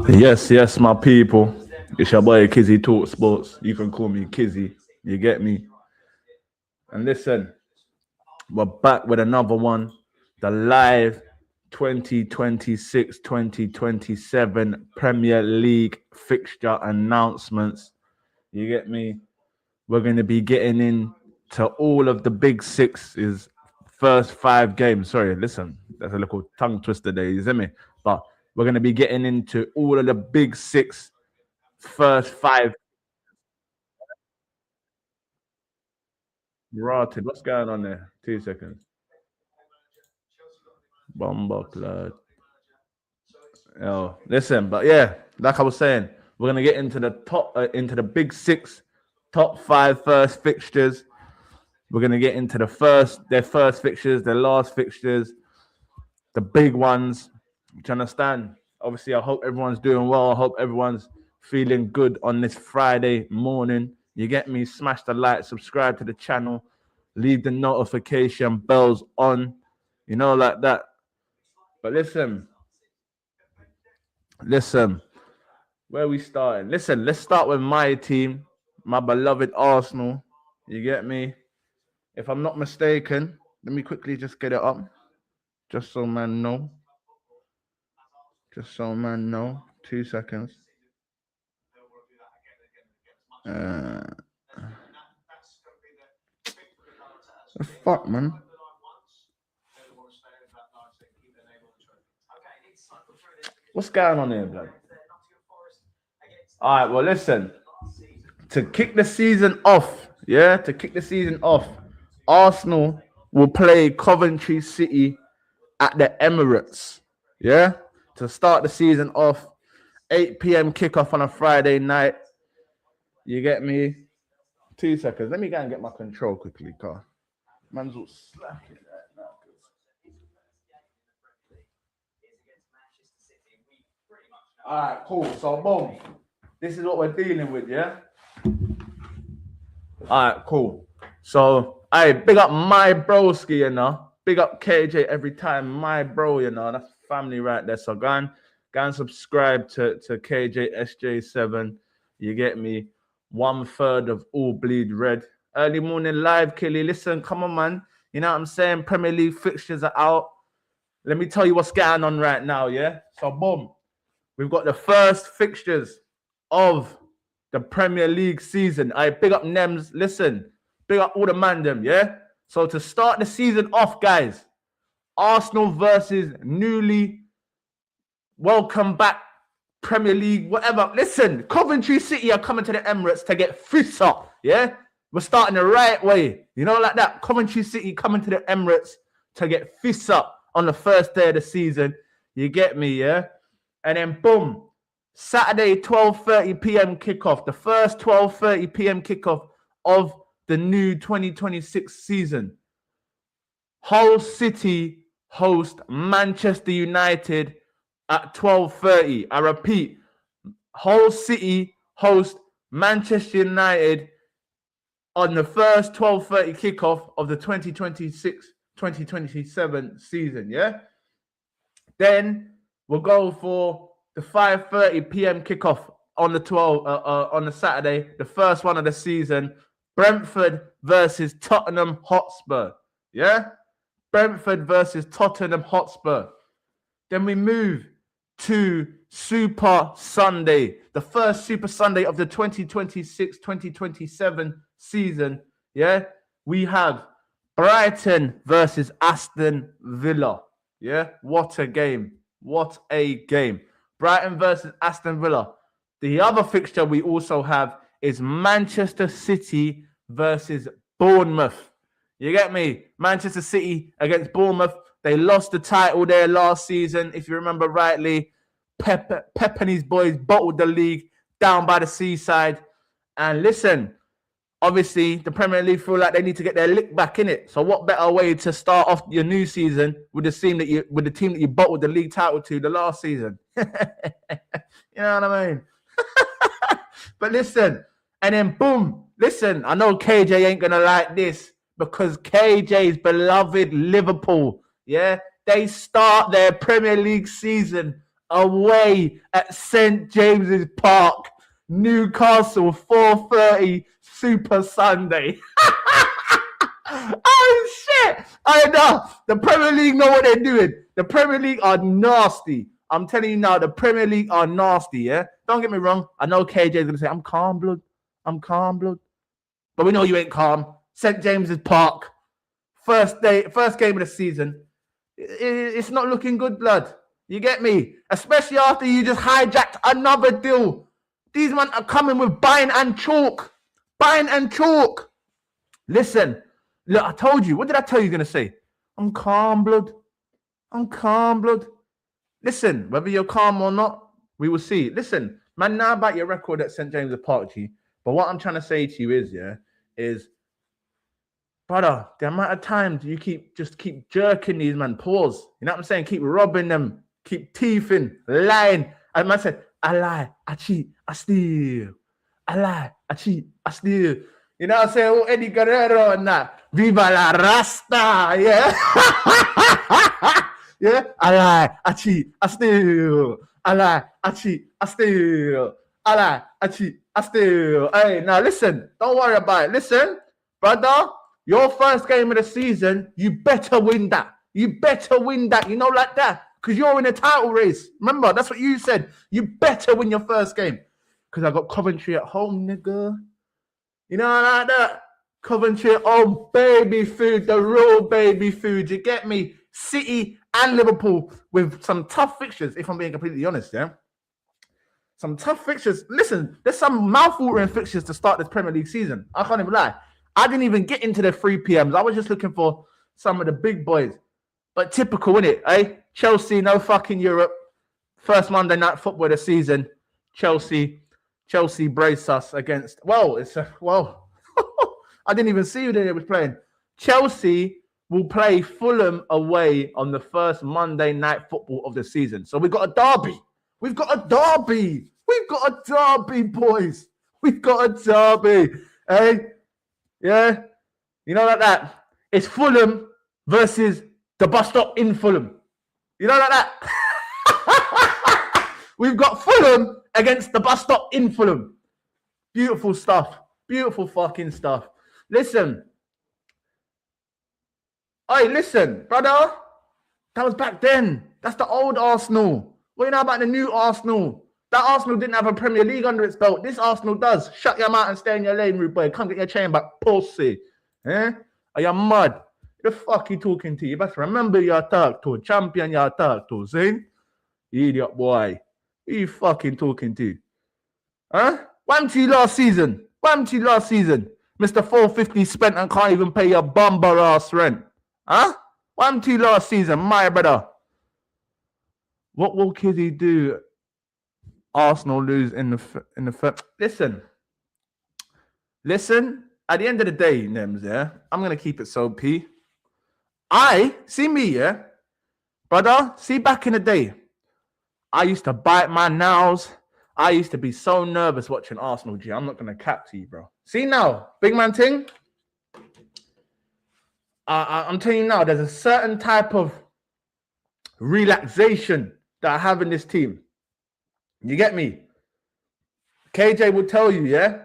Yes, my people. It's your boy KIIZZY Talk Sports. You can call me KIIZZY. You get me? And listen, we're back with another one. The live 2026-2027 Premier League fixture announcements. You get me? We're going to be getting into all of the big six's first 5 games. Sorry, listen, that's a little tongue twister there, you see me? But we're going to be getting into all of the big 6 first 5. Rotted. What's going on there? 2 seconds. Bomber blood. Oh, listen, but yeah, like I was saying, we're gonna get into the top, into the big 6, top 5 first fixtures. We're gonna get into their first fixtures, their last fixtures, the big ones. Do you understand? Obviously, I hope everyone's doing well. I hope everyone's feeling good on this Friday morning. You get me? Smash the like, subscribe to the channel, leave the notification bells on, you know, like that. But listen, where are we starting? Listen, let's start with my team, my beloved Arsenal. You get me? If I'm not mistaken, let me quickly just get it up, just so man know. 2 seconds. The fuck, man. What's going on here, blood? All right, well, listen. To kick the season off, Arsenal will play Coventry City at the Emirates. Yeah? To start the season off, 8 p.m. kickoff on a Friday night. You get me? 2 seconds. Let me go and get my control quickly, car. Man's all slacking right now. All right, cool. So, boom. This is what we're dealing with, yeah? All right, cool. So, big up my broski, you know. Big up KJ every time, my bro, you know. That's family right there. So, go and subscribe to KJ SJ7. You get me? 1/3 of All Bleed Red. Early morning live, Killy. Listen, come on, man. You know what I'm saying? Premier League fixtures are out. Let me tell you what's going on right now, yeah? So, boom. We've got the first fixtures of the Premier League season. I big up Nems. Listen, big up all the mandem, yeah? So to start the season off, guys, Arsenal versus newly welcome back Premier League, whatever. Listen, Coventry City are coming to the Emirates to get fists up, yeah? We're starting the right way. You know, like that. Coventry City coming to the Emirates to get fists up on the first day of the season. You get me, yeah? And then, boom, Saturday, 12:30 p.m. kickoff. The first 12:30 p.m. kickoff of the new 2026 season. Hull City host Manchester United at 12:30. I repeat, Hull City host Manchester United on the first 12:30 kickoff of the 2026-2027 season, yeah? Then we'll go for the 5:30 p.m. kickoff on the on the Saturday, the first one of the season. Brentford versus Tottenham Hotspur. Yeah? Brentford versus Tottenham Hotspur. Then we move to Super Sunday, the first Super Sunday of the 2026-2027 season. Yeah? We have Brighton versus Aston Villa. Yeah? What a game. What a game. Brighton versus Aston Villa. The other fixture we also have is Manchester City versus Bournemouth. You get me? Manchester City against Bournemouth. They lost the title there last season. If you remember rightly, Pep and his boys bottled the league down by the seaside. And listen, obviously, the Premier League feel like they need to get their lick back in it. So what better way to start off your new season with the team that you bottled the league title to the last season? You know what I mean? But listen, and then boom, listen, I know KJ ain't gonna like this because KJ's beloved Liverpool, yeah, they start their Premier League season away at St. James's Park, Newcastle, 4:30 Super Sunday. Oh shit! I know the Premier League know what they're doing. The Premier League are nasty. I'm telling you now, the Premier League are nasty. Yeah, don't get me wrong. I know KJ is gonna say I'm calm, blood. I'm calm, blood. But we know you ain't calm. St. James's Park, first game of the season. It's not looking good, blood. You get me? Especially after you just hijacked another deal. These men are coming with buying and chalk. Buying and chalk. Listen, look, I told you. What did I tell you you're going to say? I'm calm, blood. I'm calm, blood. Listen, whether you're calm or not, we will see. Listen, man, now about your record at St. James's Park, G. But what I'm trying to say to you is, brother, the amount of times you keep jerking these man, pause. You know what I'm saying? Keep robbing them, keep teething, lying. And man said, I lie, I cheat, I steal. I lie, I cheat, I steal. You know what I'm saying? Oh, Eddie Guerrero and that. Viva la Rasta, yeah? Yeah? I lie, I cheat, I steal. I lie, I cheat, I steal. I lie, I cheat, I steal. Hey, now listen, don't worry about it. Listen, brother, your first game of the season, you better win that. You better win that, you know, like that. Because you're in a title race. Remember, that's what you said. You better win your first game. Because I got Coventry at home, nigga. You know, like that. Coventry at home, baby food, the real baby food. You get me? City and Liverpool with some tough fixtures, if I'm being completely honest, yeah? Some tough fixtures. Listen, there's some mouth-watering fixtures to start this Premier League season. I can't even lie. I didn't even get into the 3 PMs. I was just looking for some of the big boys. But typical, innit, eh? Chelsea, no fucking Europe. First Monday night football of the season. Chelsea brace us against... I didn't even see who they was playing. Chelsea will play Fulham away on the first Monday night football of the season. So we've got a derby. We've got a derby. We've got a derby, boys. We've got a derby. Eh? Yeah? You know like that? It's Fulham versus the bus stop in Fulham. You know like that? We've got Fulham against the bus stop in Fulham. Beautiful stuff. Beautiful fucking stuff. Listen. Hey, listen, brother. That was back then. That's the old Arsenal. What do you know about the new Arsenal? That Arsenal didn't have a Premier League under its belt. This Arsenal does. Shut your mouth and stay in your lane, rude boy. Come get your chain back, pussy. Eh? Are you mad? The fuck you talking to? You best remember your talk to. Champion your talk to, see? Idiot boy. Who you fucking talking to? Huh? Wham to you last season. Wham to you last season. Mr. 450 spent and can't even pay your bumper ass rent. Huh? Wham to you last season, my brother. What will KIIZZY do? Arsenal lose in the first. Listen. At the end of the day, Nems, yeah, I'm gonna keep it so P. See me, yeah, brother. See back in the day, I used to bite my nails. I used to be so nervous watching Arsenal. G, I'm not gonna cap to you, bro. See now, big man thing. I'm telling you now, there's a certain type of relaxation that I have in this team. You get me? KJ will tell you, yeah?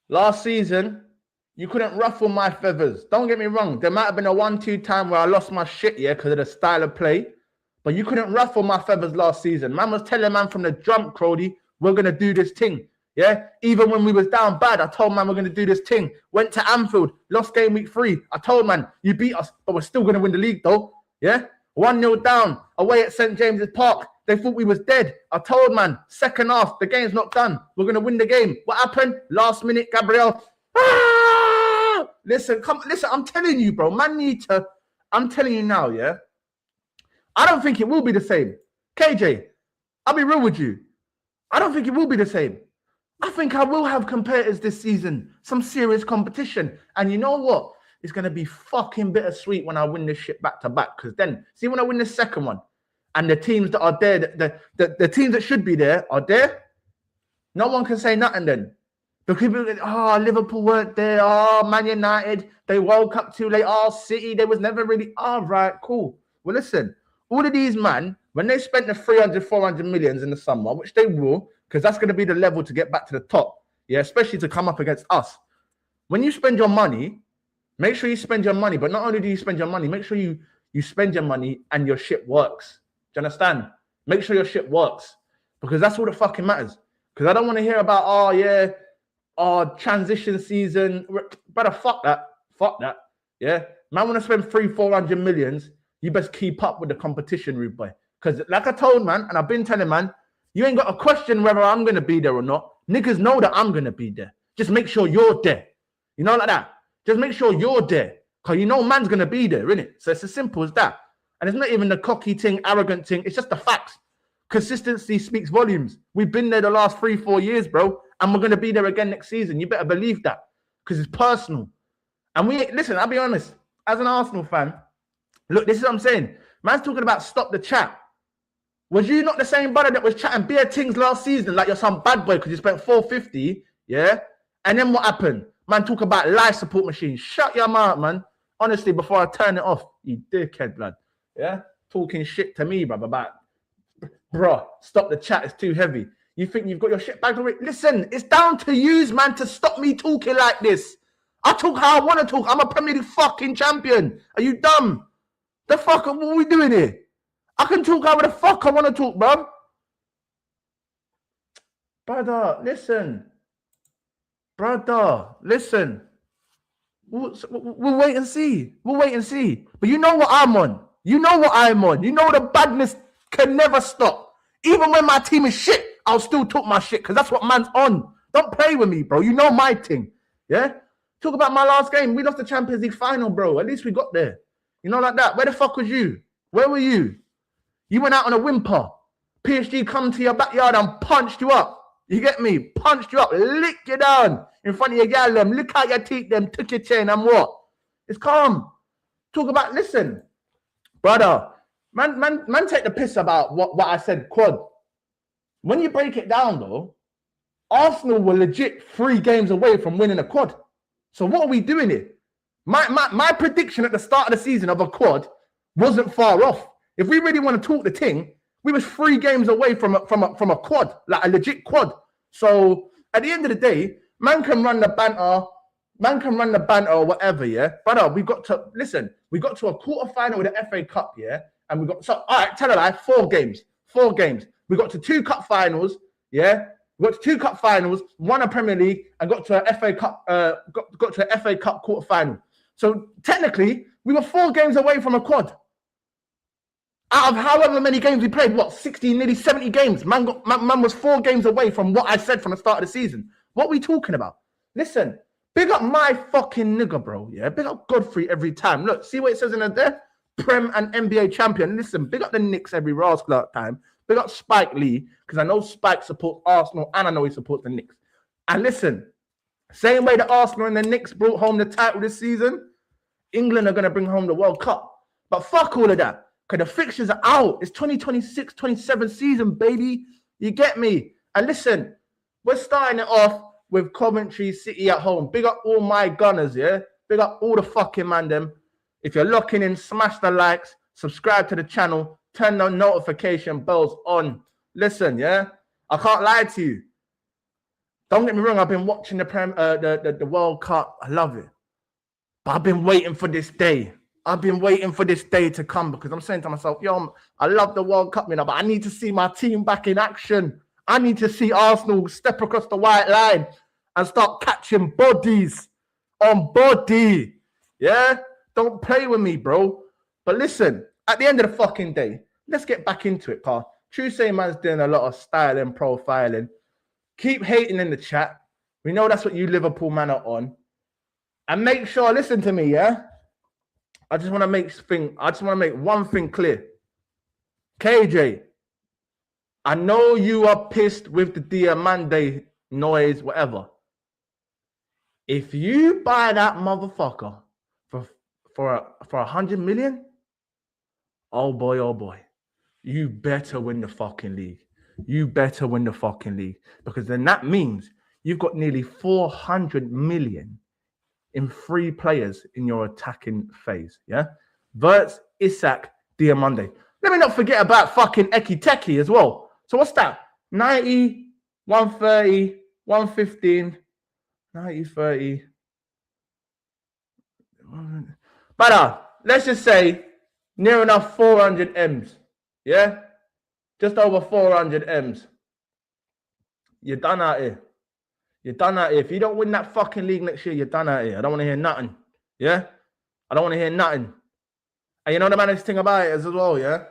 Last season, you couldn't ruffle my feathers. Don't get me wrong. There might have been a 1-2 time where I lost my shit, yeah, because of the style of play. But you couldn't ruffle my feathers last season. Man was telling man from the jump, Crowdy, we're going to do this thing. Yeah? Even when we was down bad, I told man we're going to do this thing. Went to Anfield, lost game week 3. I told man, you beat us, but we're still going to win the league though. Yeah? 1-0 down, away at St. James's Park. They thought we was dead. I told man, second half, the game's not done. We're going to win the game. What happened? Last minute, Gabriel. Listen, I'm telling you, bro. I'm telling you now, yeah? I don't think it will be the same. KJ, I'll be real with you. I don't think it will be the same. I think I will have competitors this season. Some serious competition. And you know what? It's going to be fucking bittersweet when I win this shit back to back. Because then, see when I win the second one, and the teams that are there, the teams that should be there are there, no one can say nothing then. Because people, Liverpool weren't there. Man United, they woke up too late. City, they was never really. Right, cool. Well, listen, all of these man, when they spent the 300, 400 millions in the summer, which they will, because that's going to be the level to get back to the top, yeah, especially to come up against us. When you spend your money, make sure you spend your money, but not only do you spend your money, make sure you spend your money and your shit works. Do you understand? Make sure your shit works, because that's all that fucking matters. Because I don't want to hear about, oh yeah, transition season. Brother, fuck that. Yeah. Man want to spend 300-400 millions. You best keep up with the competition, rude boy. Because like I told, man, and I've been telling, man, you ain't got a question whether I'm going to be there or not. Niggas know that I'm going to be there. Just make sure you're there. You know, like that. Just make sure you're there. Because you know man's going to be there, innit? So it's as simple as that. And it's not even the cocky thing, arrogant thing. It's just the facts. Consistency speaks volumes. We've been there the last 3-4 years, bro. And we're going to be there again next season. You better believe that. Because it's personal. And listen, I'll be honest. As an Arsenal fan, look, this is what I'm saying. Man's talking about stop the chat. Was you not the same brother that was chatting bare things last season like you're some bad boy because you spent 450, yeah? And then what happened? Man, talk about live support machine. Shut your mouth, man. Honestly, before I turn it off, you dickhead, blood. Yeah? Talking shit to me, about, bro, stop the chat. It's too heavy. You think you've got your shit back already? Listen, it's down to you, man, to stop me talking like this. I talk how I want to talk. I'm a Premier League fucking champion. Are you dumb? The fuck, what are we doing here? I can talk however the fuck I want to talk, bro. Brother, listen. We'll wait and see. But you know what I'm on. You know the badness can never stop. Even when my team is shit, I'll still talk my shit because that's what man's on. Don't play with me, bro. You know my thing. Yeah? Talk about my last game. We lost the Champions League final, bro. At least we got there. You know, like that. Where the fuck was you? Where were you? You went out on a whimper. PSG come to your backyard and punched you up. You get me? Punched you up. Lick you down in front of your gal. Them. Lick out your teeth. Them. Took your chain and what? It's calm. Talk about, listen. Brother. Man take the piss about what I said, quad. When you break it down, though, Arsenal were legit 3 games away from winning a quad. So what are we doing here? My prediction at the start of the season of a quad wasn't far off. If we really want to talk the thing, we was 3 games away from a quad, like a legit quad. So at the end of the day, man can run the banter or whatever, yeah. But we got to a quarter-final with the FA Cup, yeah. And we got, so all right, tell a lie, 4 games. We got to 2 cup finals, yeah. We got to 2 cup finals, won a Premier League, and got to a FA Cup, got to a FA Cup quarter-final. So technically, we were 4 games away from a quad. Out of however many games we played, 60, nearly 70 games. Man was 4 games away from what I said from the start of the season. What are we talking about? Listen, big up my fucking nigga, bro. Yeah, big up Godfrey every time. Look, see what it says in there? Prem and NBA champion. Listen, big up the Knicks every rascal time. Big up Spike Lee, because I know Spike supports Arsenal and I know he supports the Knicks. And listen, same way the Arsenal and the Knicks brought home the title this season, England are going to bring home the World Cup. But fuck all of that. Because the fixtures are out. It's 2026-27 season, baby. You get me? And listen, we're starting it off with Coventry City at home. Big up all my Gunners, yeah? Big up all the fucking man them. If you're locking in, smash the likes, subscribe to the channel, turn the notification bells on. Listen, yeah? I can't lie to you. Don't get me wrong, I've been watching the World Cup. I love it. But I've been waiting for this day. I've been waiting for this day to come because I'm saying to myself, yo, I love the World Cup, but I need to see my team back in action. I need to see Arsenal step across the white line and start catching bodies on body. Yeah? Don't play with me, bro. But listen, at the end of the fucking day, let's get back into it, Carl. Tuesday man's doing a lot of styling, profiling. Keep hating in the chat. We know that's what you Liverpool man are on. And make sure, listen to me, yeah? I just want to make one thing clear. KJ, I know you are pissed with the Diamande noise, whatever. If you buy that motherfucker for 100 million, oh boy, you better win the fucking league. You better win the fucking league. Because then that means you've got nearly 400 million in 3 players in your attacking phase, yeah? Wirtz, Isak, Diamande. Let me not forget about fucking Eki Teki as well. So what's that? 90, 130, 115, 90, 30. But let's just say near enough 400 M's. Yeah? Just over 400 M's. You're done out here. You're done out here. If you don't win that fucking league next year, you're done out here. I don't want to hear nothing. Yeah? I don't want to hear nothing. And you know the maddest thing about it as well, yeah?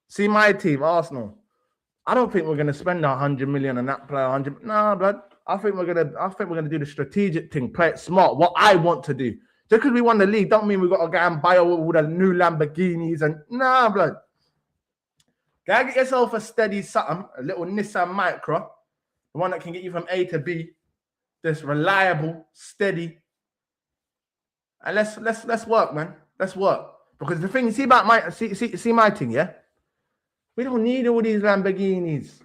See my team, Arsenal. I don't think we're gonna spend 100 million on that player. 100. Nah, blood. I think we're gonna do the strategic thing, play it smart. What I want to do. Just because we won the league, don't mean we got to go and buy all the new Lamborghinis and nah, blood. Gotta get yourself a steady something, a little Nissan Micra, the one that can get you from A to B. That's reliable, steady. And let's work, man. Let's work. Because the thing you see about my my thing, yeah? We don't need all these Lamborghinis.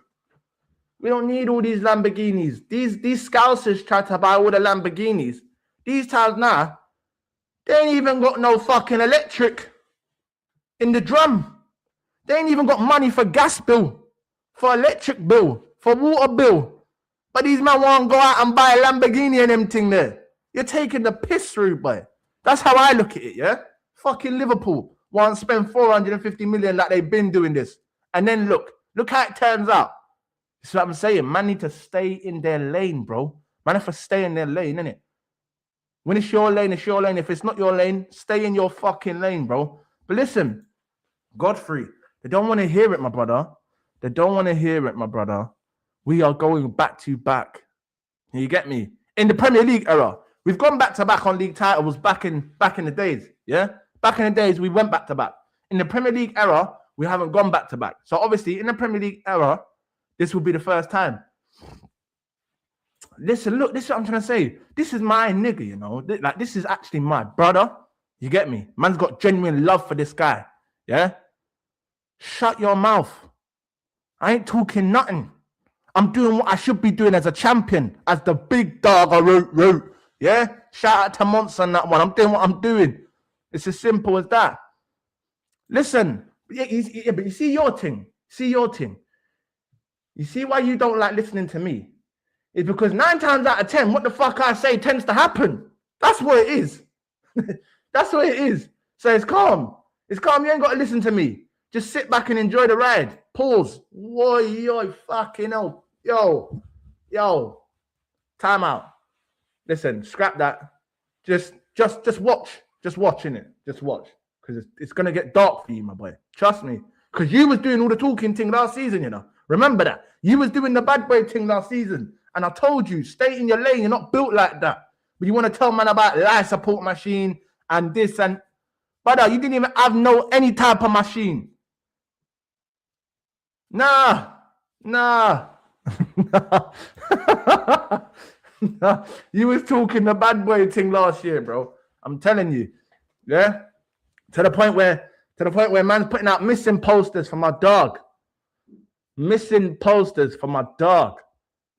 We don't need all these Lamborghinis. These scousers try to buy all the Lamborghinis. These times now, they ain't even got no fucking electric in the drum. They ain't even got money for gas bill, for electric bill, for water bill. But these men want to go out and buy a Lamborghini and them thing there. You're taking the piss through, boy. That's how I look at it, yeah? Fucking Liverpool want to spend 450 million like they've been doing this. And then look how it turns out. That's what I'm saying. Man need to stay in their lane, bro. Man have to stay in their lane, innit? When it's your lane, it's your lane. If it's not your lane, stay in your fucking lane, bro. But listen, Godfrey, they don't want to hear it, my brother. They don't want to hear it, my brother. We are going back to back. You get me? In the Premier League era, we've gone back to back on league titles back in the days, yeah? Back in the days, we went back to back. In the Premier League era, we haven't gone back to back. So obviously, in the Premier League era, this will be the first time. Listen, look, this is what I'm trying to say. This is my nigga, you know. Like, this is actually my brother. You get me? Man's got genuine love for this guy. Yeah? Shut your mouth. I ain't talking nothing. I'm doing what I should be doing as a champion, as the big dog I wrote. Yeah? Shout out to Monster on that one. I'm doing what I'm doing. It's as simple as that. Listen, but you see your thing. You see why you don't like listening to me? It's because 9 times out of 10, what the fuck I say tends to happen. That's what it is. That's what it is. So it's calm. It's calm. You ain't got to listen to me. Just sit back and enjoy the ride. Pause. Whoa, yo, fucking hell. Yo. Time out. Listen, scrap that. Just watch. Just watch, innit? Just watch. Because it's going to get dark for you, my boy. Trust me. Because you was doing all the talking thing last season, you know. Remember that. You was doing the bad boy thing last season. And I told you, stay in your lane. You're not built like that. But you want to tell man about life support machine and this and... Brother, you didn't even have any type of machine. Nah. You was talking the bad boy thing last year, bro. I'm telling you. Yeah? To the point where man's putting out missing posters for my dog. Missing posters for my dog.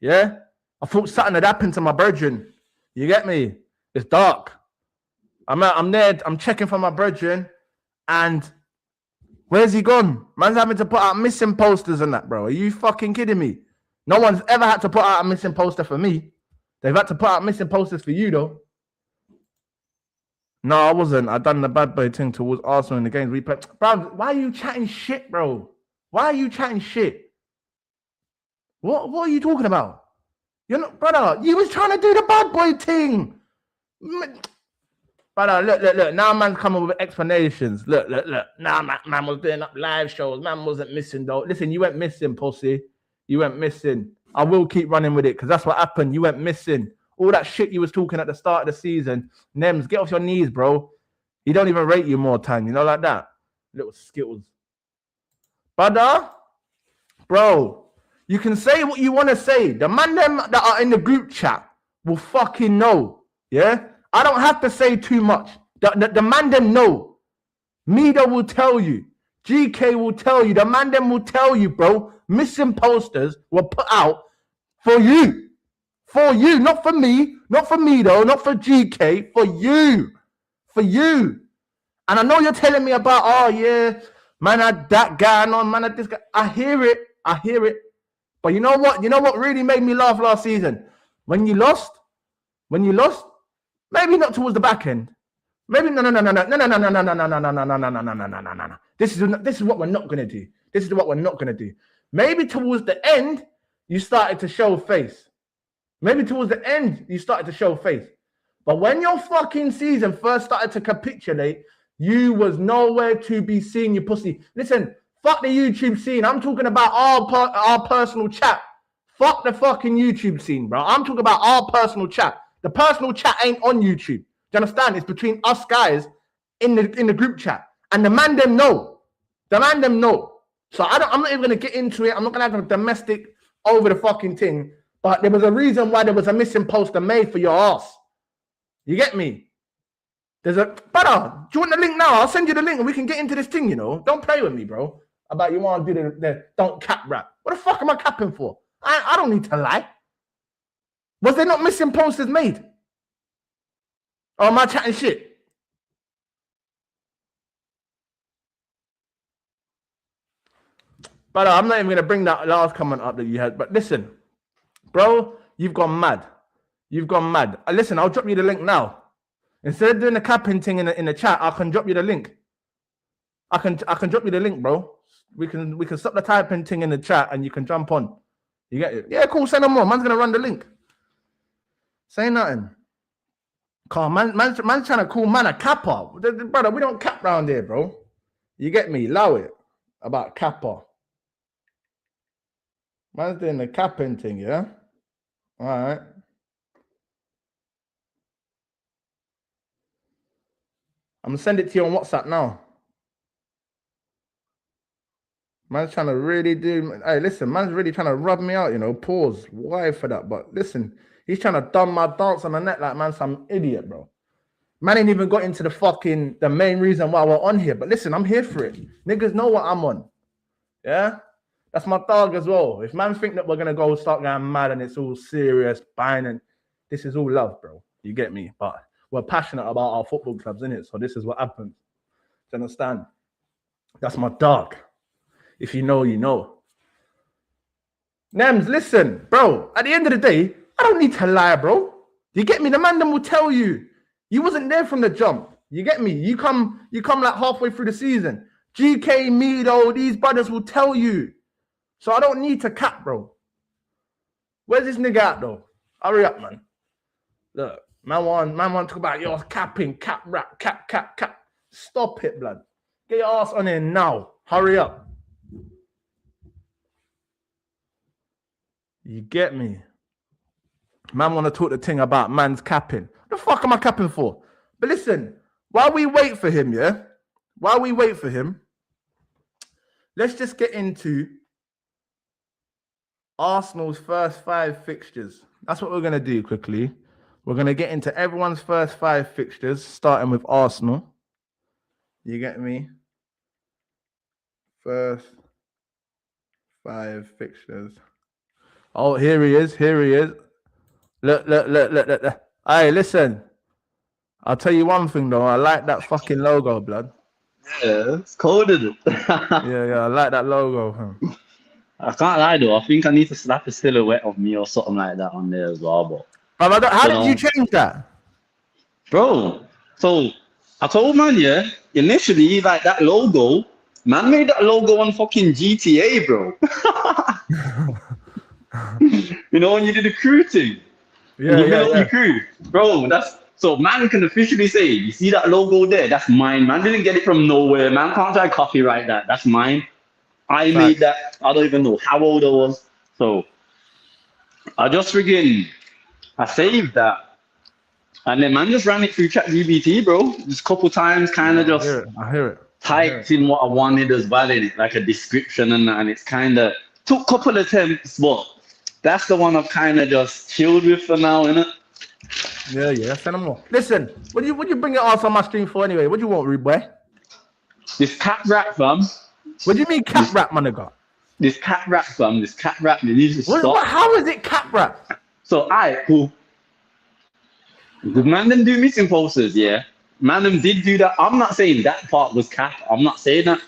Yeah? I thought something had happened to my brethren. You get me? It's dark. I'm there. I'm checking for my brethren. And where's he gone? Man's having to put out missing posters and that, bro. Are you fucking kidding me? No one's ever had to put out a missing poster for me. They've had to put out missing posters for you, though. No, I wasn't. I done the bad boy thing towards Arsenal in the games we played. Bro, why are you chatting shit, bro? Why are you chatting shit? What are you talking about? You're not, brother. You was trying to do the bad boy thing. Brother, look. Now man's coming with explanations. Look. Now man was doing up live shows. Man wasn't missing, though. Listen, you went missing, pussy. You went missing. I will keep running with it because that's what happened. You went missing. All that shit you was talking at the start of the season. Nems, get off your knees, bro. He don't even rate you more time, you know, like that. Little skittles. Brother, bro, you can say what you want to say. The man them that are in the group chat will fucking know. Yeah? I don't have to say too much. The man them know. Mida will tell you. GK will tell you. The man them will tell you, bro. Missing posters were put out for you. For you, not for me. Not for me, though. Not for GK. For you. For you. And I know you're telling me about, oh, yeah, Man had that guy on, man had this guy. I hear it. But you know what? You know what really made me laugh last season? When you lost, maybe not towards the back end. Maybe no. This is what we're not gonna do. This is what we're not gonna do. Maybe towards the end, you started to show face. But when your fucking season first started to capitulate, you was nowhere to be seen, you pussy. Listen, fuck the YouTube scene. I'm talking about our personal chat. Fuck the fucking YouTube scene, bro. I'm talking about our personal chat. The personal chat ain't on YouTube. Do you understand? It's between us guys in the group chat. And the man them know. So I'm not even gonna get into it. I'm not gonna have a domestic over the fucking thing. But there was a reason why there was a missing poster made for your ass. You get me? Brother, do you want the link now? I'll send you the link and we can get into this thing, you know. Don't play with me, bro. About you want to do the don't cap rap. What the fuck am I capping for? I don't need to lie. Was there not missing posters made? Or am I chatting shit? Brother, I'm not even going to bring that last comment up that you had. But listen, bro, you've gone mad. Listen, I'll drop you the link now. Instead of doing the capping thing in the chat, I can drop you the link. I can drop you the link, bro. We can stop the typing thing in the chat and you can jump on. You get it? Yeah, cool. Say no more. Man's gonna run the link. Say nothing. Calm, man's trying to call man a capper. Brother, we don't cap round here, bro. You get me? Allow it. About capper. Man's doing the capping thing, yeah? All right. I'm gonna send it to you on WhatsApp now. Man's trying to really do. Hey, listen, man's really trying to rub me out, you know. Pause. Why for that? But listen, he's trying to dumb my dance on the net like man, some idiot, bro. Man ain't even got into the main reason why we're on here. But listen, I'm here for it. Niggas know what I'm on. Yeah? That's my dog as well. If man think that we're gonna go start going mad and it's all serious, buying, and this is all love, bro. You get me? But we're passionate about our football clubs, innit? So this is what happens. Do you understand? That's my dog. If you know, you know. Nems, listen, bro. At the end of the day, I don't need to lie, bro. You get me? The man them will tell you. You wasn't there from the jump. You get me? You come like halfway through the season. GK, Mido, these brothers will tell you. So I don't need to cap, bro. Where's this nigga at, though? Hurry up, man. Look. Man want to talk about your capping, cap rap, cap. Stop it, blood. Get your ass on here now. Hurry up. You get me? Man want to talk the thing about man's capping. What the fuck am I capping for? But listen, while we wait for him, let's just get into Arsenal's first 5 fixtures. That's what we're going to do quickly. We're going to get into everyone's first 5 fixtures, starting with Arsenal. You get me? First 5 fixtures. Oh, here he is. Look. Hey, listen. I'll tell you one thing, though. I like that fucking logo, blood. Yeah, it's cold, isn't it? Yeah, I like that logo. I can't lie, though. I think I need to slap a silhouette of me or something like that on there as well, but... How did you change that? Bro, so I told man, yeah, initially, like that logo, man made that logo on fucking GTA, bro. You know, when you did the crew thing? Yeah. Crew. Bro, so man can officially say, you see that logo there? That's mine. Man didn't get it from nowhere. Man can't try copyright that. That's mine. I made that. I don't even know how old I was. So I just friggin'... I saved that, and then man just ran it through ChatGPT, bro. Just a couple times, kind of just I hear it. typed in what I wanted as well in it, like a description, and it's kind of took a couple of attempts, but that's the one I've kind of just chilled with for now, innit? Yeah. Send them more. Listen, what do you bring your ass on my stream for anyway? What do you want, rude boy? This cat rap, fam. What do you mean cat rap, my nigga? This cat rap, fam. This cat rap. They need to stop. How is it cat rap? So, cool. The man them do missing posters, yeah. Man them did do that. I'm not saying that part was cap. I'm not saying that.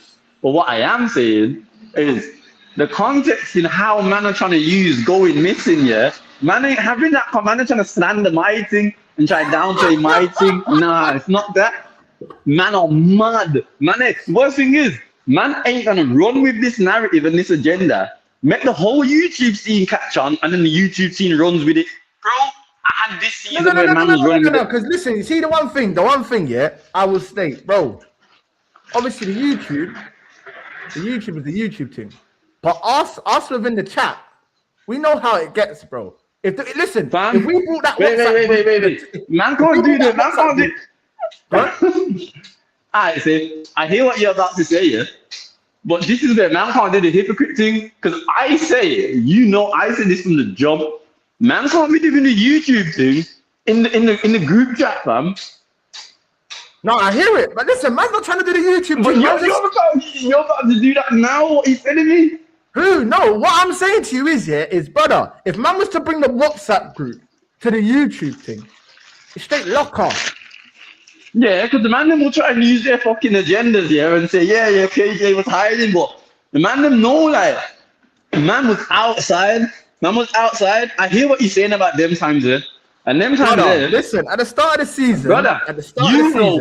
But what I am saying is the context in how man are trying to use going missing, yeah. Man ain't having that. Man are trying to slander my thing and try to downplay my thing. Nah, it's not that. Man are mad. Worst thing is, man ain't gonna run with this narrative and this agenda. Make the whole YouTube scene catch on, and then the YouTube scene runs with it. Bro, I had this season where man was running with it. Because listen, you see the one thing, yeah, I will state, bro. Obviously, the YouTube is the YouTube thing. But us within the chat, we know how it gets, bro. If we brought that wait. Man can't do that. Man can't do it. Alright, see, I hear what you're about to say, yeah. But this is where man can't do the hypocrite thing. Because I say, I say this from the job. Man can't be doing the YouTube thing in the group chat, fam. No, I hear it. But listen, man's not trying to do the YouTube but thing. You're about to do that now? What are you telling me? Who? No, what I'm saying to you is, brother, if man was to bring the WhatsApp group to the YouTube thing, it's straight lock off. Yeah, because the man them will try and use their fucking agendas here and say, yeah, KJ was hiding, but the man them know, like, the man was outside. I hear what you're saying about them times there. And them times there. Listen, at the start of the season, brother,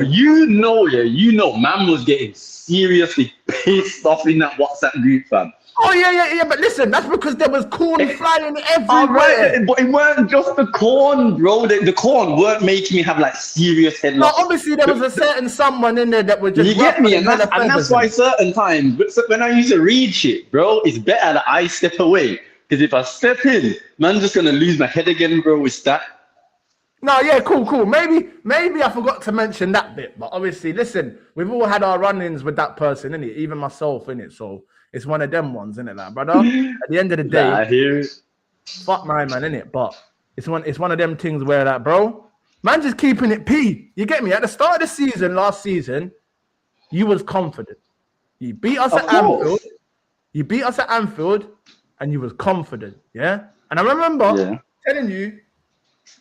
you know, man was getting seriously pissed off in that WhatsApp group, fam. Oh, yeah, but listen, that's because there was corn flying everywhere. All right, but it weren't just the corn, bro. The corn weren't making me have, like, serious head loss. No, obviously, there was a certain someone in there that was just... You get me? And that's why certain times, when I used to read shit, bro, it's better that I step away. Because if I step in, man's just going to lose my head again, bro, with that. No, yeah, cool. Maybe I forgot to mention that bit. But obviously, listen, we've all had our run-ins with that person, innit? Even myself, innit? So... it's one of them ones, isn't it, like, brother? At the end of the day, I hear it. Fuck my man, innit? But it's one of them things where, like, bro, man, just keeping it P. You get me? At the start of the season, last season, you was confident. You beat us at Anfield. You beat us at Anfield, and you was confident, yeah. And I remember telling you,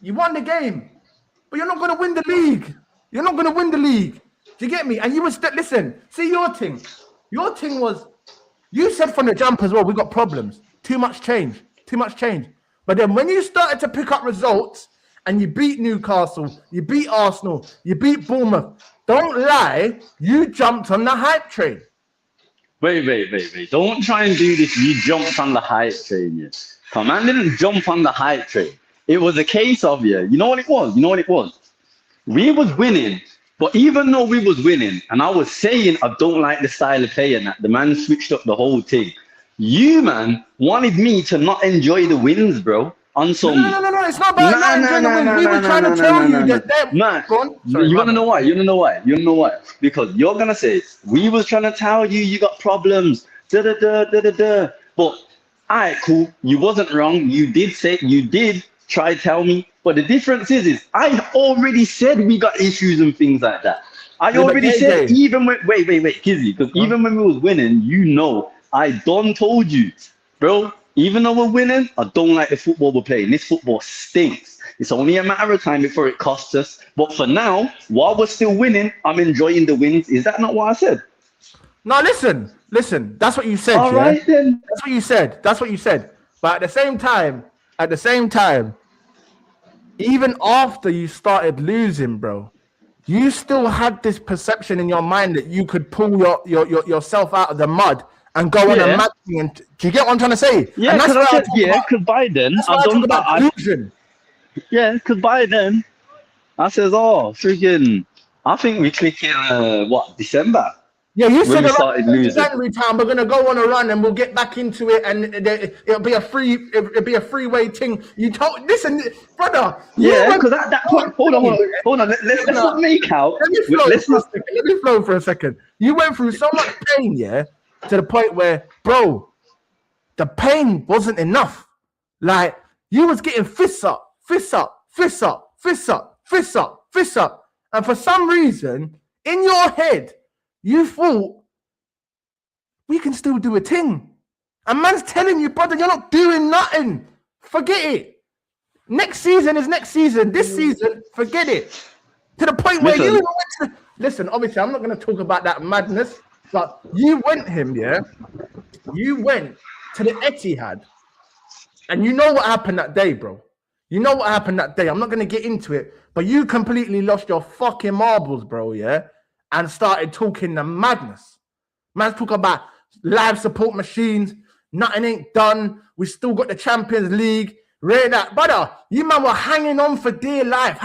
you won the game, but you're not gonna win the league. You're not gonna win the league. Do you get me? And you was listen. See your thing. Your thing was. You said from the jump as well, we got problems. Too much change. But then when you started to pick up results and you beat Newcastle, you beat Arsenal, you beat Bournemouth, don't lie, you jumped on the hype train. Wait. Don't try and do this. You jumped on the hype train, yeah. Come on, didn't jump on the hype train. It was a case of, you know what it was? We was winning. But even though we was winning, and I was saying I don't like the style of play and that, the man switched up the whole thing. You, man, wanted me to not enjoy the wins, bro. On some... No, it's not about not enjoying the wins. We were trying to tell you that... You want to know why? You want to know why? Because you're going to say, we was trying to tell you got problems. But, all right, cool. You wasn't wrong. You did try to tell me. But the difference is I already said we got issues and things like that. I already said, even when, wait, KIIZZY, because even when we was winning, I done told you, bro, even though we're winning, I don't like the football we're playing. This football stinks. It's only a matter of time before it costs us. But for now, while we're still winning, I'm enjoying the wins. Is that not what I said? No, listen. That's what you said. All right, then. That's what you said. But at the same time, even after you started losing, bro, you still had this perception in your mind that you could pull yourself out of the mud and go on a mad thing. And do you get what I'm trying to say? Yeah, because by then I've done that. Yeah, because by then I says, freaking, I think we click in December. Yeah, you said started losing. January time we're gonna go on a run and we'll get back into it, and it'll be a freeway thing. You told listen, brother. Yeah, because at that point, hold on. Let's not make out. Let me flow for a second. You went through so much pain, to the point where, bro, the pain wasn't enough. Like you was getting fists up, and for some reason in your head. You thought we can still do a thing. And man's telling you, brother, you're not doing nothing. Forget it. Next season is next season. This season, forget it. To the point where you went to... Listen, obviously, I'm not going to talk about that madness. But you went him, yeah. You went to the Etihad, and you know what happened that day, bro. You know what happened that day. I'm not gonna get into it, but you completely lost your fucking marbles, bro, yeah, and started talking the madness. Man's talking about live support machines. Nothing ain't done. We still got the Champions League. Read that, brother. You man were hanging on for dear life,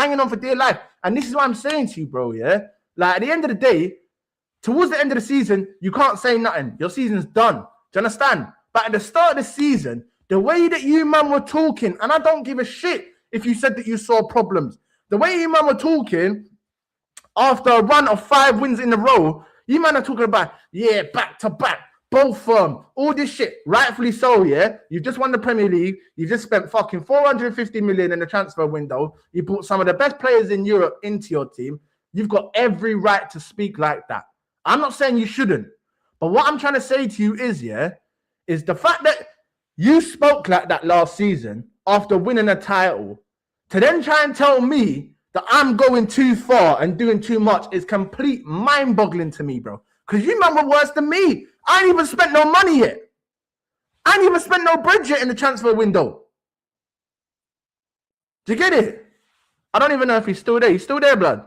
And this is what I'm saying to you, bro. Yeah, like at the end of the day, towards the end of the season, you can't say nothing. Your season's done. Do you understand? But at the start of the season, the way that you man were talking, and I don't give a shit if you said that you saw problems. The way you man were talking after a run of 5 wins in a row, you man are talking about, yeah, back to back, both firm, all this shit. Rightfully so, yeah. You've just won the Premier League. You've just spent fucking 450 million in the transfer window. You brought some of the best players in Europe into your team. You've got every right to speak like that. I'm not saying you shouldn't. But what I'm trying to say to you is, yeah, is the fact that you spoke like that last season after winning a title, to then try and tell me that I'm going too far and doing too much is complete mind-boggling to me, bro. Because you man were worse than me. I ain't even spent no money yet. I ain't even spent no bread yet in the transfer window. Do you get it? I don't even know if he's still there. He's still there, blood.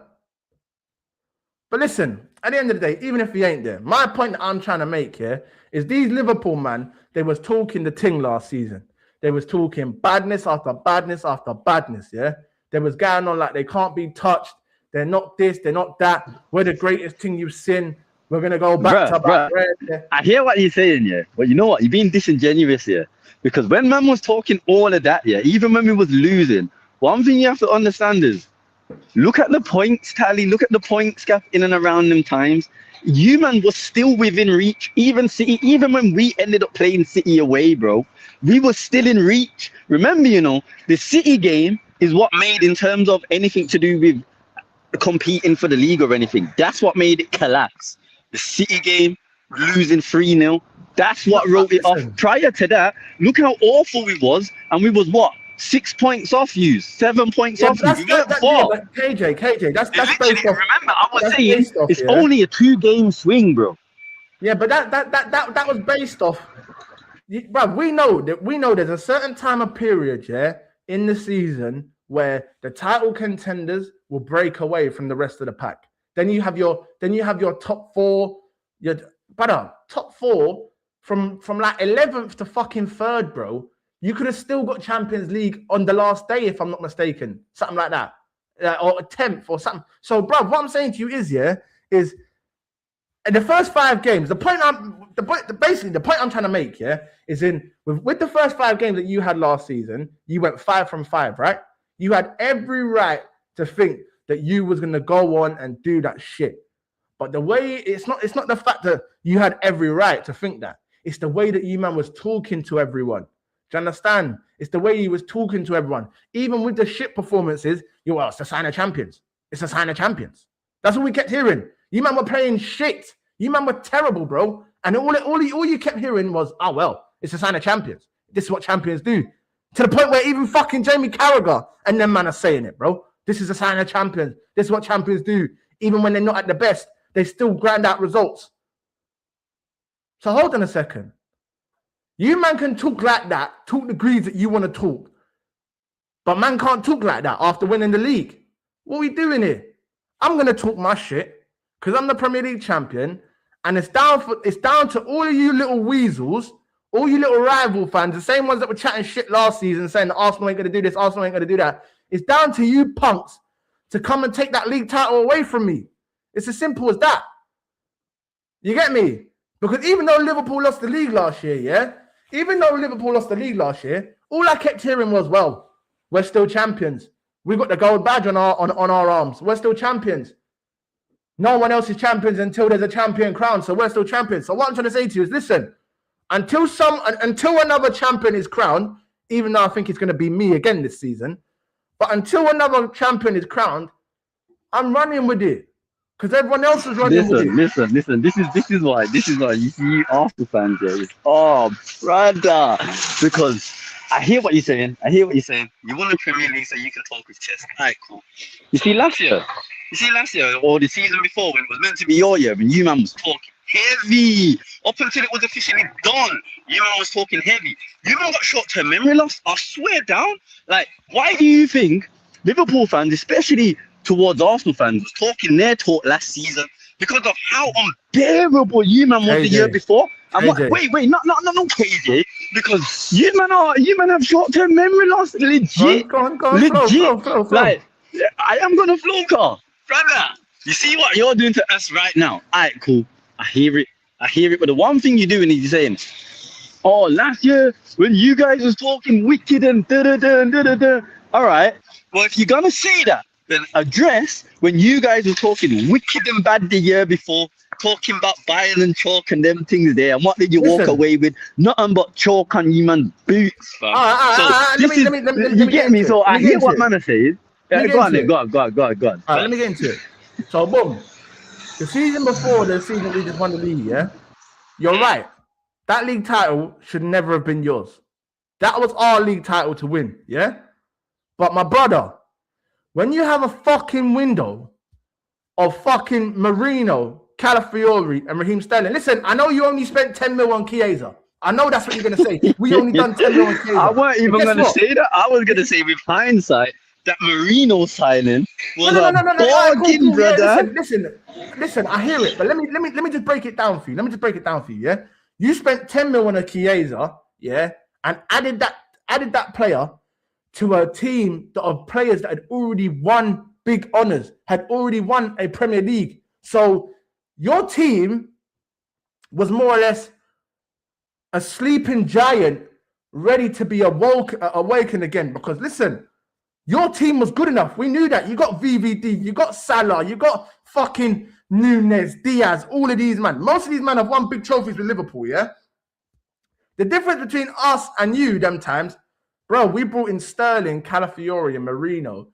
But listen, at the end of the day, even if he ain't there, my point that I'm trying to make here is these Liverpool, man, they was talking the thing last season. They was talking badness after badness after badness, yeah? They was going on like they can't be touched. They're not this, they're not that. We're the greatest thing you've seen. We're going to go back to back. I hear what you're saying, yeah. But you know what? You're being disingenuous here. Because when man was talking all of that, yeah, even when we was losing, one thing you have to understand is, look at the points tally, look at the points gap in and around them times. You man was still within reach. Even City, even when we ended up playing City away, bro, we were still in reach. Remember, you know, the City game is what made, in terms of anything to do with competing for the league or anything, that's what made it collapse. The City game, losing 3-0, that's what wrote it off. Prior to that, look how awful we was, and we was what? 6 points off you, 7 points off you. Yeah, but KJ, that's based off. Remember, I was saying it's only a 2-game swing, bro. Yeah, but that was based off. Bro, we know there's a certain time of period, yeah, in the season where the title contenders will break away from the rest of the pack. Then you have your top four, top four from like 11th to fucking 3rd, bro. You could have still got Champions League on the last day, if I'm not mistaken. Something like that. Or 10th or something. So, bro, what I'm saying to you is, yeah, is in the first 5 games, the point I'm trying to make, yeah, is with the first 5 games that you had last season, you went 5 from 5, right? You had every right to think that you was going to go on and do that shit. But the way, it's not the fact that you had every right to think that. It's the way that you, man, was talking to everyone. Do you understand? It's the way he was talking to everyone. Even with the shit performances, it's a sign of champions. It's a sign of champions. That's what we kept hearing. You man were playing shit. You man were terrible, bro. And all you kept hearing was, oh, well, it's a sign of champions. This is what champions do. To the point where even fucking Jamie Carragher and them man are saying it, bro. This is a sign of champions. This is what champions do. Even when they're not at the best, they still grind out results. So hold on a second. You man can talk like that, talk the greeds that you want to talk. But man can't talk like that after winning the league. What are we doing here? I'm going to talk my shit because I'm the Premier League champion. And it's down to all of you little weasels, all you little rival fans, the same ones that were chatting shit last season saying that Arsenal ain't going to do this, Arsenal ain't going to do that. It's down to you punks to come and take that league title away from me. It's as simple as that. You get me? Because even though Liverpool lost the league last year, yeah? Even though Liverpool lost the league last year, all I kept hearing was, well, we're still champions. We've got the gold badge on our arms. We're still champions. No one else is champions until there's a champion crowned, so we're still champions. So what I'm trying to say to you is, listen, until another champion is crowned, even though I think it's going to be me again this season, but until another champion is crowned, I'm running with it. Because everyone else is running with it. Listen. This is why you see Arsenal fans there. Oh, brother. Because I hear what you're saying. You won the Premier League so you can talk with chess. Alright, cool. You see last year, or the season before when it was meant to be your year, when you man was talking heavy. Up until it was officially done, you man was talking heavy. You man got short-term memory loss. I swear down. Like, why do you think Liverpool fans, especially towards Arsenal fans, was talking their talk last season because of how unbearable you man was the year before? And what, wait, not KJ, because you man have short-term memory loss, legit. Go on, legit. Flow. Like, I am gonna flow, car, brother. You see what you're doing to us right now? Alright, cool. I hear it. But the one thing you're doing is you're saying, "Oh, last year when you guys was talking wicked and da da da da da da." All right. Well, if you're gonna say that, then address when you guys were talking wicked and bad the year before, talking about Bayern and chalk and them things there. And what did you walk away with? Nothing but chalk on you man's boots. Let me get me. So I hear what man is saying. Go on. Let me get into it. So boom. The season before the season we just won the league, yeah? You're right. That league title should never have been yours. That was our league title to win, yeah? But my brother, when you have a fucking window of fucking Marino, Calafiori, and Raheem Sterling, listen, I know you only spent 10 mil on KIIZZY. I know that's what you're going to say. We only done 10 mil on KIIZZY. I weren't even going to say that. I was going to say with hindsight, that Marino signing was a bargain, brother. Yeah, listen. I hear it, but let me just break it down for you. Yeah, you spent 10 mil on a KIIZZY, yeah, and added that player to a team of players that had already won big honors, had already won a Premier League. So your team was more or less a sleeping giant, ready to be awakened again. Because listen. Your team was good enough. We knew that. You got VVD, you got Salah, you got fucking Nunes, Diaz, all of these man. Most of these men have won big trophies with Liverpool, yeah? The difference between us and you them times, bro, we brought in Sterling, Calafiori, and Marino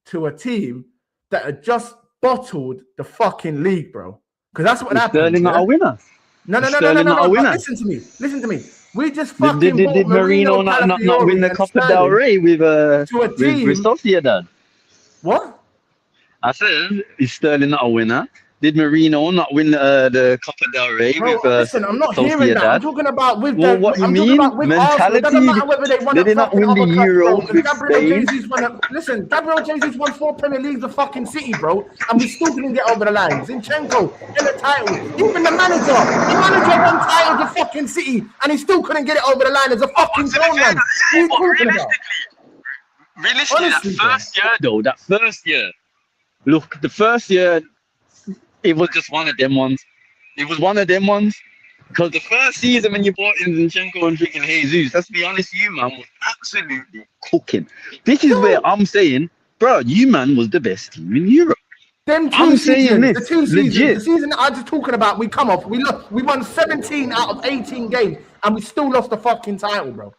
to a team that had just bottled the fucking league, bro. Because that's what happened. Sterling not a winner. No. Listen to me. We just fucking did Marino not win the Copa del Rey with Sociedad? What? I said, is Sterling not a winner? Did Marino not win the Copa del Rey with listen, I'm not Sociedad? Hearing that. I'm talking about with well, what you mean? Mentality. They did not win the Euro with Spain. Listen, Gabriel Jesus won 4 Premier Leagues of fucking City, bro, and we still didn't get over the line. Zinchenko in the title. Even the manager won titles of fucking City, and he still couldn't get it over the line as a fucking grown man. Realistically, that first year, look, the first year, it was just one of them ones. Because the first season when you brought in Zinchenko and freaking Jesus, let's be honest, you man was absolutely cooking. This is where I'm saying, bro, you man was the best team in Europe. The 2 seasons, the season I'm just talking about, we won 17 out of 18 games, and we still lost the fucking title, bro.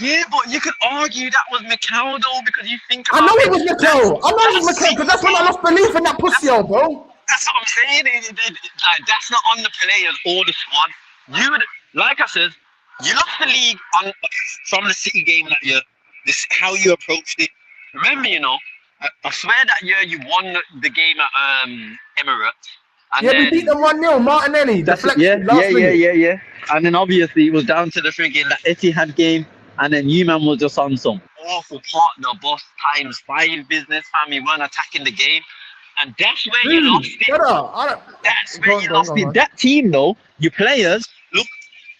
Yeah, but you could argue that was Mikel though, because you think about I know it was Mikel. Because that's when I lost belief in that pussy, bro. That's what I'm saying. Like, that's not on the players or the squad. Like I said, you lost the league from the City game that year. This is how you approached it. Remember, I swear that year you won the game at Emirates. And we beat them 1-0. Martinelli. Yeah. And then obviously it was down to the freaking that Etihad game. And then Newman was just on some awful partner, boss times 5 business, family weren't attacking the game. And that's where you lost it. That's where you lost it. That team, though, your players, look,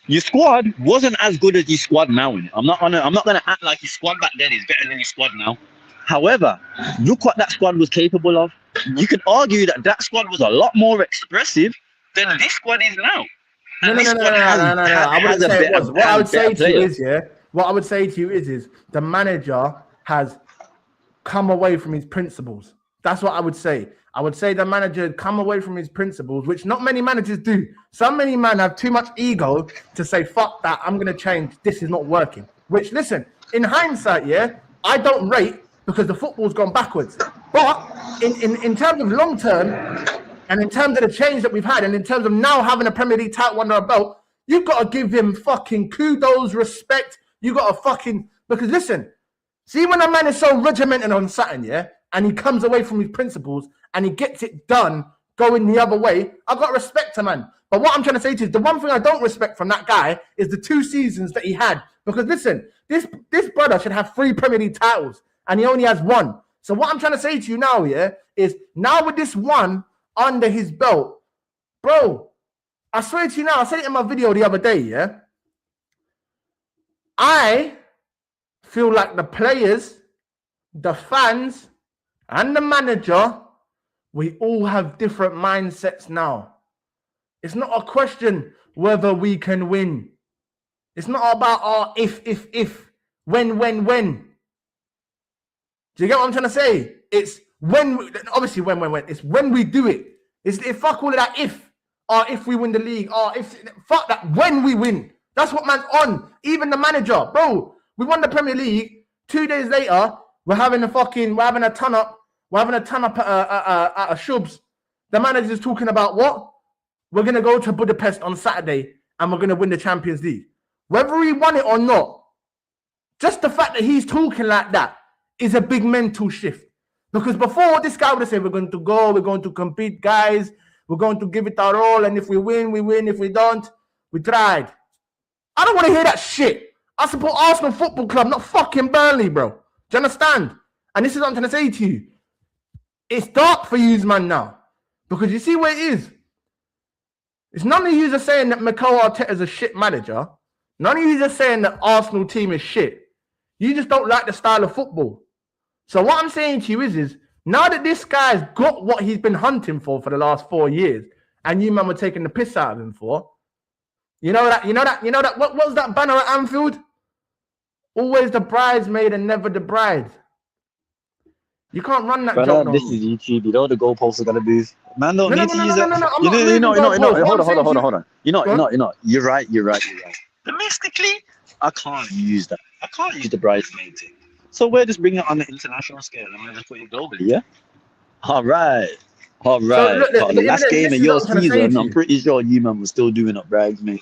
your squad wasn't as good as your squad now. I'm not gonna act like your squad back then is better than your squad now. However, look what that squad was capable of. You could argue that squad was a lot more expressive than this squad is now. No. I wouldn't say it was. What I would say to you is the manager has come away from his principles. That's what I would say. I would say the manager had come away from his principles, which not many managers do. Many men have too much ego to say, fuck that, I'm going to change. This is not working. Which, listen, in hindsight, I don't rate because the football's gone backwards. But in terms of long term, and in terms of the change that we've had, and in terms of now having a Premier League title under our belt, you've got to give him fucking kudos, respect. You got to fucking... Because listen, see when a man is so regimented on something, and he comes away from his principles and he gets it done going the other way. I got respect to man. But what I'm trying to say to you is the one thing I don't respect from that guy is the 2 seasons that he had. Because listen, this brother should have 3 Premier League titles and he only has 1. So what I'm trying to say to you now, yeah, is now with this 1 under his belt, bro, I swear to you now, I said it in my video the other day, yeah. I feel like the players, the fans, and the manager, we all have different mindsets now. It's not a question whether we can win. It's not about if, when. Do you get what I'm trying to say? It's when, obviously when. It's when we do it. It's fuck all of that if we win the league, fuck that, when we win. That's what man's on. Even the manager, bro, we won the Premier League. 2 days later, we're having a ton up at a Shubs. The manager's talking about what? We're going to go to Budapest on Saturday and we're going to win the Champions League. Whether he won it or not, just the fact that he's talking like that is a big mental shift. Because before, this guy would have said, we're going to go, we're going to compete, guys. We're going to give it our all. And if we win, we win. If we don't, we tried. I don't want to hear that shit. I support Arsenal Football Club, not fucking Burnley, bro. Do you understand? And this is what I'm trying to say to you. It's dark for you, man, now. Because you see where it is. It's none of you are saying that Mikel Arteta is a shit manager. None of you are saying that Arsenal team is shit. You just don't like the style of football. So what I'm saying to you is now that this guy's got what he's been hunting for the last 4 years, and you man were taking the piss out of him for, you know that, what was that banner at Anfield? Always the bridesmaid and never the bride. You can't run that joke. This is YouTube. You know the goalposts are gonna move. Man, don't need to use it. Hold on. You're right. Domestically, I can't use that. I can't use the bridesmaid thing. So we're just bringing it on the international scale and we're just putting it globally, yeah? All right. So look, the last game of your season, I'm pretty sure you man was still doing up bridesmaid.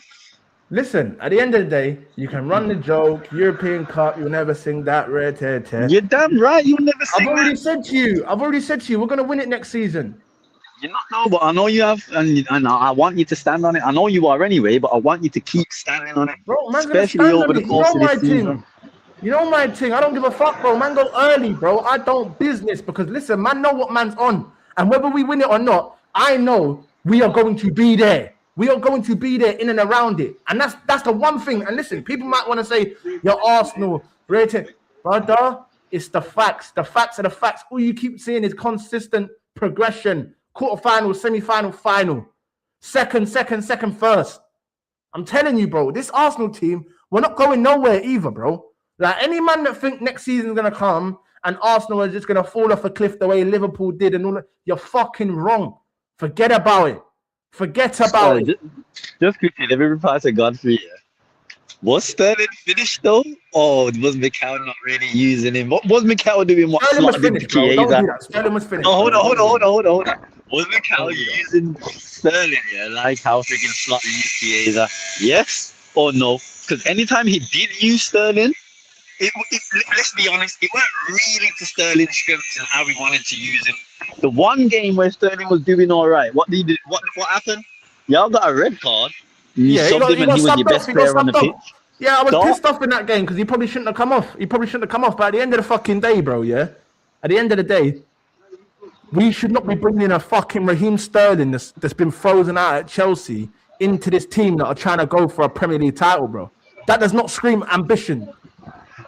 Listen, at the end of the day, you can run the joke, European Cup, you'll never sing that red hair. You're damn right, you'll never sing that. I've already said to you, we're going to win it next season. You're not, no, but I know you have, and I want you to stand on it. I know you are anyway, but I want you to keep standing on it. Bro, man's especially over the course of this season. You know my thing, I don't give a fuck, bro. Man, go early, bro. I don't business because, listen, man, know what man's on. And whether we win it or not, I know we are going to be there. We are going to be there in and around it. And that's the one thing. And listen, people might want to say, you're Arsenal, rated. Brother, it's the facts. The facts are the facts. All you keep seeing is consistent progression. Quarterfinal, semi-final, final. Second, first. I'm telling you, bro, this Arsenal team, we're not going nowhere either, bro. Like, any man that think next season's going to come and Arsenal is just going to fall off a cliff the way Liverpool did and all that, you're fucking wrong. Forget about it. Just quickly, let me reply to Godfrey. Was Sterling finished though? Or was Mikel not really using him? What was Mikel doing? What Sterling was finished, bro. Don't do that. Sterling was finished. Oh, hold on. Was Mikel using Sterling, like how freaking Slot used Chiesa? Yes or no? Because anytime he did use Sterling, let's be honest, it weren't really to Sterling's strengths and how we wanted to use him. The one game where Sterling was doing all right, what did he do? What happened? Y'all got a red card. You subbed him and he was your best player on the pitch. Yeah, I was pissed off in that game because he probably shouldn't have come off. But at the end of the fucking day, bro, at the end of the day, we should not be bringing a fucking Raheem Sterling that's been frozen out at Chelsea into this team that are trying to go for a Premier League title, bro. That does not scream ambition.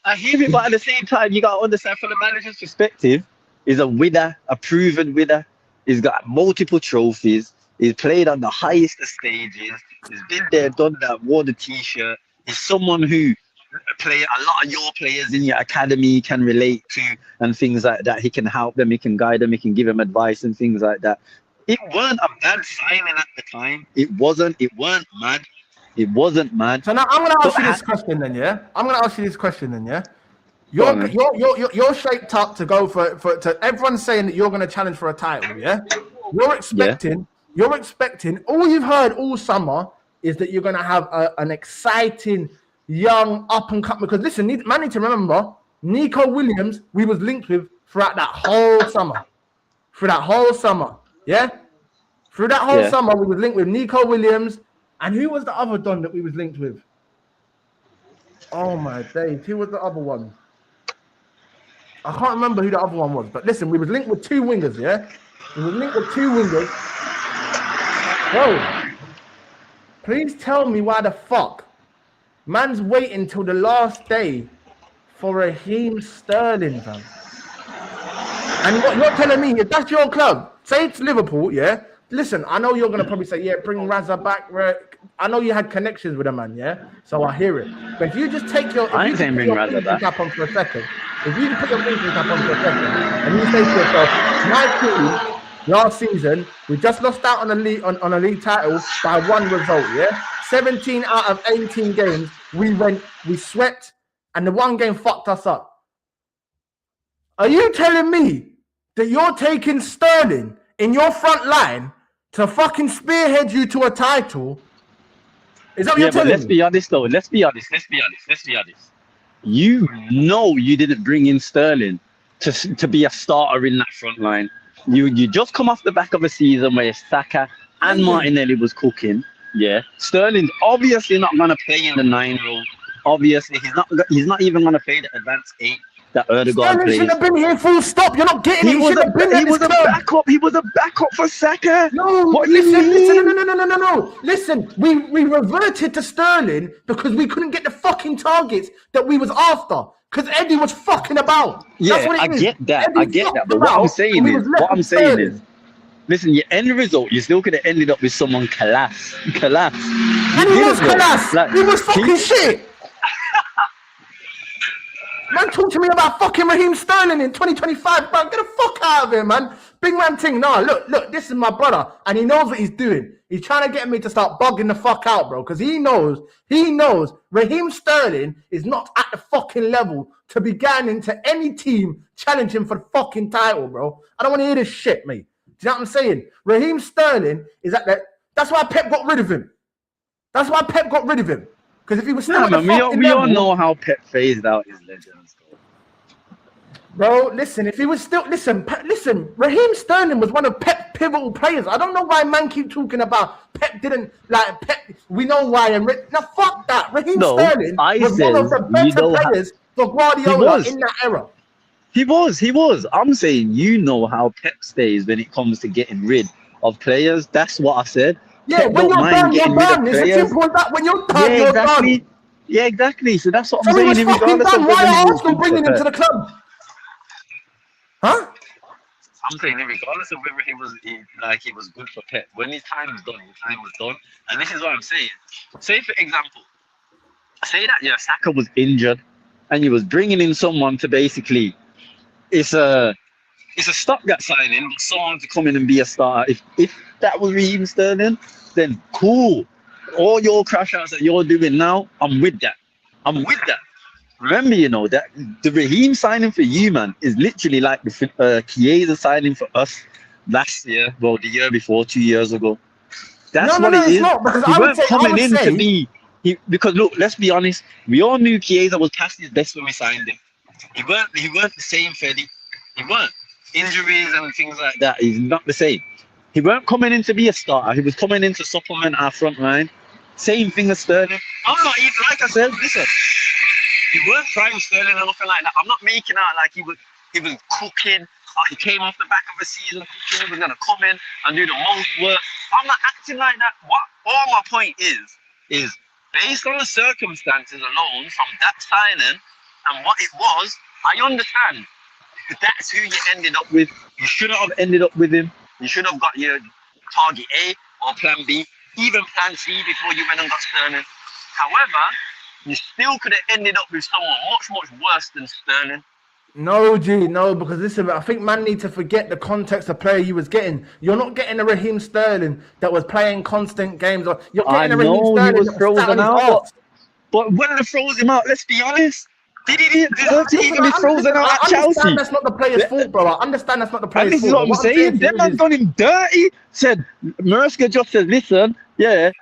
I hear it, but at the same time, you got to understand from the manager's perspective, he's a winner, a proven winner. He's got multiple trophies. He's played on the highest of stages. He's been there, done that, worn the t-shirt. He's someone who a lot of your players in your academy can relate to and things like that. He can help them, he can guide them, he can give them advice and things like that. It weren't a bad signing at the time. It weren't mad. It wasn't mad. So now I'm going to ask you this question then, yeah? You're shaped up to go for everyone's saying that you're going to challenge for a title, yeah? You're expecting, all you've heard all summer is that you're going to have an exciting, young, up-and-coming, because listen, man need to remember, Nico Williams, we was linked with throughout that whole summer. Yeah? Through that whole summer, we was linked with Nico Williams. And who was the other Don that we was linked with? Oh, my days. Who was the other one? I can't remember who the other one was. But listen, we was linked with 2 wingers, yeah? We was linked with 2 wingers. Bro, please tell me why the fuck man's waiting till the last day for Raheem Sterling, fam. And what you're telling me, if that's your club, say it's Liverpool, yeah? Listen, I know you're going to probably say, yeah, bring Razza back. I know you had connections with a man, yeah? So I hear it. But if you just take your... I ain't saying bring Razza back. Cap on for a second, if you just put your thinking cap on for a second, and you say to yourself, my team, last season, we just lost out on a league title by 1 result, yeah? 17 out of 18 games, we swept, and the 1 game fucked us up. Are you telling me that you're taking Sterling in your front line to fucking spearhead you to a title? Is that what you're telling me? Let's be honest though. Let's be honest. You know you didn't bring in Sterling to be a starter in that front line. You just come off the back of a season where Saka and Martinelli was cooking. Yeah, Sterling's obviously not gonna play in the 9 role. Obviously, he's not even gonna play the advanced 8 that Erdogan Sterling plays. should have been here full stop. You're not getting it. He was a backup. He was a backup for Saka. No, listen, no. Listen, we reverted to Sterling because we couldn't get the fucking targets that we was after. Because Eddie was fucking about. Yeah, that's what I get that. But what I'm saying is, listen, your end result, you still could have ended up with someone class. And he was class. Like, he was fucking shit. Man, talk to me about fucking Raheem Sterling in 2025, bro. Get the fuck out of here, man. Big man ting. No, look, this is my brother, and he knows what he's doing. He's trying to get me to start bugging the fuck out, bro, because he knows Raheem Sterling is not at the fucking level to be going into any team challenging for the fucking title, bro. I don't want to hear this shit, mate. Do you know what I'm saying? Raheem Sterling is at that. That's why Pep got rid of him. Because if he was still at the fucking level, we all know how Pep phased out his legends. Bro, listen, if he was still... Listen, Raheem Sterling was one of Pep's pivotal players. I don't know why man keep talking about Pep didn't... Like, Pep, we know why. Now, fuck that. Raheem Sterling was one of the better players for Guardiola in that era. He was. I'm saying you know how Pep stays when it comes to getting rid of players. That's what I said. Yeah, Pep when you're done, you're done. It's as simple as that. When you're done, you're done. Yeah, exactly. So that's what I'm saying. He was fucking done. Why are Arsenal bringing him to the club? Huh? I'm saying, regardless of whether he was good for Pep, when his time was done, his time was done. And this is what I'm saying. Say, for example, say that Saka was injured, and you was bringing in someone to basically, it's a stopgap signing, someone to come in and be a starter. If that was Raheem Sterling, then cool. All your crash outs that you're doing now, I'm with that. Remember, that the Raheem signing for you, man, is literally like the KIIZZY signing for us last year, well, the year before, 2 years ago. That's what it is. Not, because he weren't coming in to be... Because, look, let's be honest, we all knew KIIZZY was past his best when we signed him. He weren't the same Freddy. He weren't. Injuries and things like that, he's not the same. He weren't coming in to be a starter. He was coming in to supplement our front line. Same thing as Sterling. I'm not even, like I said, listen, he weren't trying Sterling or nothing like that. I'm not making out like he was cooking. He came off the back of a season cooking. He was going to come in and do the most work. I'm not acting like that. All my point is based on the circumstances alone from that signing and what it was, I understand. But that's who you ended up with. You shouldn't have ended up with him. You should have got your target A or plan B, even plan C before you went and got Sterling. However, you still could have ended up with someone much worse than Sterling. No, G, no, because listen, I think man need to forget the context of player you was getting. You're not getting a Raheem Sterling that was playing constant games. Or you're getting a Raheem Sterling he was frozen out. But when they froze him out, let's be honest, did he deserve to even be frozen out at Chelsea? I understand that's not the player's fault, bro. I understand that's not the player's fault. And this is what I'm saying. That man's done him dirty. Said, Merska just said, listen, you ain't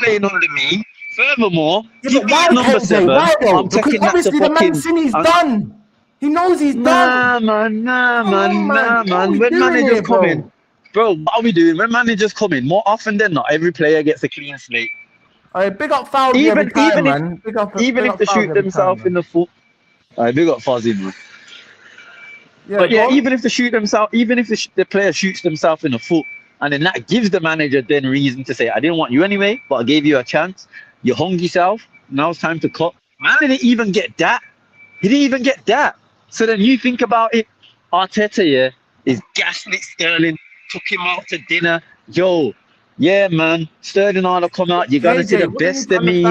playing under me. Furthermore, give me number 7. I'm taking that to the man seen he's done. He knows he's done. Nah, man. When managers come in, Bro, what are we doing? When managers come in, more often than not, every player gets a clean slate. Big up Fowlsy every time, man. Even if they shoot themselves in the foot. Big up Fozzy, man. Yeah, but yeah, even if they shoot themselves, even if the player shoots themselves in the foot, and then that gives the manager then reason to say, I didn't want you anyway, but I gave you a chance. You hung yourself. Now it's time to cut. Man didn't even get that. He didn't even get that. So then you think about it. Arteta, yeah, is gaslit Sterling, took him out to dinner. Yo, yeah, man, Sterling ought to come out. You're gonna see the best of me.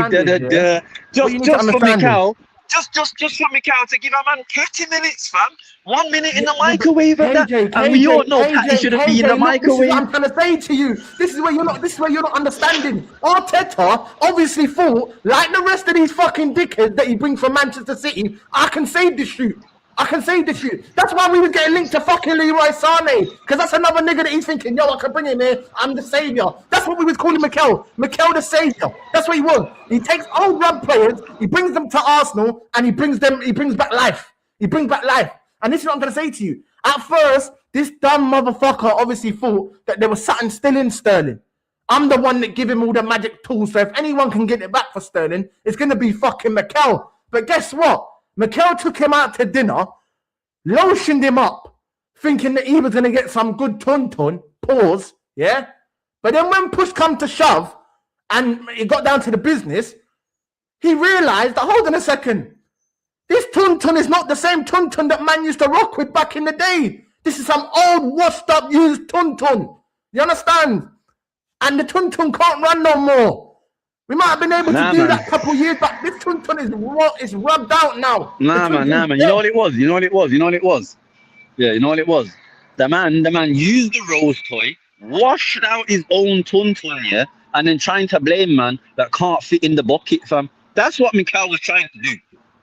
Just for Mikel. Just for Mikel to give a man 30 minutes, fam. 1 minute in the microwave and that. And we all know Patty shouldn't be in the microwave. This is what I'm trying to say to you. This is where you're not understanding. Arteta obviously thought, like the rest of these fucking dickheads that he brings from Manchester City, I can save this shoot. That's why we was getting linked to fucking Leroy Sané. Because that's another nigga that he's thinking, yo, I can bring him here. I'm the saviour. That's what we was calling Mikel. Mikel the saviour. That's what he was. He takes old rug players, he brings them to Arsenal, and he brings back life. And this is what I'm going to say to you. At first, this dumb motherfucker obviously thought that there was something still in Sterling. I'm the one that give him all the magic tools. So if anyone can get it back for Sterling, it's going to be fucking Mikel. But guess what? Mikel took him out to dinner, lotioned him up, thinking that he was going to get some good ton, pause, yeah? But then when push come to shove, and it got down to the business, he realised that, hold on a second, this ton is not the same ton that man used to rock with back in the day. This is some old, washed up, used ton. You understand? And the ton can't run no more. We might have been able to do that a couple of years back. This ton is rubbed out now. Nah, man. You know what it was? Yeah, you know what it was? The man used the rose toy, washed out his own ton, yeah, and then trying to blame man that can't fit in the bucket, fam. That's what Mikel was trying to do.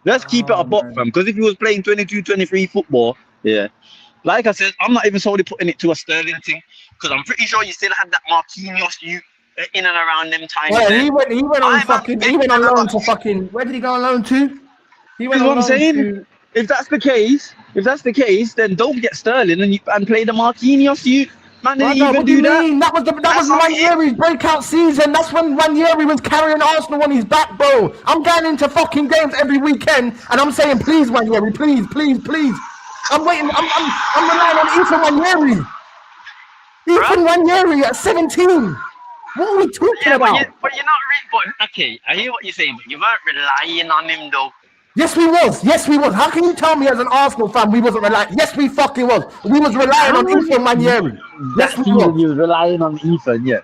Let's keep it a buck, fam. Because if he was playing 22, 23 football, yeah. Like I said, I'm not even solely putting it to a Sterling thing. Because I'm pretty sure you still had that Marquinhos in and around them times. Yeah, he went on loan to fucking. Where did he go on loan to? He went on loan. What I'm saying. If that's the case, then don't get Sterling and play the Marquinhos. Man didn't even do that. That was Ranieri's breakout season. That's when Ranieri was carrying Arsenal on his back, bro. I'm going into fucking games every weekend, and I'm saying, please, Ranieri, please. I'm waiting. I'm relying on Ethan Ranieri. Ethan Ranieri at 17. What are we talking about? But you're not okay, I hear what you're saying, but you weren't relying on him though. Yes, we was. How can you tell me as an Arsenal fan we wasn't relying? Yes, we fucking was. We was relying on Ethan Ranieri. Yes, we was. You was relying on Ethan, yeah.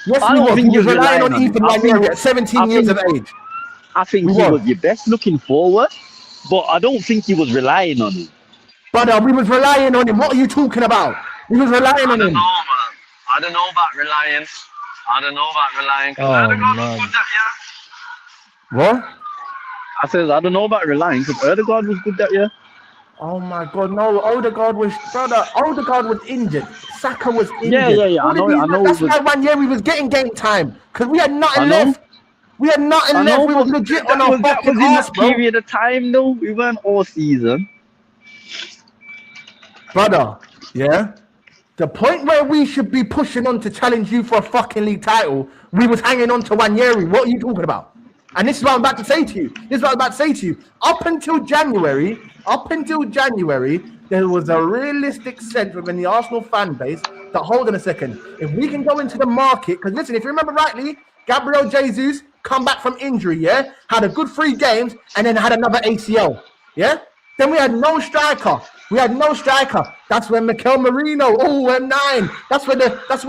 Yes, we was. He was relying on Ethan Ranieri at 17 years of age. I think he was your best looking forward, but I don't think he was relying on him. Brother, we was relying on him. What are you talking about? We was relying on him. I don't know about relying. Oh, man. What? I said, I don't know about relying because Odegaard was good that year. Oh my God, no! Odegaard was injured. Saka was injured. Yeah. I know. That's why Ranieri was getting game time because we had nothing left. We had nothing left. We were legit on our fucking ass, bro. Period of time, though. We weren't all season, brother. Yeah. The point where we should be pushing on to challenge you for a fucking league title, we was hanging on to Ranieri. What are you talking about? And this is what I'm about to say to you. Up until January, there was a realistic sense within the Arsenal fan base that, hold on a second, if we can go into the market, because listen, if you remember rightly, Gabriel Jesus come back from injury, yeah? Had a good 3 games and then had another ACL, yeah? Then we had no striker. That's when Mikel Merino, M9. That's where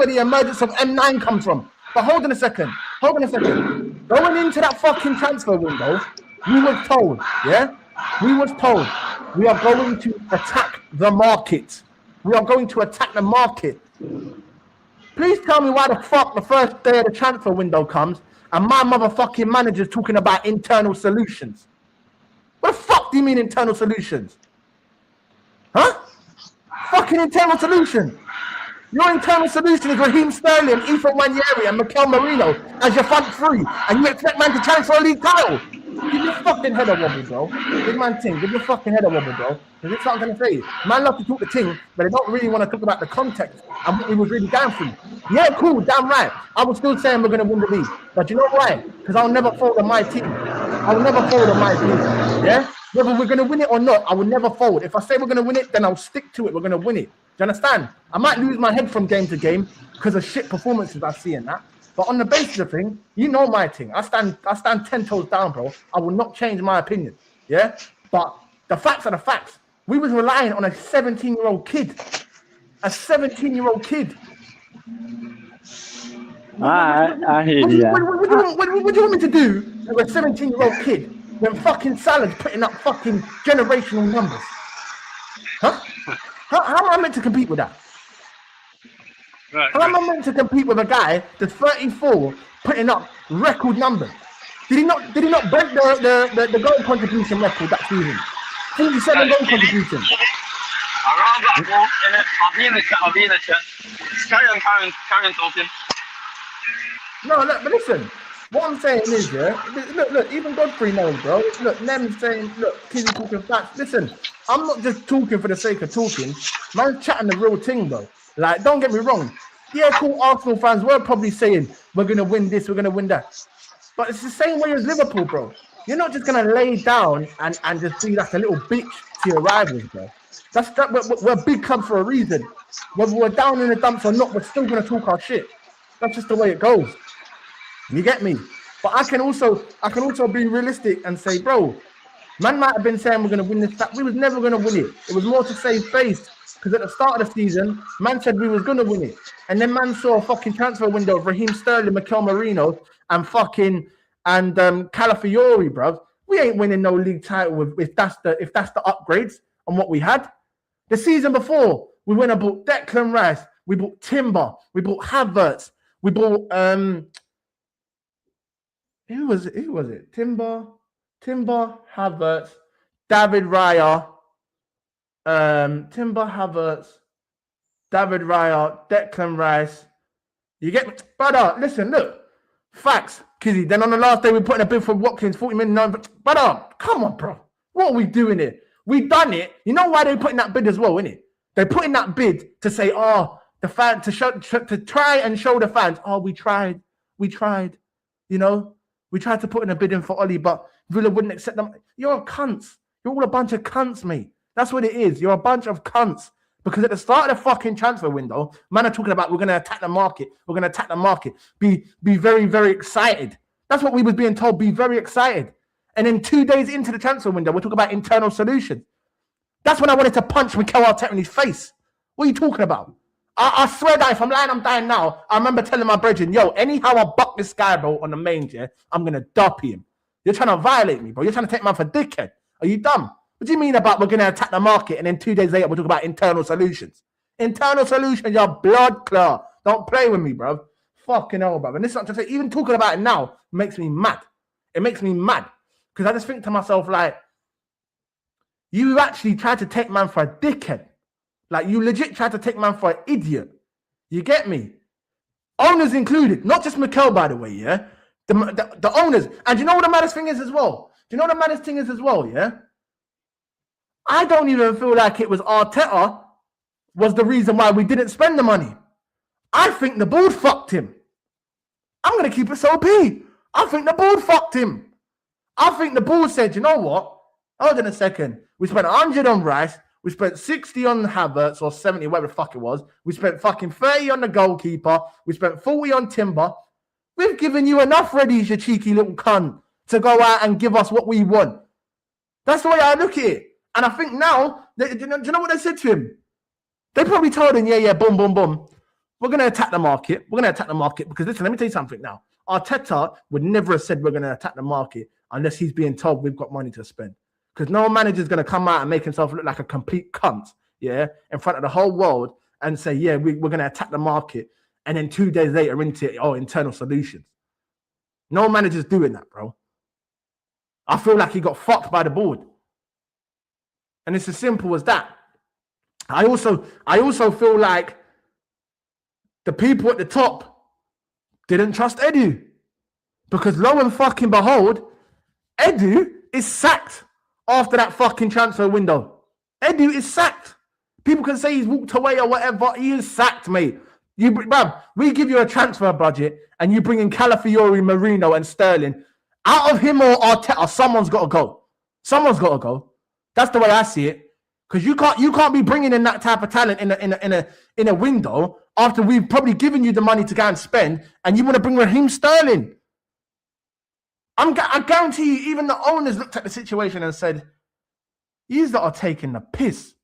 the emergence of M9 comes from. But hold on a second. Going into that fucking transfer window, we were told, yeah? We are going to attack the market. Please tell me why the fuck the first day of the transfer window comes and my motherfucking manager's talking about internal solutions. What the fuck do you mean internal solutions? Huh? Fucking internal solution. Your internal solution is Raheem Sterling, Ethan Ranieri, and Mikel Merino as your front three, and you expect man to challenge for a league title. Give your fucking head a wobble, bro. Big man ting, give your fucking head a wobble, bro. Because it's what I'm gonna say. Man love to talk the ting, but they don't really want to talk about the context and what we was really going through. Yeah, cool, damn right. I was still saying we're gonna win the league. But you know why? Because I'll never fold on my team. I will never fold on my team. Yeah? Whether we're gonna win it or not, I will never fold. If I say we're gonna win it, then I'll stick to it. We're gonna win it. Do you understand? I might lose my head from game to game because of shit performances I see in that. But on the basis of thing, you know my thing. I stand 10 toes down, bro. I will not change my opinion. Yeah? But the facts are the facts. We was relying on a 17-year-old kid. A 17-year-old kid. I hear you. What do you want me to do to a 17-year-old kid when fucking Salah's putting up fucking generational numbers? Huh? How am I meant to compete with that? How am I meant to compete with a guy that's 34 putting up record numbers? Did he not break the goal contribution record that season? 47 goal contribution. I'll be in the chat. Carry on talking. No, look, but listen. What I'm saying is, yeah, look, even Godfrey knows, bro. Look, Nem's saying, look, KIIZZY talking facts. Listen, I'm not just talking for the sake of talking. Man's chatting the real thing, though. Like, don't get me wrong. Yeah, cool, Arsenal fans were probably saying, we're going to win this, we're going to win that. But it's the same way as Liverpool, bro. You're not just going to lay down and just be like a little bitch to your rivals, bro. We're a big club for a reason. Whether we're down in the dumps or not, we're still going to talk our shit. That's just the way it goes. You get me? But I can also be realistic and say, bro, man might have been saying we're going to win this. We was never going to win it. It was more to save face. Because at the start of the season, man said we was going to win it. And then man saw a fucking transfer window of Raheem Sterling, Mikel Merino, and Calafiori, bruv. We ain't winning no league title if that's the upgrades on what we had. The season before, we went and bought Declan Rice, we bought Timber, we bought Havertz, we bought who was it? Timber, Havertz, David Raya, Timber, Havertz, David Raya, Declan Rice. You get me? Brother, listen, look. Facts, KIIZZY. Then on the last day, we put in a bid for Watkins, 40 million. Brother, come on, bro. What are we doing here? We done it. You know why they put in that bid as well, innit? They put in that bid to say, the fan, to try and show the fans, we tried. You know? We tried to put in a bid in for Ollie, but Villa wouldn't accept them. You're a cunts. You're all a bunch of cunts, mate. That's what it is. You're a bunch of cunts. Because at the start of the fucking transfer window, man are talking about we're going to attack the market. We're going to attack the market. Be very, very excited. That's what we was being told. Be very excited. And then 2 days into the transfer window, we're talking about internal solutions. That's when I wanted to punch Mikel Arteta in his face. What are you talking about? I swear that if I'm lying, I'm dying now. I remember telling my brethren, yo, anyhow I buck this guy, bro, on the mains, yeah, I'm going to duppy him. You're trying to violate me, bro. You're trying to take man for dickhead. Are you dumb? What do you mean about we're going to attack the market and then 2 days later we're talking about internal solutions? Internal solutions, your blood clot. Don't play with me, bro. Fucking hell, bro. And this is not to say, even talking about it now makes me mad. It makes me mad. Because I just think to myself, like, you actually tried to take man for a dickhead. Like, you legit tried to take man for an idiot. You get me? Owners included. Not just Mikel, by the way, yeah? The owners. And you know what the maddest thing is as well? Yeah? I don't even feel like it was Arteta was the reason why we didn't spend the money. I think the board fucked him. I'm going to keep it so P. I think the board fucked him. I think the board said, you know what? Hold on a second. We spent 100 on Rice. We spent 60 on Havertz or 70, whatever the fuck it was. We spent fucking 30 on the goalkeeper. We spent 40 on Timber. We've given you enough ready, you cheeky little cunt, to go out and give us what we want. That's the way I look at it. And I think now, do you know what they said to him? They probably told him, yeah, boom, boom, boom. We're going to attack the market. We're going to attack the market because, listen, let me tell you something now. Arteta would never have said we're going to attack the market unless he's being told we've got money to spend. Because no manager's going to come out and make himself look like a complete cunt, yeah, in front of the whole world and say, yeah, we're going to attack the market. And then 2 days later into it, internal solutions. No manager's doing that, bro. I feel like he got fucked by the board. And it's as simple as that. I also feel like the people at the top didn't trust Edu. Because lo and fucking behold, Edu is sacked after that fucking transfer window. Edu is sacked. People can say he's walked away or whatever. He is sacked, mate. We give you a transfer budget and you bring in Calafiori, Marino, and Sterling. Out of him or Arteta, someone's got to go. Someone's got to go. That's the way I see it. Because you can't be bringing in that type of talent in a window after we've probably given you the money to go and spend, and you want to bring Raheem Sterling. I guarantee you, even the owners looked at the situation and said, "Yous lot are taking the piss."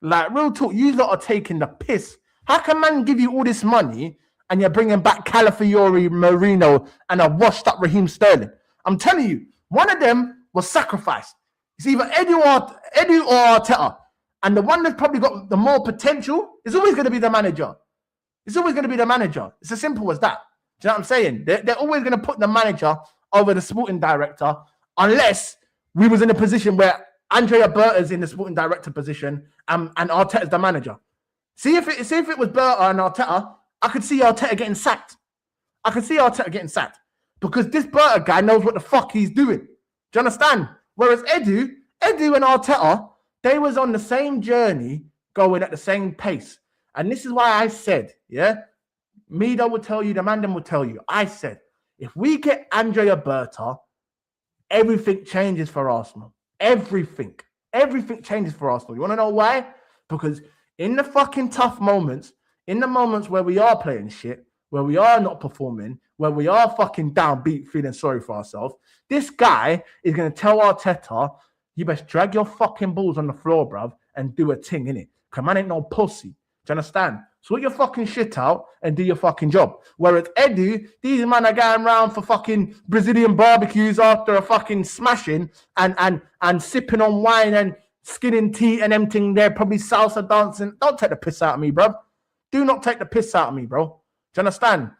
Like, real talk, yous lot are taking the piss. How can man give you all this money and you're bringing back Calafiori, Marino, and a washed-up Raheem Sterling? I'm telling you, one of them was sacrificed. It's either Edu or Arteta. And the one that's probably got the more potential is always going to be the manager. It's always going to be the manager. It's as simple as that. Do you know what I'm saying? They're always going to put the manager over the sporting director unless we was in a position where Andrea Berta's in the sporting director position and Arteta's the manager. See if it was Berta and Arteta, I could see Arteta getting sacked. Because this Berta guy knows what the fuck he's doing. Do you understand? Whereas Edu and Arteta, they was on the same journey, going at the same pace. And this is why I said, yeah, Mido will tell you, the man will tell you. I said, if we get Andrea Berta, everything changes for Arsenal. Everything changes for Arsenal. You want to know why? Because in the fucking tough moments, in the moments where we are playing shit, where we are not performing, where we are fucking downbeat, feeling sorry for ourselves, this guy is going to tell Arteta, you best drag your fucking balls on the floor, bruv, and do a ting, innit? Because man ain't no pussy. Do you understand? Sort your fucking shit out and do your fucking job. Whereas Edu, these men are going around for fucking Brazilian barbecues after a fucking smashing and sipping on wine and skinning tea and emptying there, probably salsa dancing. Don't take the piss out of me, bro. Do not take the piss out of me, bro. Do you understand?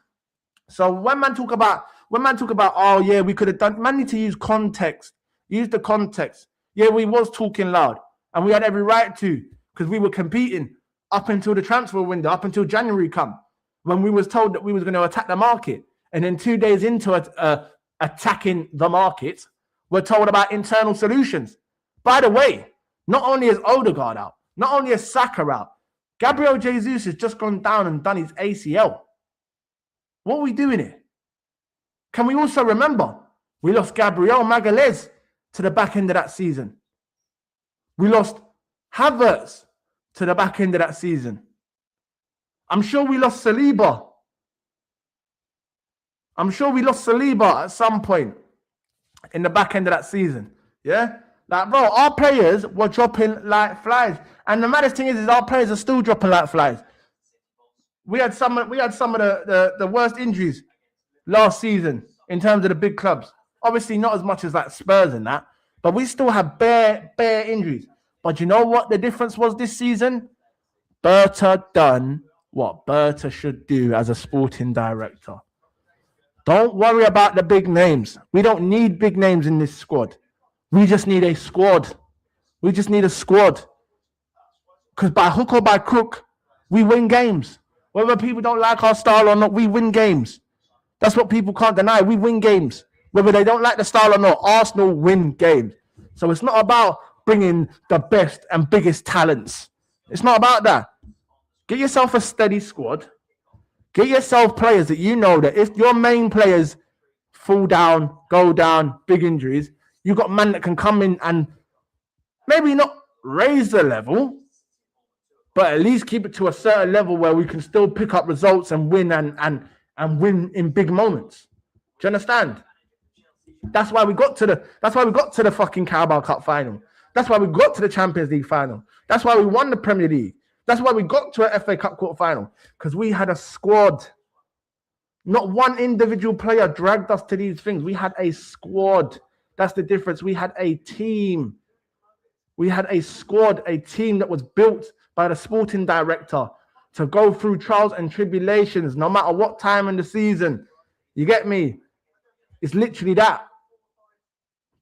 So when man talk about, oh yeah, we could have done, man need to use context. Use the context. Yeah, we was talking loud and we had every right to, because we were competing up until the transfer window, up until January come, when we was told that we was going to attack the market. And then 2 days into attacking the market, we're told about internal solutions. By the way, not only is Odegaard out, not only is Saka out, Gabriel Jesus has just gone down and done his ACL. What are we doing here? Can we also remember, we lost Gabriel Magalhaes to the back end of that season. We lost Havertz to the back end of that season. I'm sure we lost Saliba. At some point in the back end of that season. Yeah? Like, bro, our players were dropping like flies. And the maddest thing is our players are still dropping like flies. We had some of the worst injuries last season in terms of the big clubs. Obviously, not as much as like Spurs and that, but we still have bare injuries. But you know what the difference was this season? Berta done what Berta should do as a sporting director. Don't worry about the big names. We don't need big names in this squad. We just need a squad. Because by hook or by crook, we win games. Whether people don't like our style or not, we win games. That's what people can't deny. We win games. Whether they don't like the style or not, Arsenal win games. So it's not about bringing the best and biggest talents. It's not about that. Get yourself a steady squad. Get yourself players that you know that if your main players fall down, go down, big injuries, you've got men that can come in and maybe not raise the level, but at least keep it to a certain level where we can still pick up results and win and win in big moments. Do you understand? That's why we got to the fucking Carabao Cup final. That's why we got to the Champions League final. That's why we won the Premier League. That's why we got to an FA Cup quarter final. Because we had a squad. Not one individual player dragged us to these things. We had a squad. That's the difference. We had a team. We had a squad, a team that was built by the sporting director to go through trials and tribulations, no matter what time in the season. You get me? It's literally that.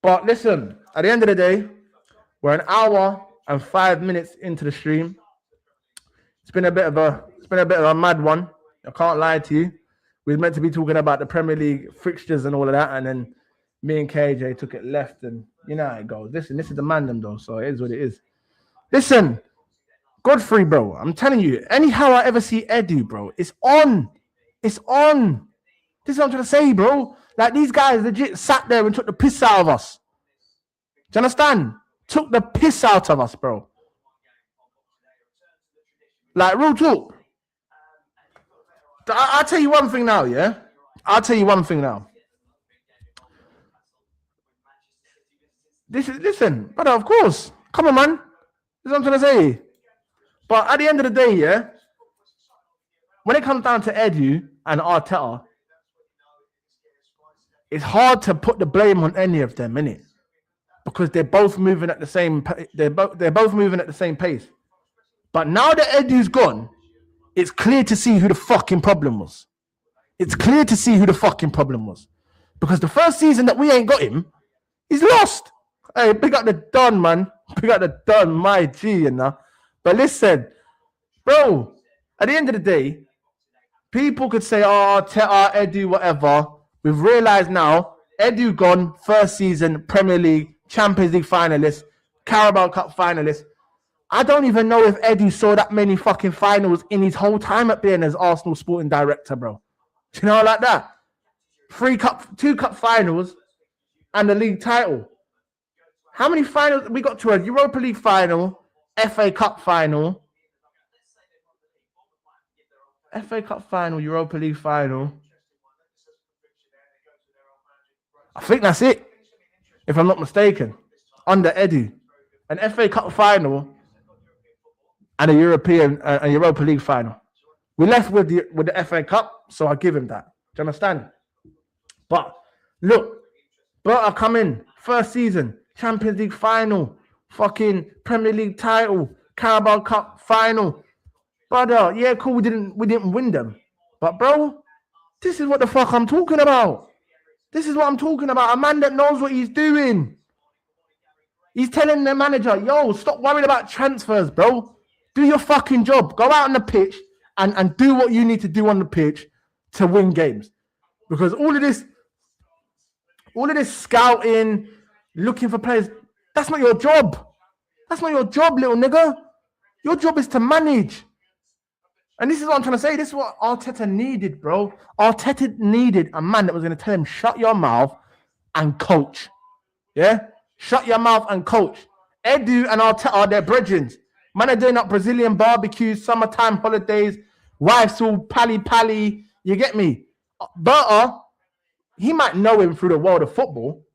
But listen, at the end of the day, we're an hour and 5 minutes into the stream. It's been a bit of a mad one. I can't lie to you. We were meant to be talking about the Premier League fixtures and all of that, and then Me and KJ took it left, and you know how it goes. Listen, this is the mandem though, so it is what it is. Listen, Godfrey, bro, I'm telling you, anyhow I ever see Edu, bro, it's on. It's on. This is what I'm trying to say, bro. Like, these guys legit sat there and took the piss out of us. Do you understand? Took the piss out of us, bro. Like, real talk. I'll tell you one thing now, yeah? I'll tell you one thing now. Listen, brother, of course. Come on, man. This is what I'm trying to say. But at the end of the day, yeah, when it comes down to Edu and Arteta, it's hard to put the blame on any of them, innit? Because they're both moving at the same they're both moving at the same pace. But now that Edu's gone, it's clear to see who the fucking problem was. It's clear to see who the fucking problem was. Because the first season that we ain't got him, he's lost. Hey, big up the Don, man. Big up the Don, my G, you know. But listen, bro, at the end of the day, people could say, oh, Arteta, Edu, whatever. We've realized now, Edu gone, first season, Premier League, Champions League finalist, Carabao Cup finalist. I don't even know if Edu saw that many fucking finals in his whole time at being as Arsenal sporting director, bro. You know, like that. 2 cup finals and the league title. How many finals? We got to a Europa League final, FA Cup final. FA Cup final, Europa League final. I think that's it, if I'm not mistaken, under Edu. An FA Cup final and a Europa League final. We left with the FA Cup, so I give him that. Do you understand? But look, Berta come in, first season, Champions League final, fucking Premier League title, Carabao Cup final. Brother, yeah, cool, we didn't win them. But bro, this is what the fuck I'm talking about. This is what I'm talking about. A man that knows what he's doing. He's telling the manager, yo, stop worrying about transfers, bro. Do your fucking job. Go out on the pitch and do what you need to do on the pitch to win games. Because all of this scouting, looking for players, that's not your job. That's not your job, little nigga. Your job is to manage. And this is what I'm trying to say. This is what Arteta needed, bro. Arteta needed a man that was going to tell him, shut your mouth and coach. Yeah? Shut your mouth and coach. Edu and Arteta are their brethren. Man are doing up Brazilian barbecues, summertime holidays, wives all pally. You get me? Berta, he might know him through the world of football,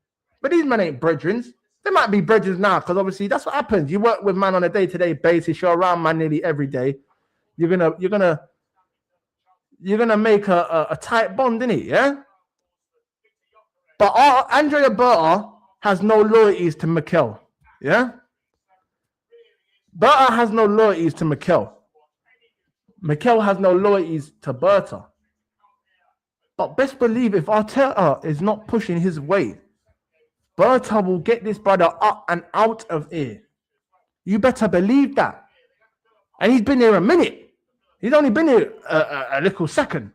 but these men ain't brethren. They might be brethren now, because obviously that's what happens. You work with man on a day-to-day basis. You're around man nearly every day. You're gonna make a tight bond, innit? Yeah. But Andrea Berta has no loyalties to Mikel. Yeah. Berta has no loyalties to Mikel. Mikel has no loyalties to Berta. But best believe if Arteta is not pushing his weight, Berta will get this brother up and out of here. You better believe that. And he's been here a minute. He's only been here a little second.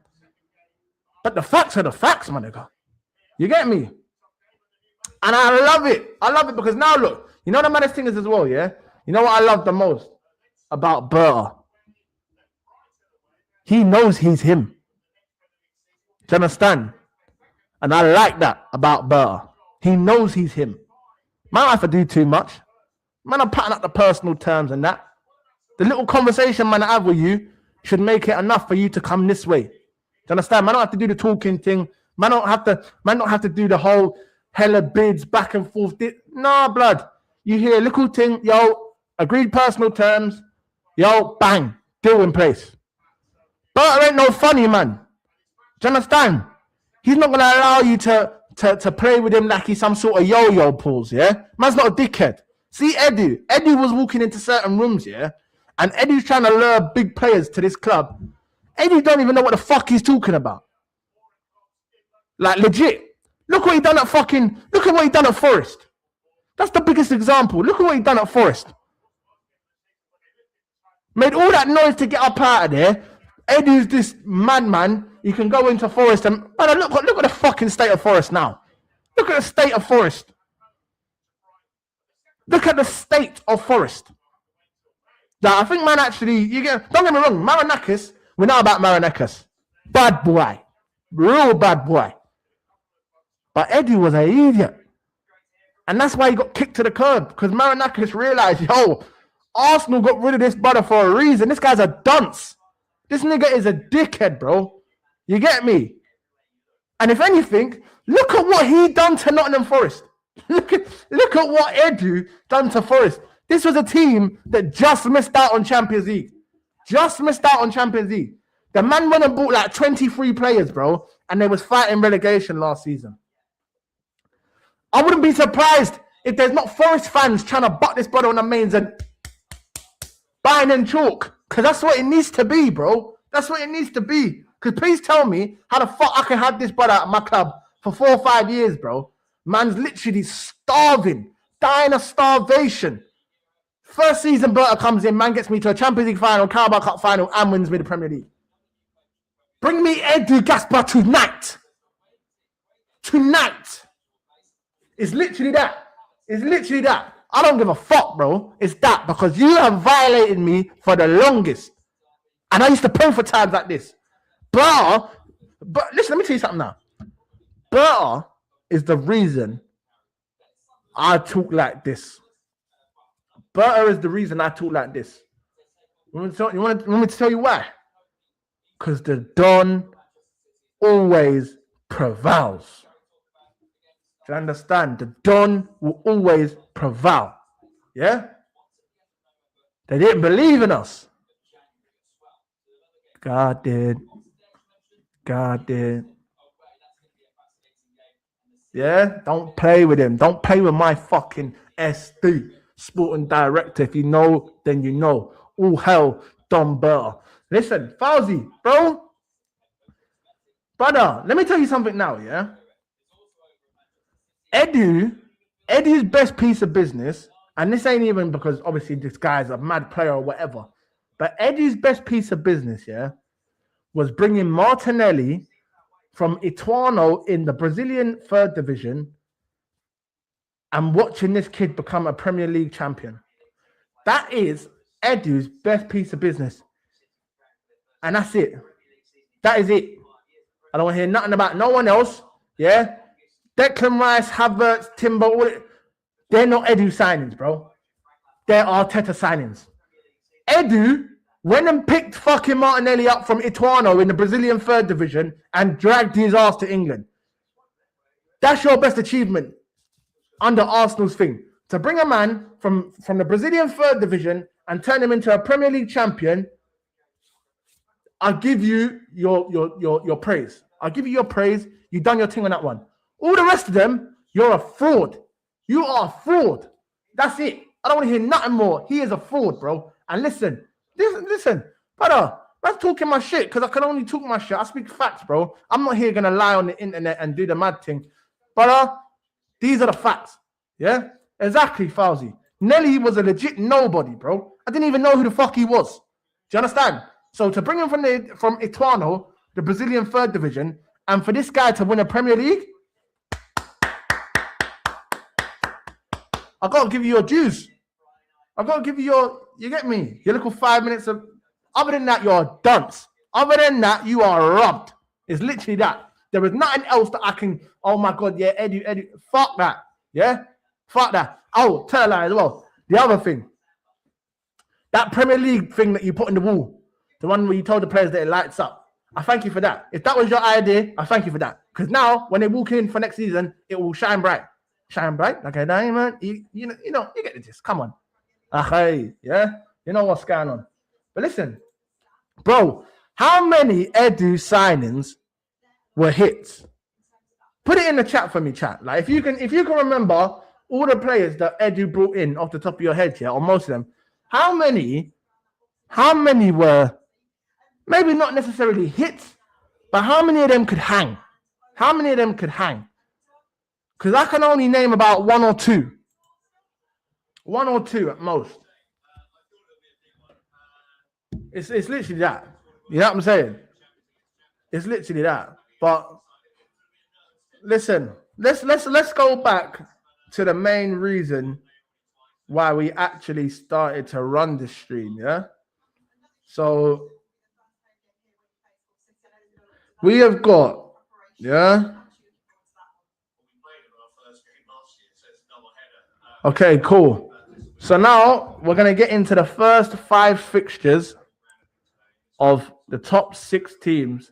But the facts are the facts, my nigga. You get me? And I love it. I love it because now look, you know the maddest thing is as well, yeah? You know what I love the most about Berta? He knows he's him. Do you understand? And I like that about Berta. He knows he's him. Man don't have to do too much. Man, I'm patting up the personal terms and that. The little conversation man I have with you should make it enough for you to come this way. Do you understand? Man don't have to do the talking thing. Man don't have to do the whole hella bids back and forth. Nah, blood. You hear a little thing, yo, agreed personal terms, yo, bang, deal in place. But ain't no funny, man. Do you understand? He's not gonna allow you to play with him like he's some sort of yo-yo pulls, yeah? Man's not a dickhead. See Edu. Edu was walking into certain rooms, yeah? And Edu's trying to lure big players to this club. Edu don't even know what the fuck he's talking about. Like, legit. Look what he done at Forest. That's the biggest example. Look at what he done at Forest. Made all that noise to get up out of there. Edu's this madman. You can go into Forest and look at the fucking state of Forest now. Look at the state of Forest. Look at the state of Forest. Now, I think, man, actually, don't get me wrong, Marinakis, we know about Marinakis. Bad boy. Real bad boy. But Eddie was an idiot. And that's why he got kicked to the curb. Because Marinakis realized, yo, Arsenal got rid of this brother for a reason. This guy's a dunce. This nigga is a dickhead, bro. You get me? And if anything, look at what he done to Nottingham Forest. Look at what Edu done to Forest. This was a team that just missed out on Champions League. Just missed out on Champions League. The man went and bought like 23 players, bro, and they was fighting relegation last season. I wouldn't be surprised if there's not Forest fans trying to butt this brother on the mains and buying and chalk. Because that's what it needs to be, bro. That's what it needs to be. Because please tell me how the fuck I can have this brother at my club for 4 or 5 years, bro. Man's literally starving, dying of starvation. First season, Berta comes in, man gets me to a Champions League final, Carabao Cup final, and wins me the Premier League. Bring me Edu Gaspar tonight. Tonight. It's literally that. It's literally that. I don't give a fuck, bro. It's that because you have violated me for the longest. And I used to pray for times like this. But listen, let me tell you something now. Berta is the reason I talk like this. Berta is the reason I talk like this. You want me to tell you why? Because the Don always prevails. Do you understand? The Don will always prevail. Yeah? They didn't believe in us. God did. God did. Yeah? Don't play with him. Don't play with my fucking SD. Sporting director. If you know, then you know. All hell, Don Berta. Listen, Fauzi, bro. Brother, let me tell you something now, yeah? Edu's best piece of business, and this ain't even because obviously this guy's a mad player or whatever, but Edu's best piece of business, yeah, was bringing Martinelli from Ituano in the Brazilian third division and watching this kid become a Premier League champion. That is Edu's best piece of business. And that's it. That is it. I don't want to hear nothing about no one else. Yeah? Declan Rice, Havertz, Timber, all it. They're not Edu signings, bro. They're Arteta signings. Edu went and picked fucking Martinelli up from Ituano in the Brazilian third division and dragged his ass to England. That's your best achievement under Arsenal's thing. To bring a man from the Brazilian third division and turn him into a Premier League champion, I'll give you your praise. I'll give you your praise. You've done your thing on that one. All the rest of them, you're a fraud. You are a fraud. That's it. I don't want to hear nothing more. He is a fraud, bro. And listen, brother, I'm talking my shit because I can only talk my shit. I speak facts, bro. I'm not here going to lie on the internet and do the mad thing. Brother, these are the facts. Yeah? Exactly, Fauzi. Nelly was a legit nobody, bro. I didn't even know who the fuck he was. Do you understand? So to bring him from Ituano, the Brazilian third division, and for this guy to win a Premier League, I got to give you your dues. I got to give you you get me? Your little 5 minutes of, other than that, you're a dunce. Other than that, you are robbed. It's literally that. There is nothing else that I can, oh my God, yeah, Edu, fuck that. Yeah? Fuck that. Oh, tell a lie as well. The other thing, that Premier League thing that you put in the wall, the one where you told the players that it lights up. I thank you for that. If that was your idea, I thank you for that. Because now, when they walk in for next season, it will shine bright. Shine bright like a diamond. You know, you get the gist. Come on. Okay, yeah? You know what's going on. But listen, bro, how many Edu signings were hits? Put it in the chat for me, chat. Like, if you can remember all the players that Edu brought in off the top of your head, yeah, or most of them, how many were maybe not necessarily hits, but how many of them could hang? How many of them could hang? Because I can only name about one or two. One or two at most. It's literally that. You know what I'm saying? It's literally that. But listen, let's go back to the main reason why we actually started to run the stream, yeah? So we have got, yeah? Okay, cool. So now we're going to get into the first 5 fixtures of the top 6 teams.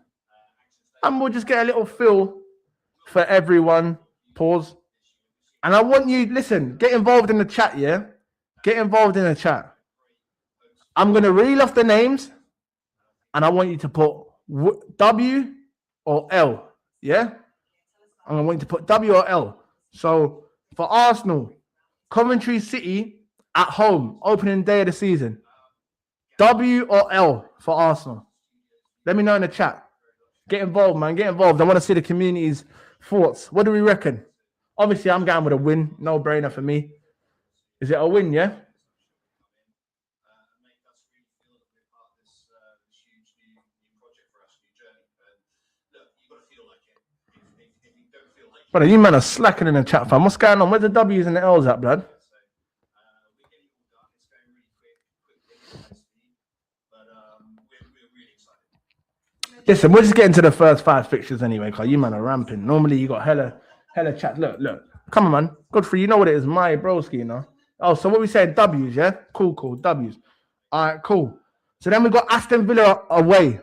And we'll just get a little feel for everyone. Pause. And I want you, listen, get involved in the chat, yeah? Get involved in the chat. I'm going to reel off the names. And I want you to put W or L, yeah? I want you to put W or L. So for Arsenal, Coventry City at home, opening day of the season. W or L for Arsenal? Let me know in the chat. Get involved, man. Get involved. I want to see the community's thoughts. What do we reckon? Obviously, I'm going with a win. No brainer for me. Is it a win, yeah? But you man are slacking in the chat, fam. What's going on? Where's the W's and the L's at, blood? Listen, we'll just get into the first 5 fixtures anyway, because you man are ramping. Normally, you got hella chat. Look. Come on, man. Godfrey, you know what it is. My broski, you know. Oh, so what we saying? W's, yeah? Cool. W's. All right, cool. So then we got Aston Villa away.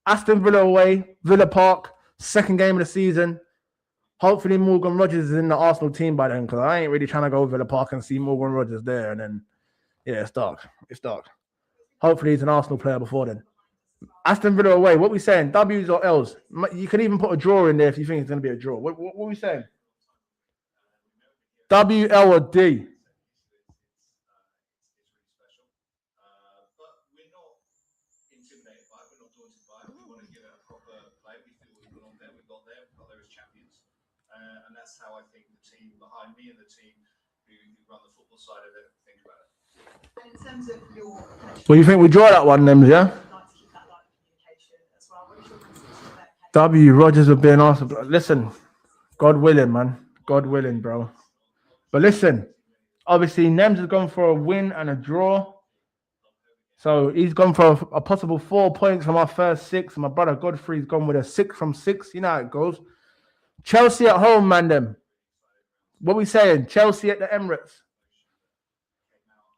Aston Villa away. Villa Park. Second game of the season. Hopefully Morgan Rogers is in the Arsenal team by then, because I ain't really trying to go over the park and see Morgan Rogers there. And then, yeah, it's dark. Hopefully he's an Arsenal player before then. Aston Villa away. What we saying? W's or L's? You could even put a draw in there if you think it's going to be a draw. What we saying? W, L, or D? And that's how I think the team behind me and the team who run the football side of it think about it. And in terms of your... Well, you think we draw that one, Nims, yeah? W, Rogers would be an Arsenal. Listen, God willing, man. God willing, bro. But listen, obviously, Nems has gone for a win and a draw. So he's gone for a possible 4 points from our first 6. My brother Godfrey's gone with a 6 from 6. You know how it goes. Chelsea at home, man, them. What we saying? Chelsea at the Emirates.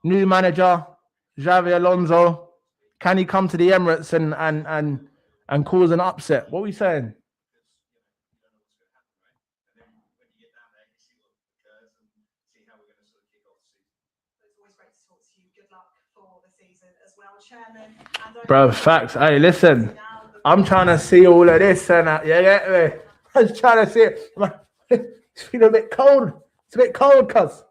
New manager, Xavi Alonso. Can he come to the Emirates and cause an upset? What we saying? Bro, facts. Hey, listen. I'm trying to see all of this and that. You get me? I was trying to see it. It's feeling a bit cold. It's a bit cold, cuz.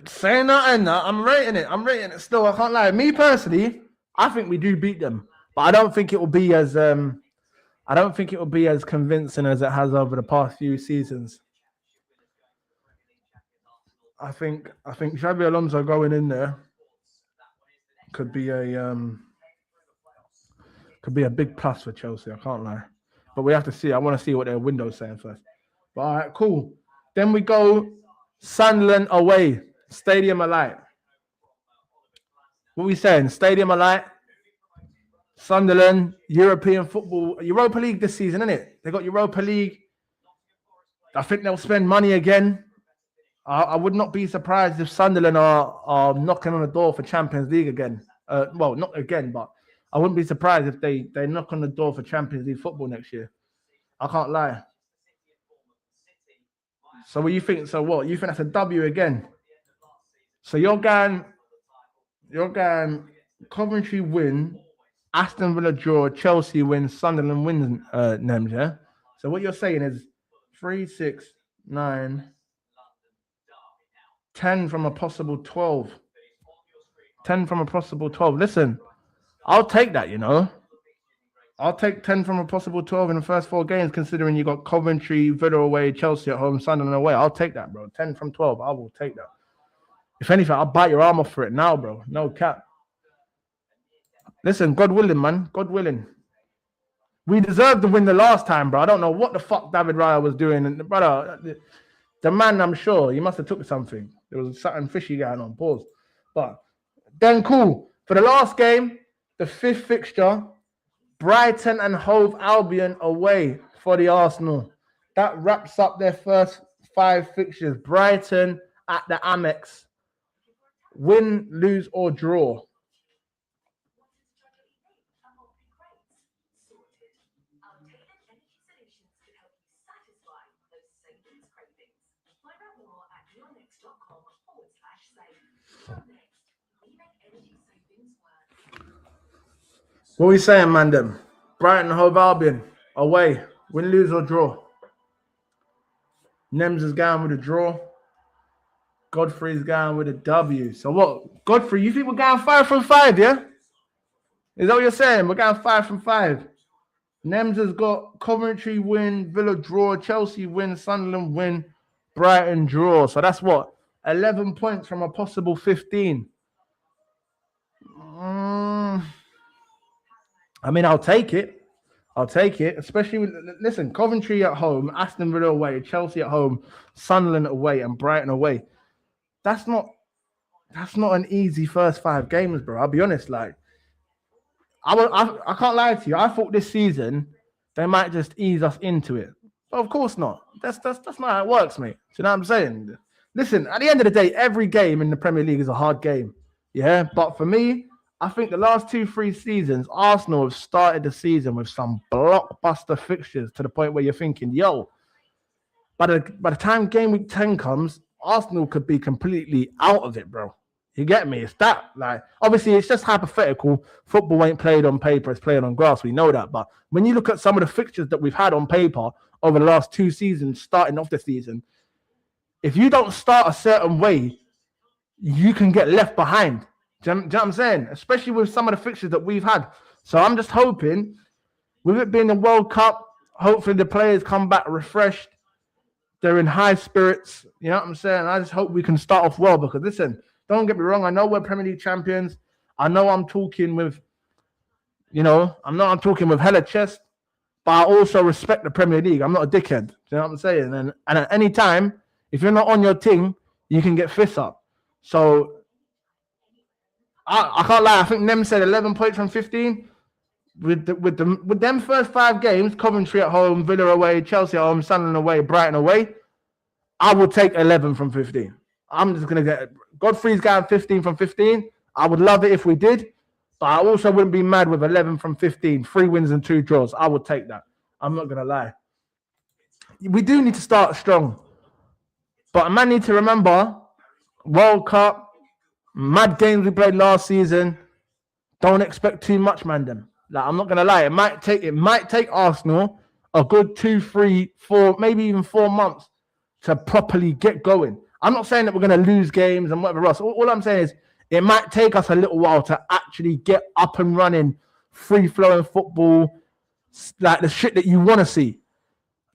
Saying that and that, I'm rating it still. I can't lie. Me personally, I think we do beat them, but I don't think it will be as convincing as it has over the past few seasons. I think Xavi Alonso going in there could be a big plus for Chelsea. I can't lie, but we have to see. I want to see what their window's saying first. But all right, cool. Then we go Sunderland away, Stadium of Light. What are we saying? Stadium of Light, Sunderland, European football, Europa League this season, isn't it? They got Europa League. I think they'll spend money again. I would not be surprised if Sunderland are knocking on the door for Champions League again. Well, not again, but I wouldn't be surprised if they knock on the door for Champions League football next year. I can't lie. So what you think? So what? You think that's a W again? So you're going Coventry win, Aston Villa draw, Chelsea win, Sunderland wins, Nems, yeah? So what you're saying is 3, 6, 9, 10 from a possible 12. 10 from a possible 12. Listen, I'll take that, you know. I'll take 10 from a possible 12 in the first 4 games, considering you got Coventry, Villa away, Chelsea at home, Sunderland away. I'll take that, bro. 10 from 12. I will take that. If anything, I'll bite your arm off for it now, bro. No cap. Listen, God willing, man. God willing. We deserved to win the last time, bro. I don't know what the fuck David Raya was doing. And brother, the man, I'm sure, he must have took something. There was something fishy going on. Pause. But then cool. For the last game, the 5th fixture, Brighton and Hove Albion away for the Arsenal. That wraps up their first 5 fixtures. Brighton at the Amex. Win, lose, or draw. What are we saying, man? Them Brighton, Hove Albion away. Win, lose, or draw. Nems is going with a draw. Godfrey's going with a W. So what? Godfrey, you think we're going 5 from 5, yeah? Is that what you're saying? We're going 5 from 5. Nems has got Coventry win, Villa draw, Chelsea win, Sunderland win, Brighton draw. So that's what? 11 points from a possible 15. I mean, I'll take it. Especially with, listen, Coventry at home, Aston Villa away, Chelsea at home, Sunderland away, and Brighton away. That's not an easy first 5 games, bro. I'll be honest. Like, I can't lie to you. I thought this season they might just ease us into it, but of course not. That's not how it works, mate. Do you know what I'm saying? Listen, at the end of the day, every game in the Premier League is a hard game. Yeah, but for me, I think the last 2-3 seasons, Arsenal have started the season with some blockbuster fixtures to the point where you're thinking, yo, by the time game week 10 comes, Arsenal could be completely out of it, bro. You get me? It's that. Like, obviously, it's just hypothetical. Football ain't played on paper, it's played on grass. We know that. But when you look at some of the fixtures that we've had on paper over the last 2 seasons, starting off the season, if you don't start a certain way, you can get left behind. Do you know what I'm saying? Especially with some of the fixtures that we've had. So I'm just hoping, with it being the World Cup, hopefully the players come back refreshed. They're in high spirits. You know what I'm saying? I just hope we can start off well because, listen, don't get me wrong. I know we're Premier League champions. I know I'm talking with, I'm talking with hella chest, but I also respect the Premier League. I'm not a dickhead. Do you know what I'm saying? And at any time, if you're not on your team, you can get fists up. So I can't lie. I think Nem said 11 points from 15. With them first 5 games, Coventry at home, Villa away, Chelsea at home, Sunderland away, Brighton away, I will take 11 from 15. I'm just going to get Godfrey's going 15 from 15. I would love it if we did, but I also wouldn't be mad with 11 from 15. 3 wins and 2 draws. I would take that. I'm not going to lie. We do need to start strong. But a man need to remember, World Cup, mad games we played last season. Don't expect too much, man. Them. Like, I'm not gonna lie. It might take Arsenal a good 2, 3, 4, maybe even 4 months to properly get going. I'm not saying that we're gonna lose games and whatever else. All I'm saying is it might take us a little while to actually get up and running, free flowing football, like the shit that you want to see.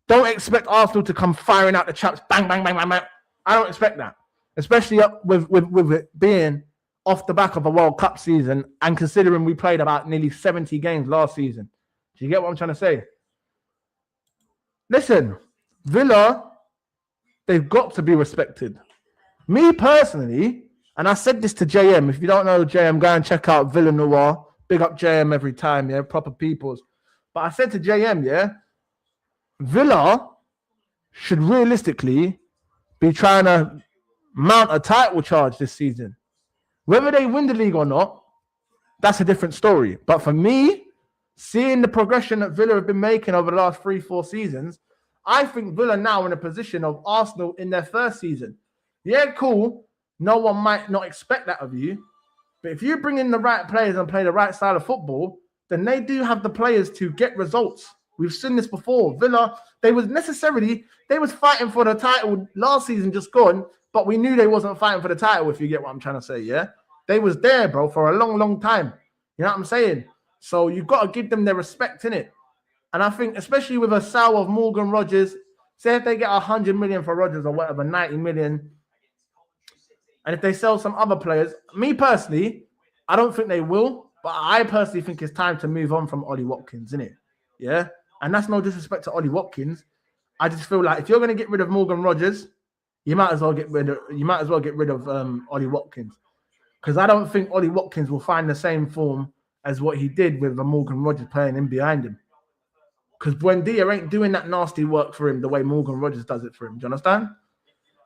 Don't expect Arsenal to come firing out the chaps, bang, bang, bang, bang, bang. I don't expect that. Especially with it being off the back of a World Cup season and considering we played about nearly 70 games last season. Do you get what I'm trying to say? Listen, Villa, they've got to be respected. Me personally, and I said this to JM, if you don't know JM, go and check out Villa Noir. Big up JM every time, yeah, proper peoples. But I said to JM, yeah, Villa should realistically be trying to mount a title charge this season. Whether they win the league or not, that's a different story. But for me, seeing the progression that Villa have been making over the last 3-4 seasons, I think Villa now in a position of Arsenal in their first season. Yeah, cool. No one might not expect that of you. But if you bring in the right players and play the right style of football, then they do have the players to get results. We've seen this before. Villa, they was fighting for the title last season, just gone, but we knew they wasn't fighting for the title, if you get what I'm trying to say, yeah? They was there, bro, for a long, long time. You know what I'm saying? So you've got to give them their respect, innit? And I think, especially with a sale of Morgan Rodgers, say if they get 100 million for Rodgers or whatever, 90 million, and if they sell some other players, me personally, I don't think they will, But I personally think it's time to move on from Ollie Watkins, isn't it? Yeah, and that's no disrespect to Ollie Watkins. I just feel like if you're going to get rid of Morgan Rogers, you might as well get rid of Ollie Watkins, because I don't think Ollie Watkins will find the same form as what he did with Morgan Rogers playing in behind him. Because Buendia ain't doing that nasty work for him the way Morgan Rogers does it for him. Do you understand?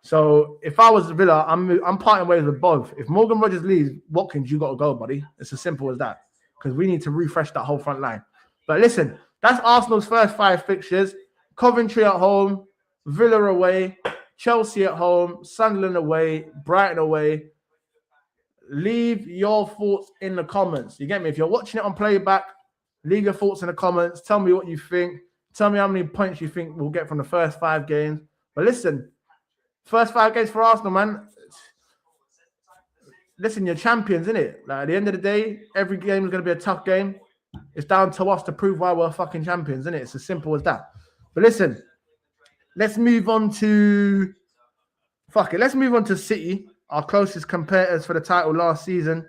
So if I was Villa, I'm parting ways with both. If Morgan Rogers leaves, Watkins, you got to go, buddy. It's as simple as that. Because we need to refresh that whole front line. But listen, that's Arsenal's first 5 fixtures. Coventry at home, Villa away, Chelsea at home, Sunderland away, Brighton away. Leave your thoughts in the comments. You get me? If you're watching it on playback, leave your thoughts in the comments. Tell me what you think. Tell me how many points you think we'll get from the first 5 games. But listen, first 5 games for Arsenal, man. Listen, you're champions, innit? Like, at the end of the day, every game is going to be a tough game. It's down to us to prove why we're fucking champions, innit? It's as simple as that. But listen, let's move on to... Let's move on to City, our closest competitors for the title last season.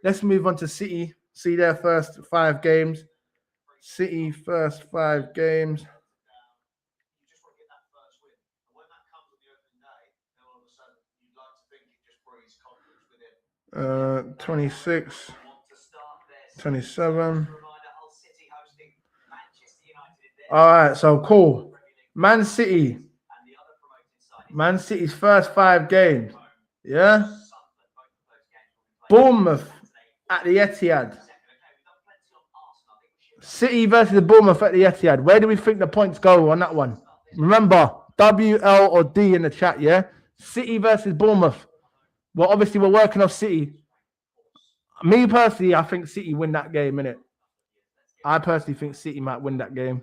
Let's move on to City. See their first 5 games. City first 5 games. 26, 27. All right, so cool. Man City's first 5 games. Yeah. Bournemouth at the Etihad. City versus Bournemouth at the Etihad. Where do we think the points go on that one? Remember, W, L, or D in the chat, yeah? City versus Bournemouth. Well, obviously, we're working off City. Me, personally, I think City win that game, innit? I personally think City might win that game.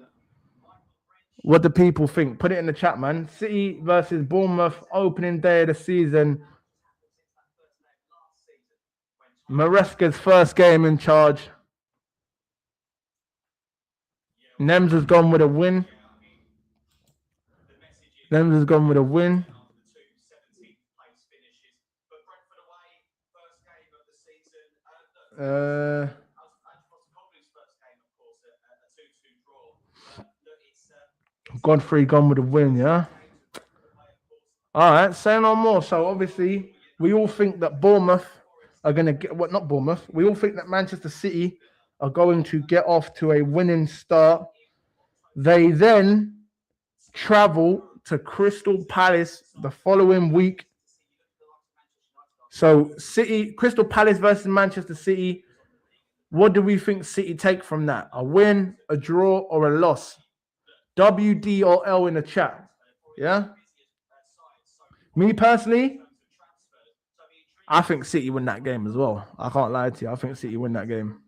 What do people think? Put it in the chat, man. City versus Bournemouth, opening day of the season. Maresca's first game in charge. Nems has gone with a win. Godfrey gone with a win, yeah? All right, say no more. So obviously, we all think that Bournemouth are going to get... What, not Bournemouth. We all think that Manchester City are going to get off to a winning start. They then travel to Crystal Palace the following week. So Crystal Palace versus Manchester City. What do we think City take from that? A win, a draw, or a loss? W, D, or L in the chat. Yeah? Me personally, I think City win that game as well. I can't lie to you. I think City win that game.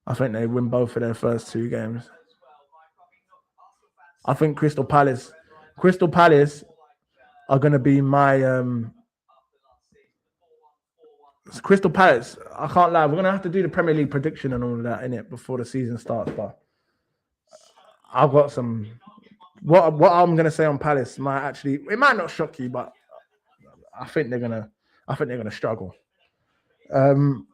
I think they win both of their first 2 games. I think Crystal Palace are going to be my... Crystal Palace, I can't lie. We're going to have to do the Premier League prediction and all of that, innit, before the season starts. But I've got some... What I'm going to say on Palace might actually... It might not shock you, but I think they're going to struggle. All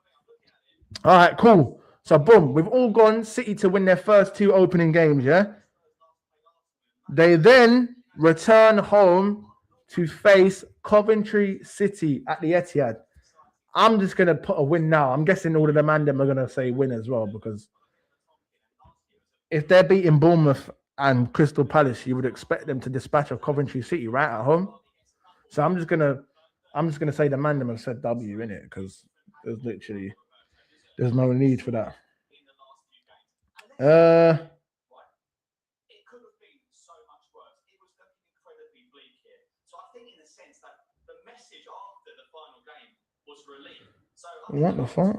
right, cool. So, boom. We've all gone City to win their first 2 opening games, yeah? They then return home to face Coventry City at the Etihad. I'm just going to put a win now. I'm guessing all of the man them are going to say win as well, because if they're beating Bournemouth and Crystal Palace, you would expect them to dispatch of Coventry City right at home. So I'm just gonna say the man them have said W in it, because there's no need for that. What the fuck?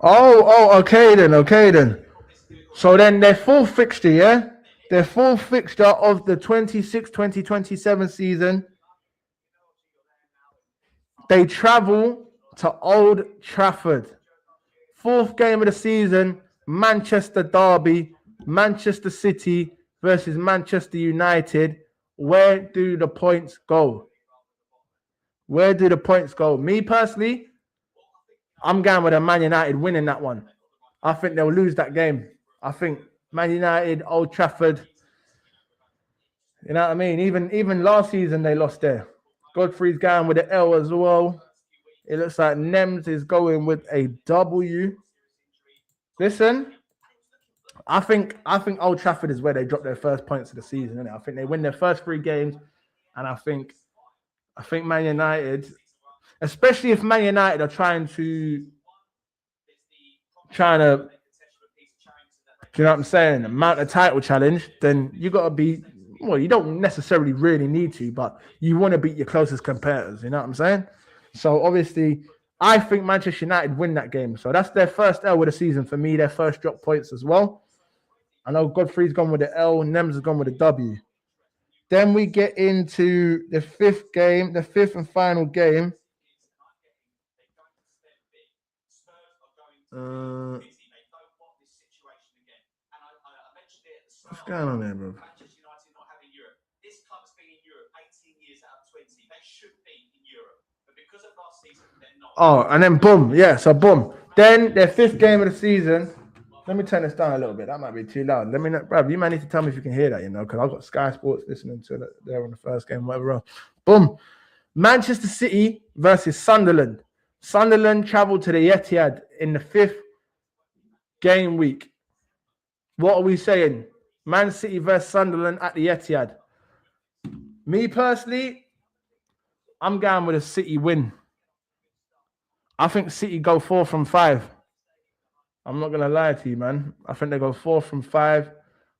Oh, okay then. So then their 4th fixture, yeah? Their 4th fixture of the 26-2027 season. They travel to Old Trafford. 4th game of the season, Manchester Derby, Manchester City versus Manchester United. Where do the points go? Where do the points go? Me personally, I'm going with a Man United winning that one. I think they'll lose that game. I think Man United, Old Trafford. You know what I mean? Even last season they lost there. Godfrey's going with the L as well. It looks like Nems is going with a W. Listen, I think Old Trafford is where they drop their first points of the season. Isn't it? I think they win their first 3 games, and I think Man United, especially if Man United are trying to, do you know what I'm saying, mount a title challenge, then you got to be, well, you don't necessarily really need to, but you want to beat your closest competitors. You know what I'm saying? So obviously, I think Manchester United win that game. So that's their first L of the season for me. Their first drop points as well. I know Godfrey's gone with the L. Nems has gone with the W. Then we get into the 5th game, the 5th and final game. What's going on there, bro? This club's been in Europe 18 years out of 20. They should be in Europe. But because of last season, they're not. Oh, and then boom. Yeah, so boom. Then their 5th game of the season. Let me turn this down a little bit. That might be too loud. Let me know, bro. You might need to tell me if you can hear that, because I've got Sky Sports listening to it there on the first game, whatever else. Boom. Manchester City versus Sunderland. Sunderland traveled to the Etihad in the 5th game week. What are we saying? Man City versus Sunderland at the Etihad. Me personally, I'm going with a City win. I think City go 4 from 5. I'm not going to lie to you, man. I think they go 4 from 5,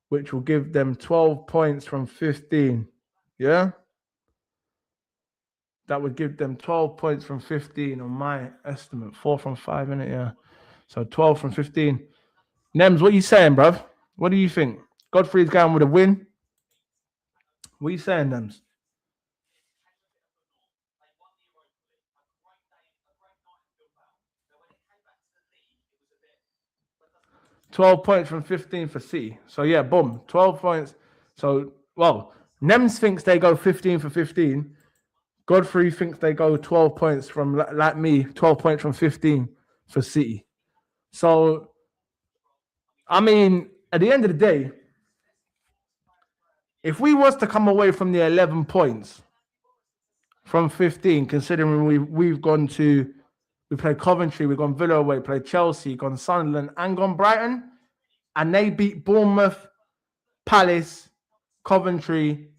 which will give them 12 points from 15. Yeah? That would give them 12 points from 15 on my estimate. 4 from 5, innit? Yeah. So 12 from 15. Nems, what are you saying, bruv? What do you think? Godfrey's going with a win. What are you saying, Nems? 12 points from 15 for City. So, yeah, boom. 12 points. So, well, Nems thinks they go 15 for 15. Godfrey thinks they go 12 points from, like me, 12 points from 15 for City. So, I mean, at the end of the day, if we was to come away from the 11 points from 15, considering we've gone to, we played Coventry, we've gone Villa away, played Chelsea, gone Sunderland, and gone Brighton, and they beat Bournemouth, Palace, Coventry,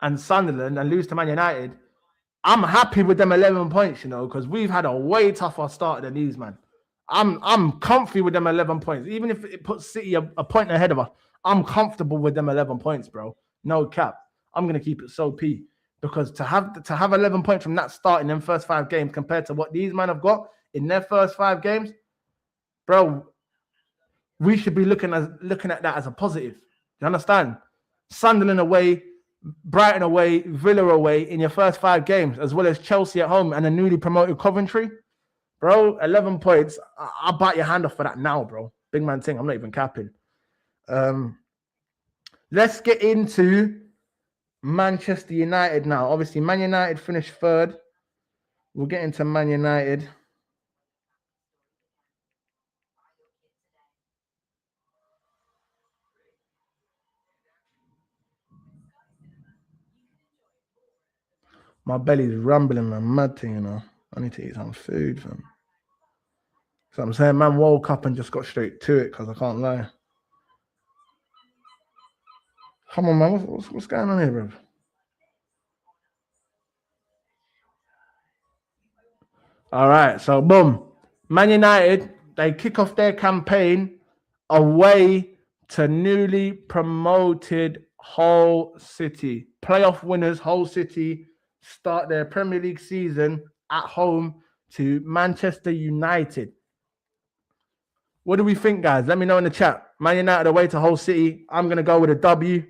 and Sunderland, and lose to Man United, I'm happy with them 11 points, because we've had a way tougher start than these, man. I'm comfy with them 11 points. Even if it puts City a point ahead of us, I'm comfortable with them 11 points, bro. No cap. I'm going to keep it so P. Because to have 11 points from that start in them first 5 games compared to what these men have got in their first 5 games, bro, we should be looking at that as a positive. You understand? Sunderland away, Brighton away, Villa away in your first 5 games, as well as Chelsea at home and a newly promoted Coventry. Bro, 11 points. I'll bite your hand off for that now, bro. Big man thing. I'm not even capping. Let's get into Manchester United now. Obviously, Man United finished 3rd. We'll get into Man United. My belly's rumbling, man. Mad thing, I need to eat some food, fam. So I'm saying, man, woke up and just got straight to it because I can't lie. Come on, man. What's going on here, bro? All right, so boom. Man United, they kick off their campaign away to newly promoted Hull City. Playoff winners, Hull City, start their Premier League season at home to Manchester United. What do we think, guys? Let me know in the chat. Man United away to Hull City. I'm going to go with a W.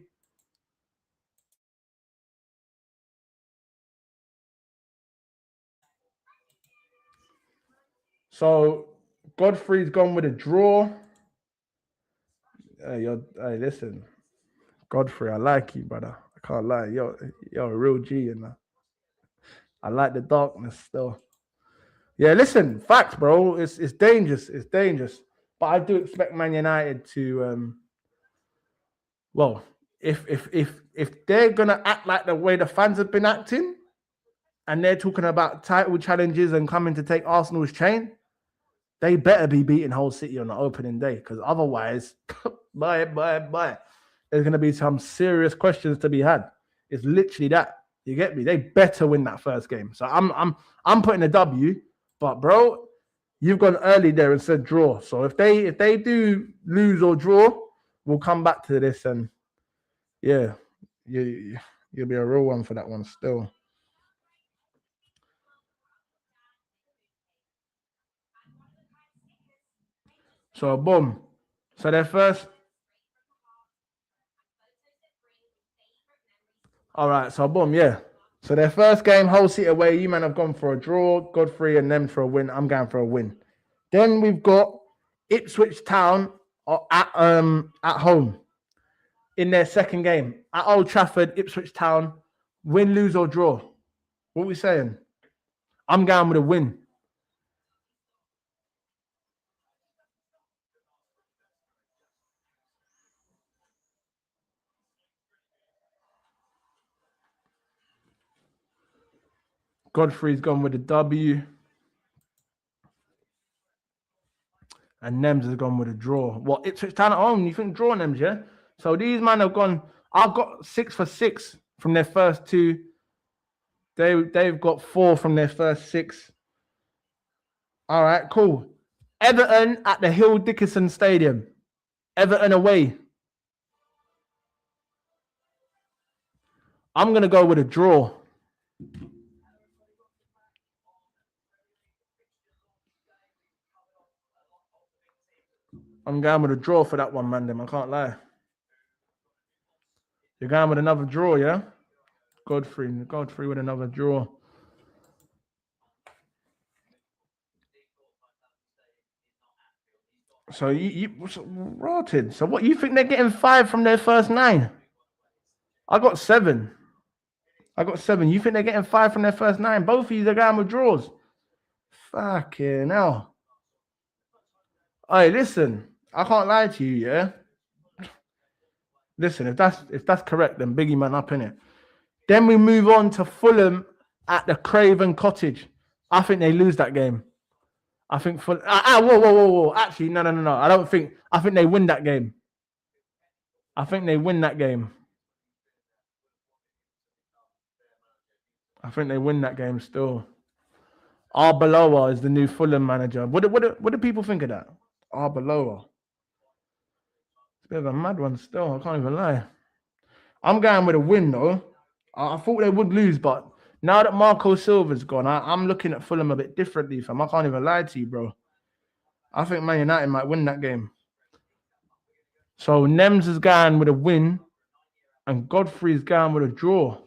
So Godfrey's gone with a draw. Hey, listen, Godfrey, I like you, brother. I can't lie. You're a real G, I like the darkness still. Yeah, listen, facts, bro. It's dangerous. It's dangerous. But I do expect Man United to well, if they're gonna act like the way the fans have been acting, and they're talking about title challenges and coming to take Arsenal's chain, they better be beating Hull City on the opening day, because otherwise, bye. There's gonna be some serious questions to be had. It's literally that. You get me? They better win that first game. So I'm putting a W, but bro, you've gone early there and said draw. So if they do lose or draw, we'll come back to this, and yeah, you'll be a real one for that one still. So boom. So their first. All right. So boom. Yeah. So their first game, Hull City away. You man have gone for a draw. Godfrey and them for a win. I'm going for a win. Then we've got Ipswich Town at home in their second game at Old Trafford. Ipswich Town, win, lose or draw. What are we saying? I'm going with a win. Godfrey's gone with a W. And Nems has gone with a draw. What, Ipswich Town at home? You think draw, Nems, yeah? So these men have gone, I've got 6 for 6 from their first 2. They've got 4 from their first 6. All right, cool. Everton at the Hill Dickinson Stadium. Everton away. I'm going to go with a draw. I'm going with a draw for that one, man. I can't lie. You're going with another draw, yeah? Godfrey with another draw. So you rotted. So what, you think they're getting 5 from their first 9? I got 7. You think they're getting 5 from their first 9? Both of you are going with draws. Fucking hell. Hey, listen, I can't lie to you, yeah? Listen, if that's correct, then Biggie man up in it. Then we move on to Fulham at the Craven Cottage. I think they lose that game. I think Fulham. Whoa. Actually, no. I think they win that game. I think they win that game still. Arbeloa is the new Fulham manager. What do people think of that? Arbeloa. It's a bit of a mad one still. I can't even lie. I'm going with a win though. I thought they would lose, but now that Marco Silva's gone, I'm looking at Fulham a bit differently, fam. I can't even lie to you, bro. I think Man United might win that game. So Nems is going with a win, and Godfrey's going with a draw.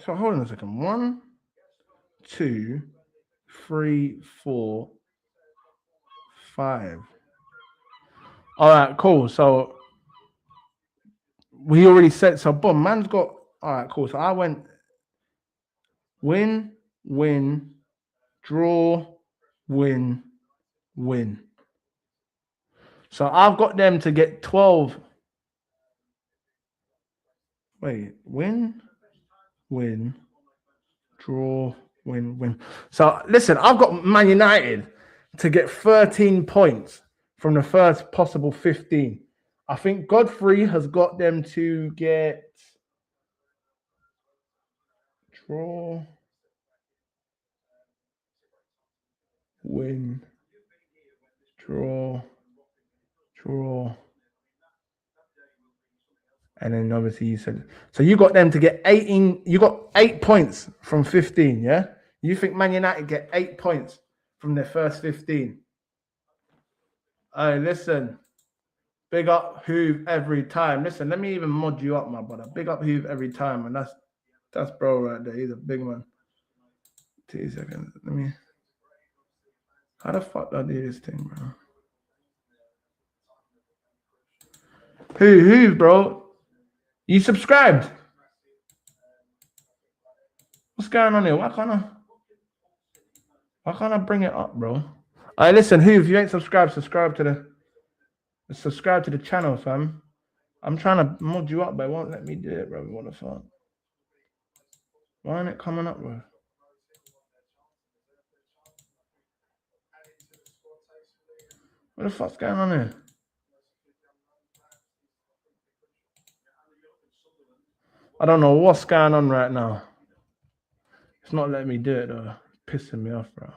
So hold on a second. 1, 2, 3, 4, 5. All right, cool. So we already said, so boom, man's got, all right, cool. So I went win, draw, win. So I've got them to get 12. Wait, win, draw, win. So listen, I've got Man United to get 13 points from the first possible 15. I think Godfrey has got them to get draw, win, draw. And then obviously you said, so you got them to get 18, you got 8 points from 15, yeah? You think Man United get 8 points from their first 15? Hey, listen, big up Hoove every time. Listen, let me even mod you up, my brother. Big up Hoove every time, and that's bro right there. He's a big man. 2 seconds. How the fuck do I do this thing, bro? Who, bro? You subscribed? What's going on here? Why can't I bring it up, bro? All right, listen, who, if you ain't subscribed, subscribe to the channel, fam. I'm trying to mod you up, but it won't let me do it, bro. What the fuck? Why ain't it coming up, bro? What the fuck's going on here? I don't know what's going on right now. It's not letting me do it, though. It's pissing me off, bro.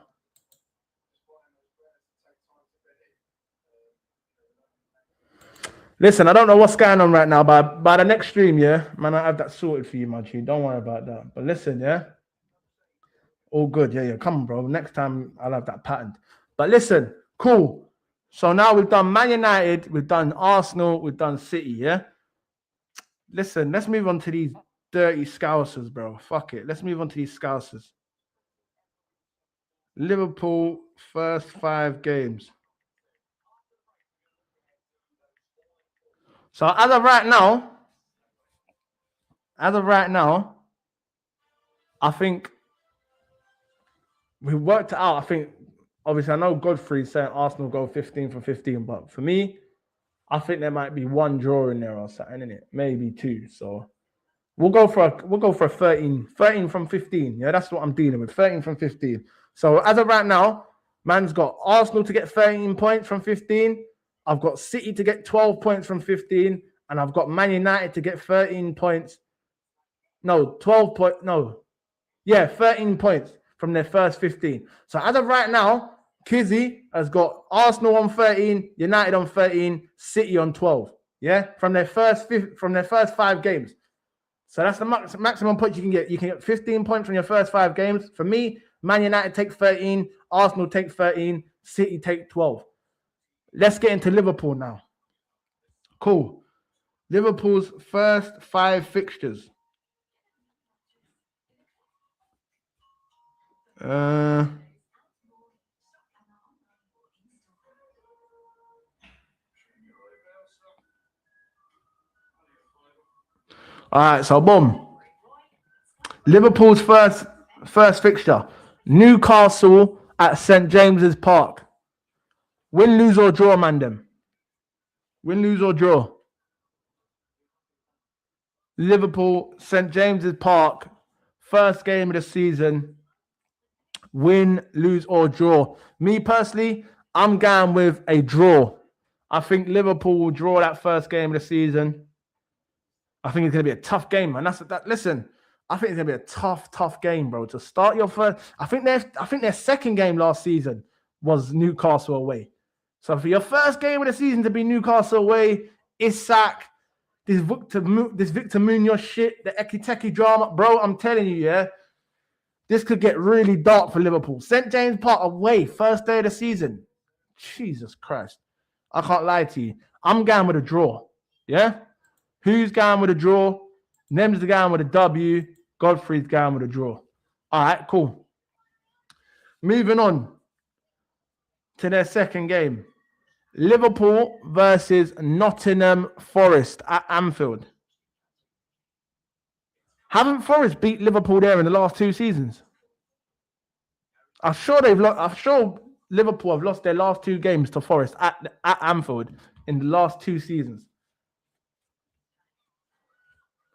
Listen, I don't know what's going on right now, but by the next stream, yeah, man, I have that sorted for you, my G. Don't worry about that. But listen, yeah, all good. Yeah, come on, bro. Next time I'll have that patterned. But listen, cool. So now we've done Man United, we've done Arsenal, we've done City, yeah? Listen, let's move on to these dirty Scousers, bro. Fuck it. Let's move on to these Scousers. Liverpool, first 5 games. So as of right now, I think we worked it out. I think, obviously, I know Godfrey's saying Arsenal go 15 from 15, but for me, I think there might be 1 draw in there or something, in it, maybe 2. So we'll go for a 13 from 15. Yeah, that's what I'm dealing with. 13 from 15. So as of right now, man's got Arsenal to get 13 points from 15. I've got City to get 12 points from 15, and I've got Man United to get 13 points. No, 12 points. No, yeah, 13 points from their first 15. So as of right now, KIIZZY has got Arsenal on 13, United on 13, City on 12. Yeah, from their first 5 games. So that's the maximum points you can get. You can get 15 points from your first 5 games. For me, Man United take 13, Arsenal take 13, City take 12. Let's get into Liverpool now. Cool. Liverpool's first 5 fixtures. All right, so boom. Liverpool's first fixture. Newcastle at St. James's Park. Win, lose, or draw, man, them. Win, lose, or draw. Liverpool, St. James's Park. First game of the season. Win, lose, or draw. Me, personally, I'm going with a draw. I think Liverpool will draw that first game of the season. I think it's going to be a tough game, man. Listen, I think it's going to be a tough game, bro. To start your first... I think their second game last season was Newcastle away. So for your first game of the season to be Newcastle away, Isak, this Victor Munoz shit, the Eki-Teki drama, bro, I'm telling you, yeah, this could get really dark for Liverpool. St. James Park away, first day of the season. Jesus Christ. I can't lie to you. I'm going with a draw, yeah? Who's going with a draw? Nem's going with a W. Godfrey's going with a draw. All right, cool. Moving on to their second game. Liverpool versus Nottingham Forest at Anfield. Haven't Forest beat Liverpool there in the last 2 seasons? I'm sure Liverpool have lost their last 2 games to Forest at Anfield in the last 2 seasons.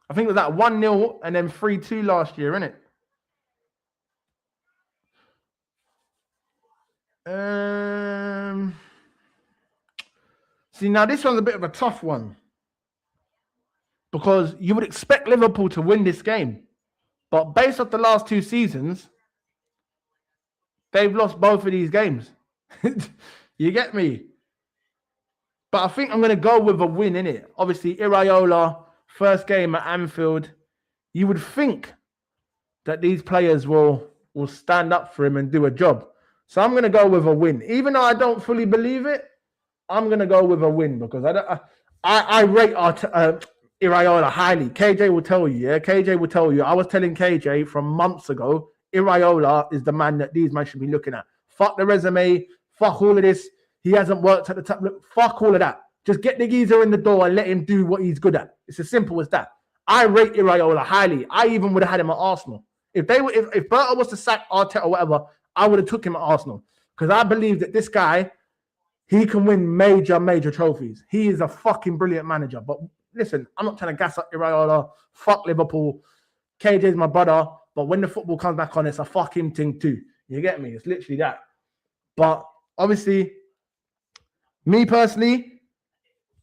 I think it was that 1-0 and then 3-2 last year, innit? See, now this one's a bit of a tough one. Because you would expect Liverpool to win this game. But based off the last 2 seasons, they've lost both of these games. You get me? But I think I'm going to go with a win, innit? Obviously, Iraola, first game at Anfield. You would think that these players will stand up for him and do a job. So I'm going to go with a win. Even though I don't fully believe it, I'm going to go with a win because I rate Iraola highly. KJ will tell you, yeah? KJ will tell you. I was telling KJ from months ago, Iraola is the man that these men should be looking at. Fuck the resume. Fuck all of this. He hasn't worked at the top. Look, fuck all of that. Just get the geezer in the door and let him do what he's good at. It's as simple as that. I rate Iraola highly. I even would have had him at Arsenal. If Berta was to sack Arteta or whatever, I would have took him at Arsenal. Because I believe that this guy, he can win major trophies. He is a fucking brilliant manager. But listen, I'm not trying to gas up Iraola. Fuck Liverpool. KJ's my brother. But when the football comes back on, it's a fucking thing too. You get me? It's literally that. But obviously, me personally,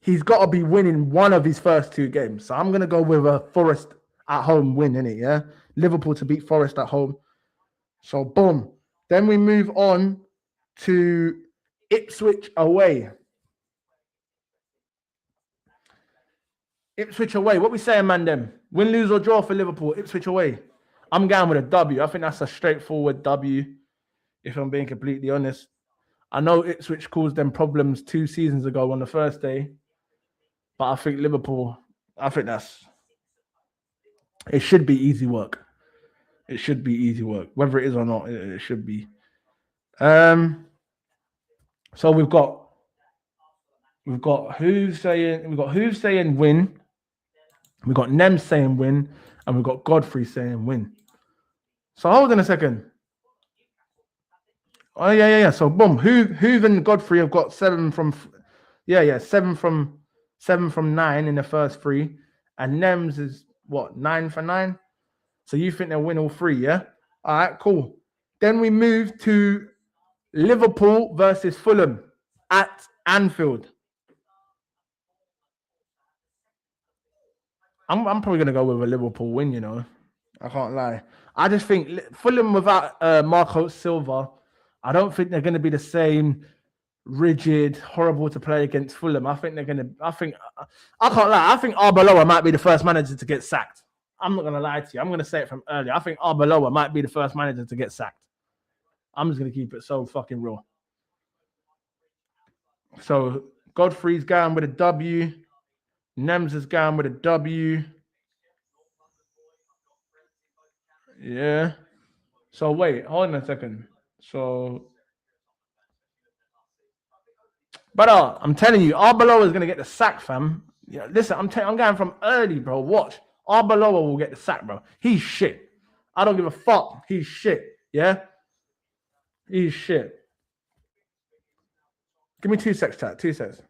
he's got to be winning one of his first 2 games. So I'm going to go with a Forest at home win, innit? Yeah? Liverpool to beat Forest at home. So, boom. Then we move on to Ipswich away. Ipswich away. What we saying, man, them? Win, lose, or draw for Liverpool. Ipswich away. I'm going with a W. I think that's a straightforward W, if I'm being completely honest. I know Ipswich caused them problems 2 seasons ago on the first day. But I think Liverpool, it should be easy work. It should be easy work. Whether it is or not, it should be. So we've got who's saying win. We've got Nem saying win, and we've got Godfrey saying win. So hold on a second. Oh yeah. So boom, Hoove and Godfrey have got 7 from 7 from 9 in the first 3, and Nems is what, 9 for 9. So you think they'll win all 3, yeah? All right, cool. Then we move to Liverpool versus Fulham at Anfield. I'm probably going to go with a Liverpool win, you know. I can't lie. I just think Fulham without Marco Silva, I don't think they're going to be the same rigid, horrible to play against Fulham. I can't lie. I think Arbeloa might be the first manager to get sacked. I'm not going to lie to you. I'm going to say it from earlier. I think Arbeloa might be the first manager to get sacked. I'm just going to keep it so fucking real. So Godfrey's going with a W. Nems is going with a W. Yeah. So wait, hold on a second. But I'm telling you, Arbeloa is going to get the sack, fam. Yeah, listen, I'm going from early, bro. Watch. Arbeloa will get the sack, bro. He's shit. I don't give a fuck. He's shit. Yeah? He's shit. Give me 2 secs, chat. 2 secs.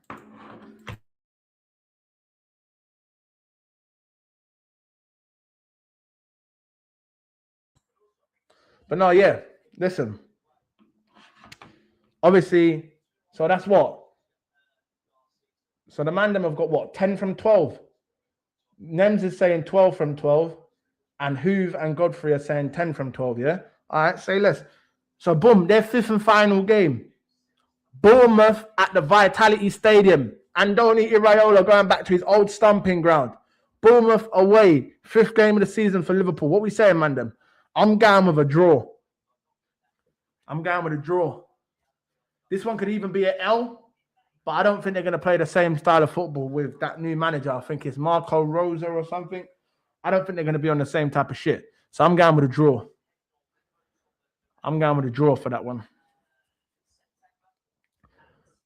But no, yeah. Listen. Obviously, so that's what? So the Mandem have got what? 10 from 12. Nems is saying 12 from 12. And Hoove and Godfrey are saying 10 from 12, yeah? All right, say less. So boom, their 5th and final game. Bournemouth at the Vitality Stadium. Andoni Iraola going back to his old stomping ground. Bournemouth away. 5th game of the season for Liverpool. What we saying, Mandem? I'm going with a draw. This one could even be an L, but I don't think they're going to play the same style of football with that new manager. I think it's Marco Rosa or something. I don't think they're going to be on the same type of shit. So I'm going with a draw. For that one.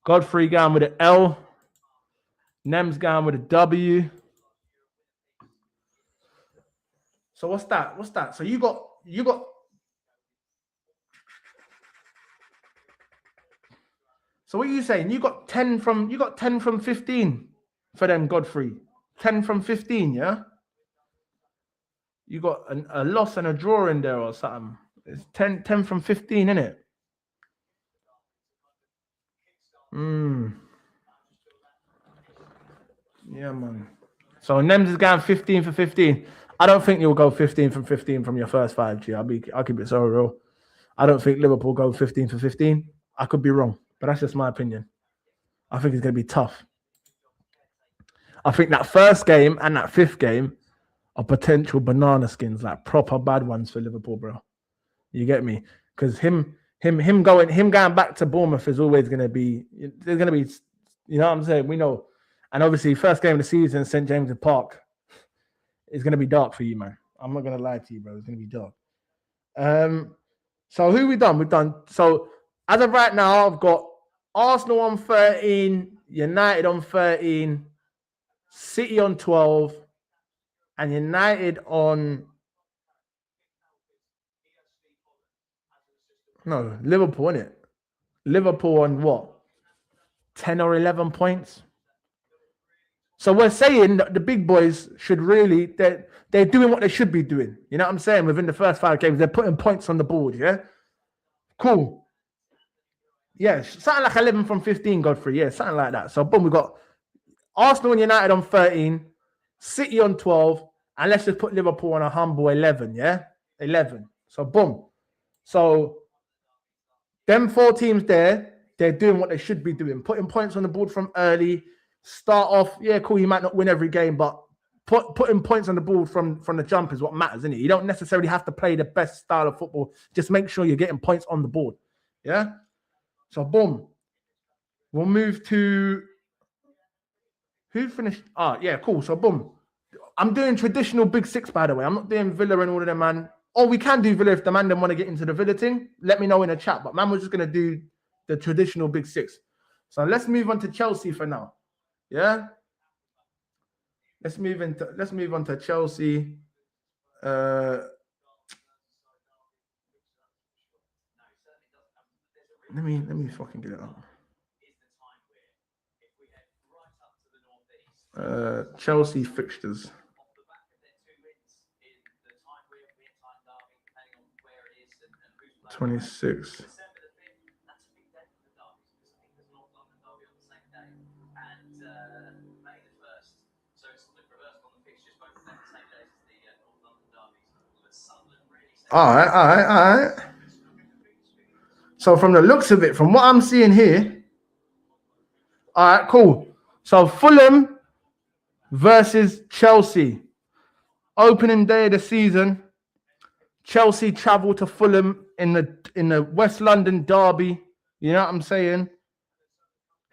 Godfrey going with an L. Nem's going with a W. So what's that? So you got. So what are you saying? You got 10 from 15 for them, Godfrey. 10 from 15, yeah? You got a loss and a draw in there or something. It's 10 from 15, isn't it? Yeah, man. So Nems is going 15 for 15. I don't think you'll go 15 from 15 from your first 5, G. I'll keep it so real. I don't think Liverpool go 15 for 15. I could be wrong, but that's just my opinion. I think it's going to be tough. I think that first game and that 5th game are potential banana skins, like proper bad ones for Liverpool, bro. You get me? Because him going back to Bournemouth is always going to be. There's going to be, you know what I'm saying? We know, and obviously first game of the season, St James's Park, is going to be dark for you, man. I'm not going to lie to you, bro. It's going to be dark. So who we done? We've done. So as of right now, I've got Arsenal on 13, United on 13, City on 12, and United on... No, Liverpool, innit? Liverpool on what? 10 or 11 points. So we're saying that the big boys should really, they're doing what they should be doing. You know what I'm saying? Within the first 5 games, they're putting points on the board, yeah? Cool. Yeah, something like 11 from 15, Godfrey. Yeah, something like that. So boom, we got Arsenal and United on 13, City on 12, and let's just put Liverpool on a humble 11, yeah? 11. So boom. So them 4 teams there, they're doing what they should be doing, putting points on the board from early, start off, yeah, cool, you might not win every game, but putting points on the board from the jump is what matters, isn't it? You don't necessarily have to play the best style of football. Just make sure you're getting points on the board, yeah? So boom. We'll move to... Who finished? Oh, yeah, cool. So boom. I'm doing traditional big 6, by the way. I'm not doing Villa and all of them, man. Or we can do Villa if the man then want to get into the Villa thing. Let me know in the chat. But man, we're just going to do the traditional big 6. So let's move on to Chelsea for now. Yeah? Let's move on to Chelsea. Let me fucking get it up. Chelsea fixtures. 26. All right. So from the looks of it, from what I'm seeing here, all right, cool. So Fulham versus Chelsea. Opening day of the season. Chelsea travel to Fulham in the West London derby. You know what I'm saying?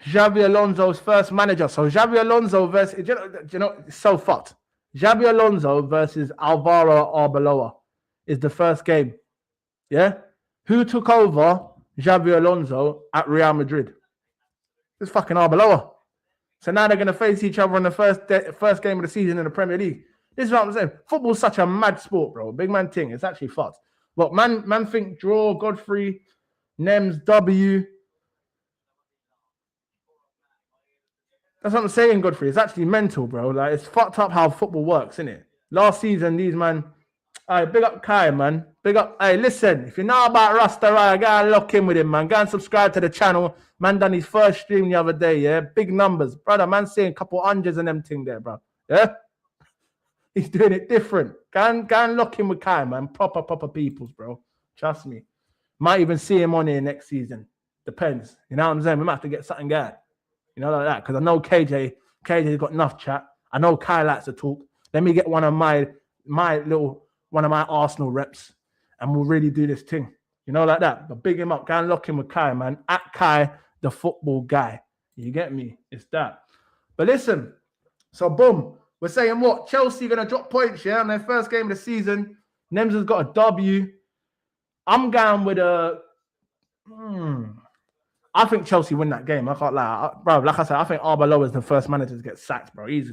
Xabi Alonso's first manager. So Xabi Alonso versus, you know, it's so fucked. Xabi Alonso versus Alvaro Arbeloa is the first game. Yeah? Who took over Xabi Alonso at Real Madrid? It's fucking Arbeloa. So now they're going to face each other in the first game of the season in the Premier League. This is what I'm saying. Football's such a mad sport, bro. Big man thing. It's actually fucked. But man think draw, Godfrey, Nems, W. That's what I'm saying, Godfrey. It's actually mental, bro. Like, it's fucked up how football works, isn't it? Last season, these man... All right, big up Kai, man. Big up... Hey, listen. If you know about Rasta, go and lock in with him, man. Go and subscribe to the channel. Man done his first stream the other day, yeah? Big numbers. Brother, man seeing a couple hundreds and them thing there, bro. Yeah? He's doing it different. Go and lock in with Kai, man. Proper peoples, bro. Trust me. Might even see him on here next season. Depends. You know what I'm saying? We might have to get something going. You know, like that. Because I know KJ's got enough chat. I know Kai likes to talk. Let me get one of my Arsenal reps and we'll really do this thing. You know, like that. But big him up. Go and lock in with Kai, man. At Kai, the football guy. You get me? It's that. But listen. So, boom. We're saying what? Chelsea going to drop points, yeah? On their first game of the season. Nems has got a W. I'm going with a... I think Chelsea win that game. I can't lie. Bro, like I said, I think Arbeloa is the first manager to get sacked, bro. He's...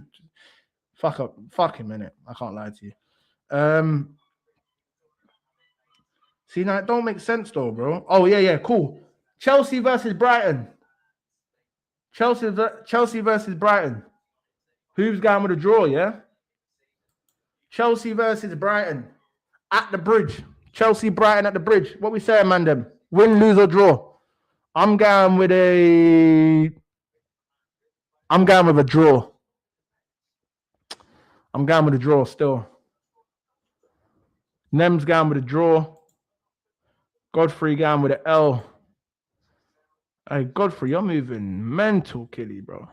Fuck him, innit? I can't lie to you. See, now it don't make sense, though, bro. Oh, yeah, cool. Chelsea versus Brighton. Chelsea versus Brighton. Who's going with a draw, yeah? Chelsea versus Brighton. At the bridge. Chelsea, Brighton at the bridge. What we saying, man, them? Win, lose, or draw? I'm going with a draw. I'm going with a draw still. Nem's going with a draw. Godfrey going with an L. Hey, Godfrey, you're moving mental, Killy, bro.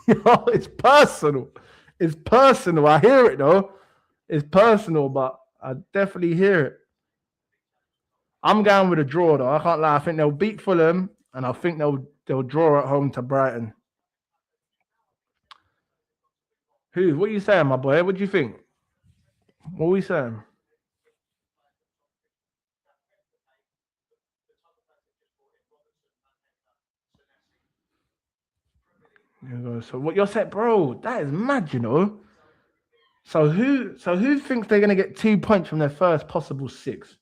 Yo, it's personal. It's personal. I hear it, though. It's personal, but I definitely hear it. I'm going with a draw, though. I can't lie. I think they'll beat Fulham, and I think they'll draw at home to Brighton. What are you saying, my boy? What do you think? What are we saying? So what you're saying, bro? That is mad, you know. So who thinks they're gonna get 2 points from their first possible 6?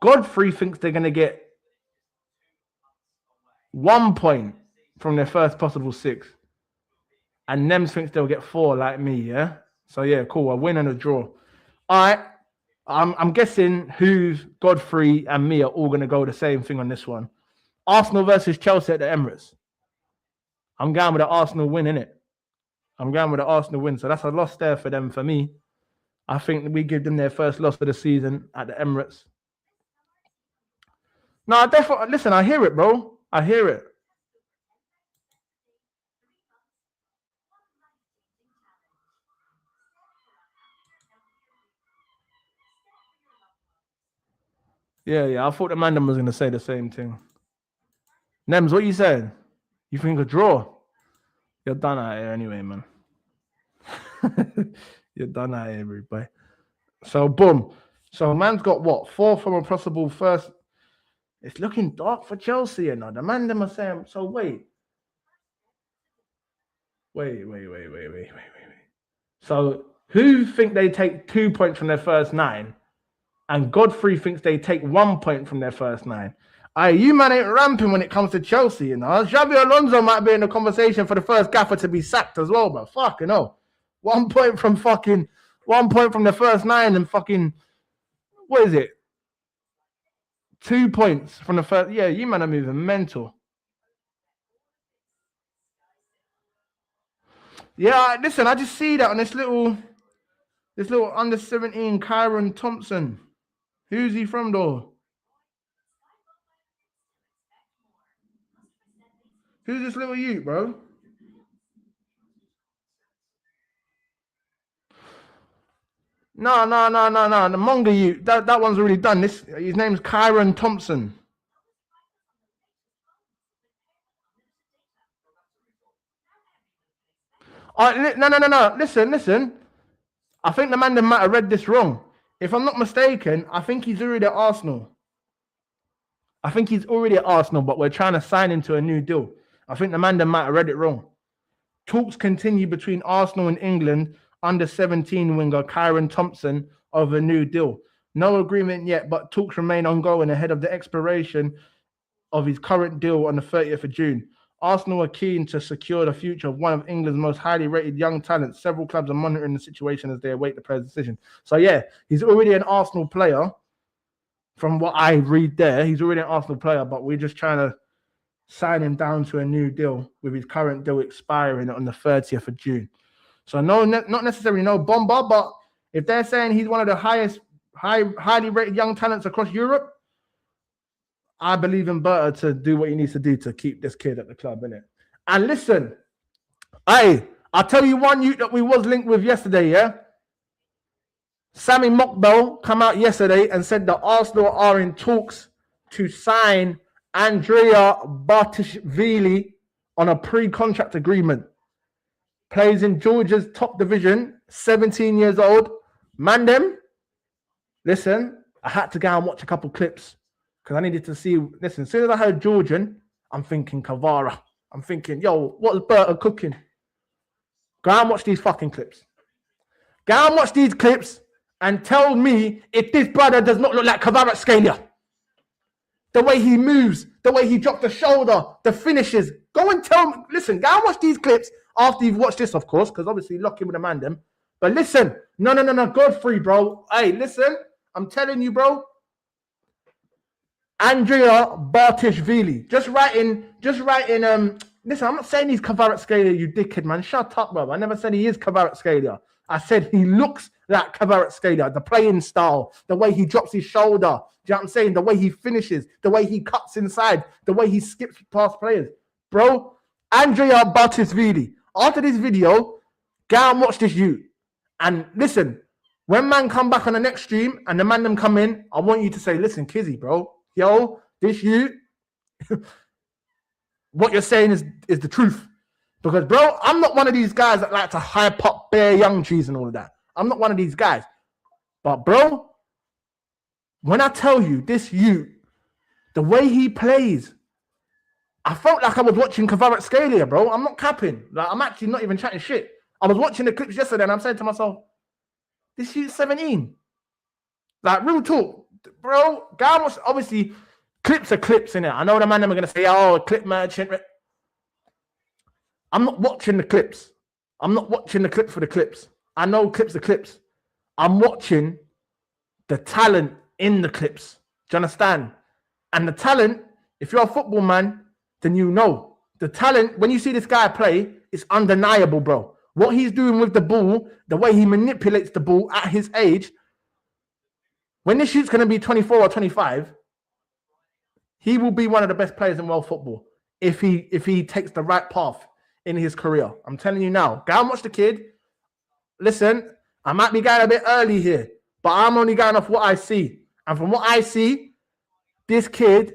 Godfrey thinks they're gonna get 1 point from their first possible 6. And Nems thinks they'll get 4 like me, yeah? So yeah, cool. A win and a draw. All right. I'm guessing who's Godfrey and me are all gonna go the same thing on this one. Arsenal versus Chelsea at the Emirates. I'm going with the Arsenal win, innit? I'm going with the Arsenal win. So that's a loss there for them, for me. I think we give them their first loss of the season at the Emirates. No, definitely. Listen, I hear it, bro. I hear it. Yeah. I thought the man was going to say the same thing. Nems, what you saying? You think a draw? You're done out here anyway, man. You're done out here, everybody. So, boom. So, man's got what? 4 from a possible first. It's looking dark for Chelsea, you know. The man them are saying, so wait. Wait. So, who think they take 2 points from their first 9? And Godfrey thinks they take 1 point from their first 9. You man ain't ramping when it comes to Chelsea, you know. Xabi Alonso might be in the conversation for the first gaffer to be sacked as well, but fucking hell. 1 point from the first 9 and fucking, what is it? 2 points from the first. Yeah, you man are moving mental. Yeah, listen, I just see that on this little under 17 Kyron Thompson. Who's he from though? Who's this little youth, bro? No. The Monga youth. That one's already done. His name's Kyron Thompson. No. Listen. I think the man might have read this wrong. If I'm not mistaken, I think he's already at Arsenal. But we're trying to sign him to a new deal. I think the man might have read it wrong. Talks continue between Arsenal and England under 17 winger Kyron Thompson of a new deal. No agreement yet, but talks remain ongoing ahead of the expiration of his current deal on the 30th of June. Arsenal are keen to secure the future of one of England's most highly rated young talents. Several clubs are monitoring the situation as they await the player's decision. So yeah, he's already an Arsenal player. From what I read there, he's already an Arsenal player, but we're just trying to sign him down to a new deal with his current deal expiring on the 30th of June. So no, not necessarily no bomber, but if they're saying he's one of the highly rated young talents across Europe, I believe in Berta to do what he needs to do to keep this kid at the club, innit? And listen, I'll tell you one youth that we was linked with yesterday, yeah? Sammy Mokbel come out yesterday and said that Arsenal are in talks to sign Andrea Bartishvili on a pre-contract agreement. Plays in Georgia's top division, 17 years old. Mandem, listen, I had to go and watch a couple clips because I needed to see. Listen, as soon as I heard Georgian, I'm thinking Kavara. I'm thinking, yo, what's Berta cooking? Go and watch these fucking clips. Go and watch these clips and tell me if this brother does not look like Kvaratskhelia. The way he moves, the way he dropped the shoulder, the finishes. Go and tell me. Listen, go and watch these clips after you've watched this, of course, because obviously lock in with the man them. But listen, no, Godfrey, bro. Hey, listen, I'm telling you, bro. Andrea Bartishvili. Just write in, listen, I'm not saying he's Kvaratskhelia, you dickhead, man. Shut up, bro. I never said he is Kvaratskhelia. I said he looks like Kvaratskhelia, the playing style, the way he drops his shoulder. Do you know what I'm saying? The way he finishes, the way he cuts inside, the way he skips past players. Bro, Andrea Bartishvili. After this video, go and watch this youth. And listen, when man come back on the next stream and the man them come in, I want you to say, listen, KIIZZY, bro. Yo, this youth, what you're saying is the truth. Because, bro, I'm not one of these guys that like to hype up bare young trees and all of that. I'm not one of these guys. But, bro, when I tell you this youth, the way he plays, I felt like I was watching Kvaratskhelia, bro. I'm not capping. Like, I'm actually not even chatting shit. I was watching the clips yesterday and I'm saying to myself, this shit's 17. Like, real talk. Bro, guy was obviously clips are clips in it. I know the man them are going to say, oh, clip merchant. I'm not watching the clips. I'm not watching the clips for the clips. I know clips are clips. I'm watching the talent in the clips. Do you understand? And the talent, if you're a football man, then you know. The talent, when you see this guy play, it's undeniable, bro. What he's doing with the ball, the way he manipulates the ball at his age, when this shoot's going to be 24 or 25, he will be one of the best players in world football if he takes the right path in his career. I'm telling you now. Go and watch the kid. Listen, I might be going a bit early here, but I'm only going off what I see. And from what I see, this kid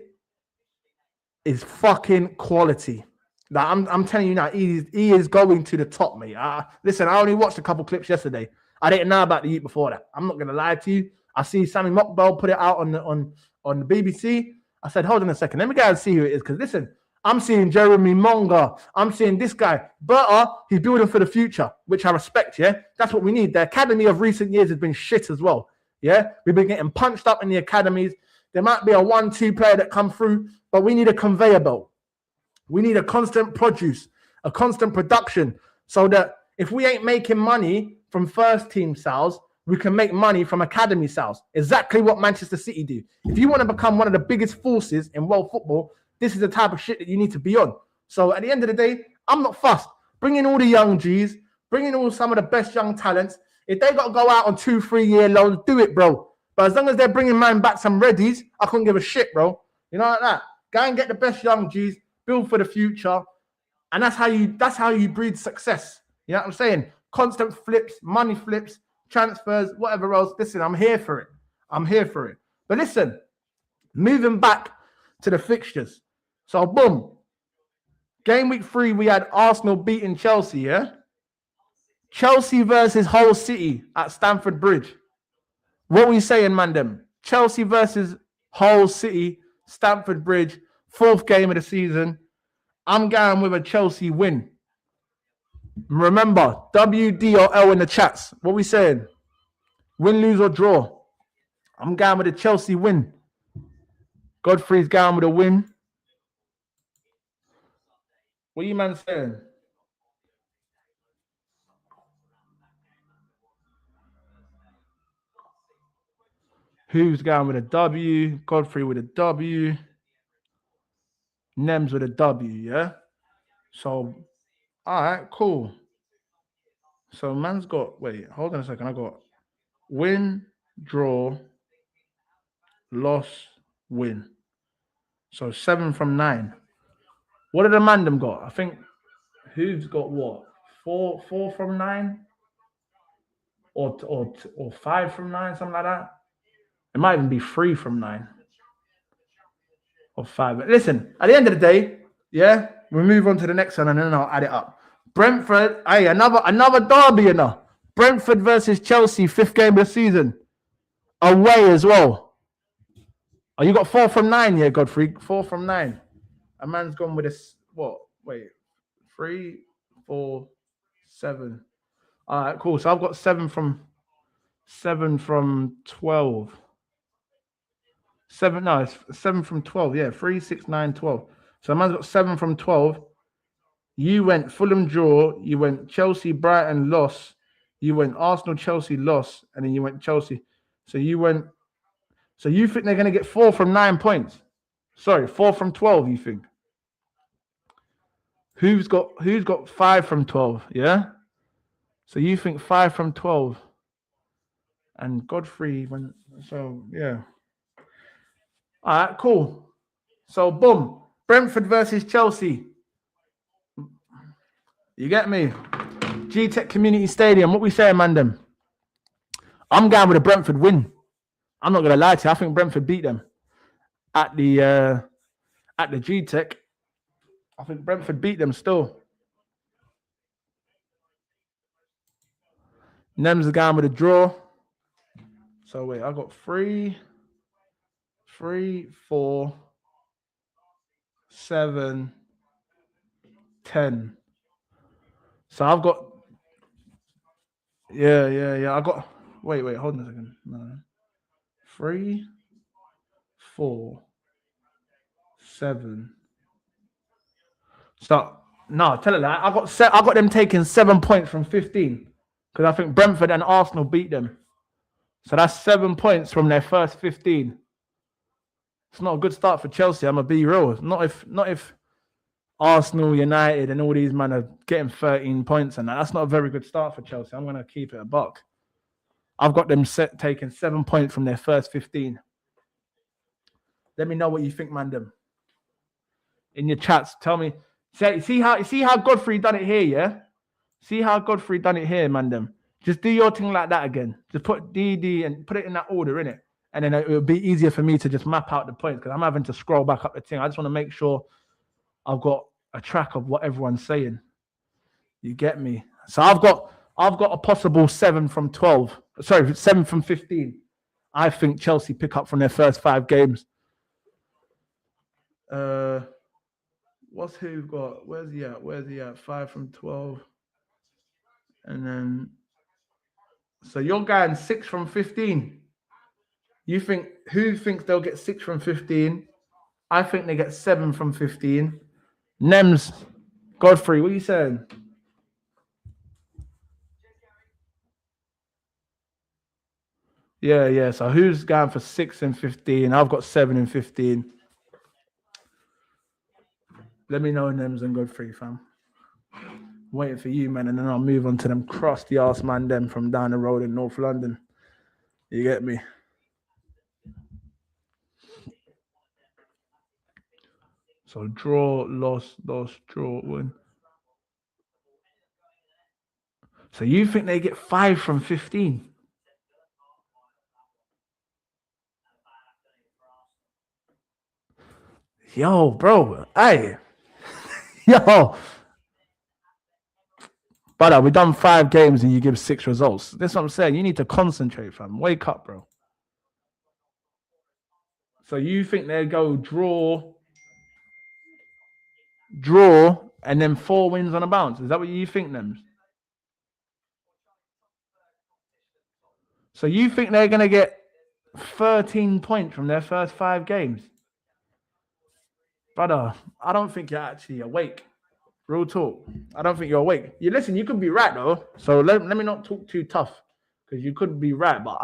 is fucking quality. Like, I'm telling you now, he is going to the top, mate. Listen, I only watched a couple clips yesterday. I didn't know about the youth before that. I'm not gonna lie to you. I see Sammy Mockbell put it out on the BBC. I said, hold on a second, let me go and see who it is. Because listen, I'm seeing Jeremy Monga. I'm seeing this guy. Berta, he's building for the future, which I respect, yeah? That's what we need. The academy of recent years has been shit as well, yeah? We've been getting punched up in the academies. There might be a 1-2 player that come through, but we need a conveyor belt. We need a constant produce, a constant production, so that if we ain't making money from first team sales, we can make money from academy sales. Exactly what Manchester City do. If you want to become one of the biggest forces in world football, this is the type of shit that you need to be on. So at the end of the day, I'm not fussed. Bring in all the young G's, bring in all some of the best young talents. If they got to go out on 2-3 year loans, do it, bro. But as long as they're bringing man back some readies, I couldn't give a shit, bro. You know, like that. Go and get the best young G's, build for the future, and that's how you breed success. You know what I'm saying? Constant flips, money flips, transfers, whatever else. Listen, I'm here for it. I'm here for it. But listen, moving back to the fixtures. So boom, game week 3, we had Arsenal beating Chelsea. Yeah, Chelsea versus Hull City at Stamford Bridge. What we saying, man? Them Chelsea versus Hull City, Stamford Bridge, 4th game of the season. I'm going with a Chelsea win. Remember, WD or L in the chats. What we saying? Win, lose, or draw? I'm going with a Chelsea win. Godfrey's going with a win. What are you man saying? Who's going with a W? Godfrey with a W. Nems with a W, yeah? So, all right, cool. So, man's got, wait, hold on a second. I got win, draw, loss, win. So, 7 from 9. What did the man them got? I think, who's got what? 4 from 9? Or 5 from 9, something like that? It might even be 3 from 9. Or 5. But listen, at the end of the day, yeah, we'll move on to the next one and then I'll add it up. Brentford, hey, another derby, you know. Brentford versus Chelsea, 5th game of the season. Away as well. Oh, you got 4 from 9, yeah, Godfrey. 4 from 9. A man's gone with a, what? Wait, 3, 4, 7. All right, cool. So I've got 7 from 12. 7, no, it's 7 from 12. Yeah, 3, 6, 9, 12. So a man's got 7 from 12. You went Fulham draw. You went Chelsea, Brighton loss. You went Arsenal, Chelsea loss. And then you went Chelsea. So you think they're going to get 4 from 9 points? Sorry, 4 from 12, you think? Who's got 5 from 12? Yeah? So you think 5 from 12. And Godfrey went, so yeah. All right, cool. So boom. Brentford versus Chelsea. You get me? G-Tech Community Stadium. What we saying, man? Them. I'm going with a Brentford win. I'm not gonna lie to you. I think Brentford beat them at the G-Tech. I think Brentford beat them still. Nems are going with a draw. So wait, I got 3, 4, 7, 10. So I've got, yeah. I got, wait, hold on a second. No. 3, 4, 7. So no, tell it that I got them taking 7 points from 15 because I think Brentford and Arsenal beat them. So that's 7 points from their first 15. It's not a good start for Chelsea. I'm gonna be real. Not if Arsenal, United, and all these men are getting 13 points and that. That's not a very good start for Chelsea. I'm gonna keep it a buck. I've got them taking 7 points from their first 15. Let me know what you think, Mandem. In your chats, tell me. See how Godfrey done it here, yeah? See how Godfrey done it here, Mandem. Just do your thing like that again. Just put DD and put it in that order, innit? And then it will be easier for me to just map out the points because I'm having to scroll back up the thing. I just want to make sure I've got a track of what everyone's saying. You get me? So I've got a possible 7 from 12. Sorry, 7 from 15. I think Chelsea pick up from their first 5 games. What's who got? Where's he at? 5 from 12. And then, so you're going 6 from 15. You think, who thinks they'll get 6 from 15? I think they get 7 from 15. Nems, Godfrey, what are you saying? Yeah. So who's going for 6 and 15? I've got 7 and 15. Let me know, Nems and Godfrey, fam. Waiting for you, man, and then I'll move on to them crusty ass man them from down the road in North London. You get me? So draw, loss, draw, win. So you think they get 5 from 15? Yo, bro. Hey. Yo. Brother, we've done 5 games and you give 6 results. That's what I'm saying. You need to concentrate, fam. Wake up, bro. So you think they go draw, and then 4 wins on a bounce? Is that what you think, them? So you think they're going to get 13 points from their first 5 games? Brother, I don't think you're actually awake. Real talk. I don't think you're awake. You listen, you could be right, though. So let me not talk too tough because you could be right, but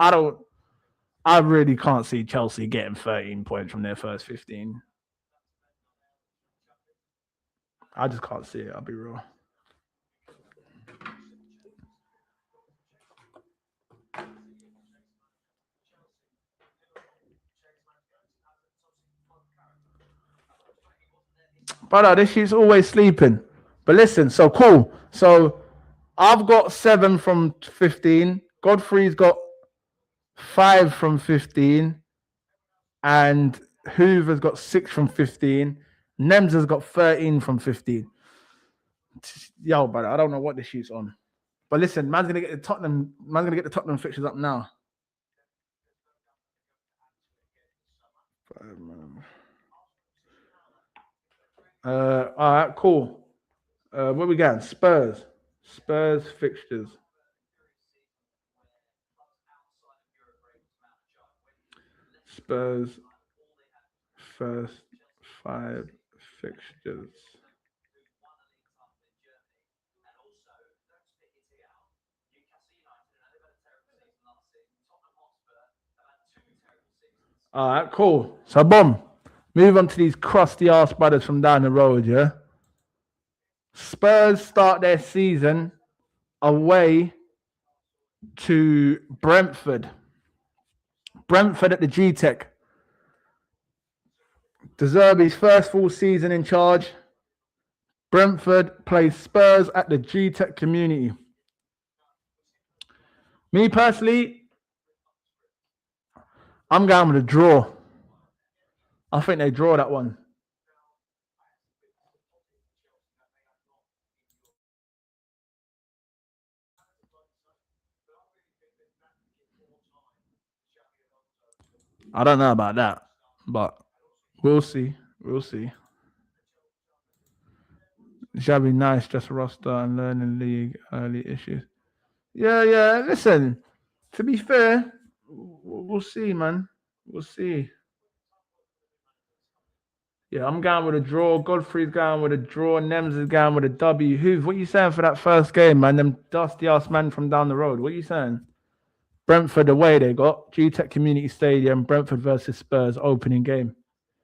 I really can't see Chelsea getting 13 points from their first 15. I just can't see it. I'll be real. Brother, this shit's always sleeping. But listen, so cool. So I've got 7 from 15. Godfrey's got 5 from 15. And Hoover's got 6 from 15. Nems has got 13 from 15. Yo, brother, I don't know what this shit's on. But listen, man's gonna get the Tottenham fixtures up now. All right, cool. Where we going? Spurs fixtures. Spurs first 5 fixtures. All right, cool. So, boom. Move on to these crusty ass brothers from down the road, yeah? Spurs start their season away to Brentford. Brentford at the G-Tech. De Zerbi's first full season in charge. Brentford plays Spurs at the G-Tech Community. Me personally, I'm going with a draw. I think they draw that one. I don't know about that, but we'll see. We'll see. Shall be nice, just roster and learning league early issues. Yeah. Listen, to be fair, we'll see, man. We'll see. Yeah, I'm going with a draw. Godfrey's going with a draw. Nems is going with a W. Hoove, what you saying for that first game, man? Them dusty ass man from down the road. What you saying? Brentford away they got. G-Tech Community Stadium, Brentford versus Spurs opening game.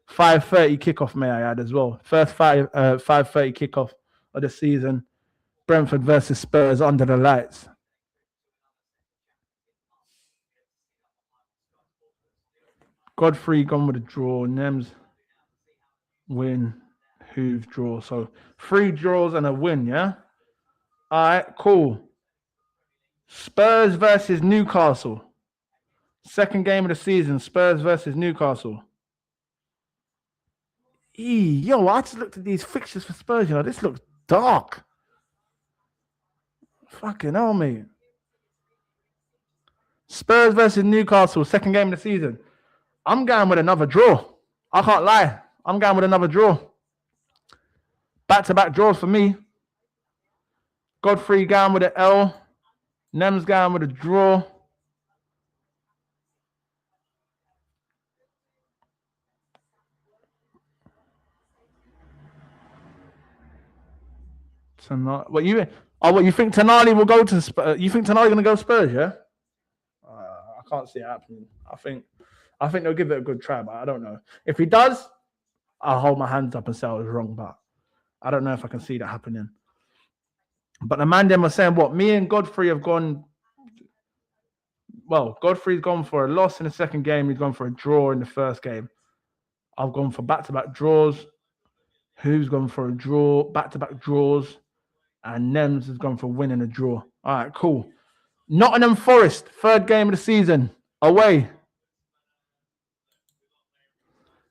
5:30 kickoff, may I add as well. First 5:30 kickoff of the season. Brentford versus Spurs under the lights. Godfrey gone with a draw. Nems win. Hoove draw. So 3 draws and a win, yeah? All right, cool. Spurs versus Newcastle. Second game of the season. Spurs versus Newcastle. Yo, I just looked at these fixtures for Spurs. You know, this looks dark. Fucking hell, mate. Spurs versus Newcastle. Second game of the season. I'm going with another draw. I can't lie. I'm going with another draw. Back-to-back draws for me. Godfrey going with an L. Nems going with a draw. What you think Tonali will go to Spurs? You think Tonali going to go Spurs, yeah? I can't see it happening. I think they'll give it a good try, but I don't know. If he does, I'll hold my hands up and say I was wrong, but I don't know if I can see that happening. But the man them was saying what? Me and Godfrey have gone. Well, Godfrey's gone for a loss in the second game. He's gone for a draw in the first game. I've gone for back-to-back draws. Who's gone for a draw? Back-to-back draws. And Nems has gone for winning a draw. All right, cool. Nottingham Forest, third game of the season. Away.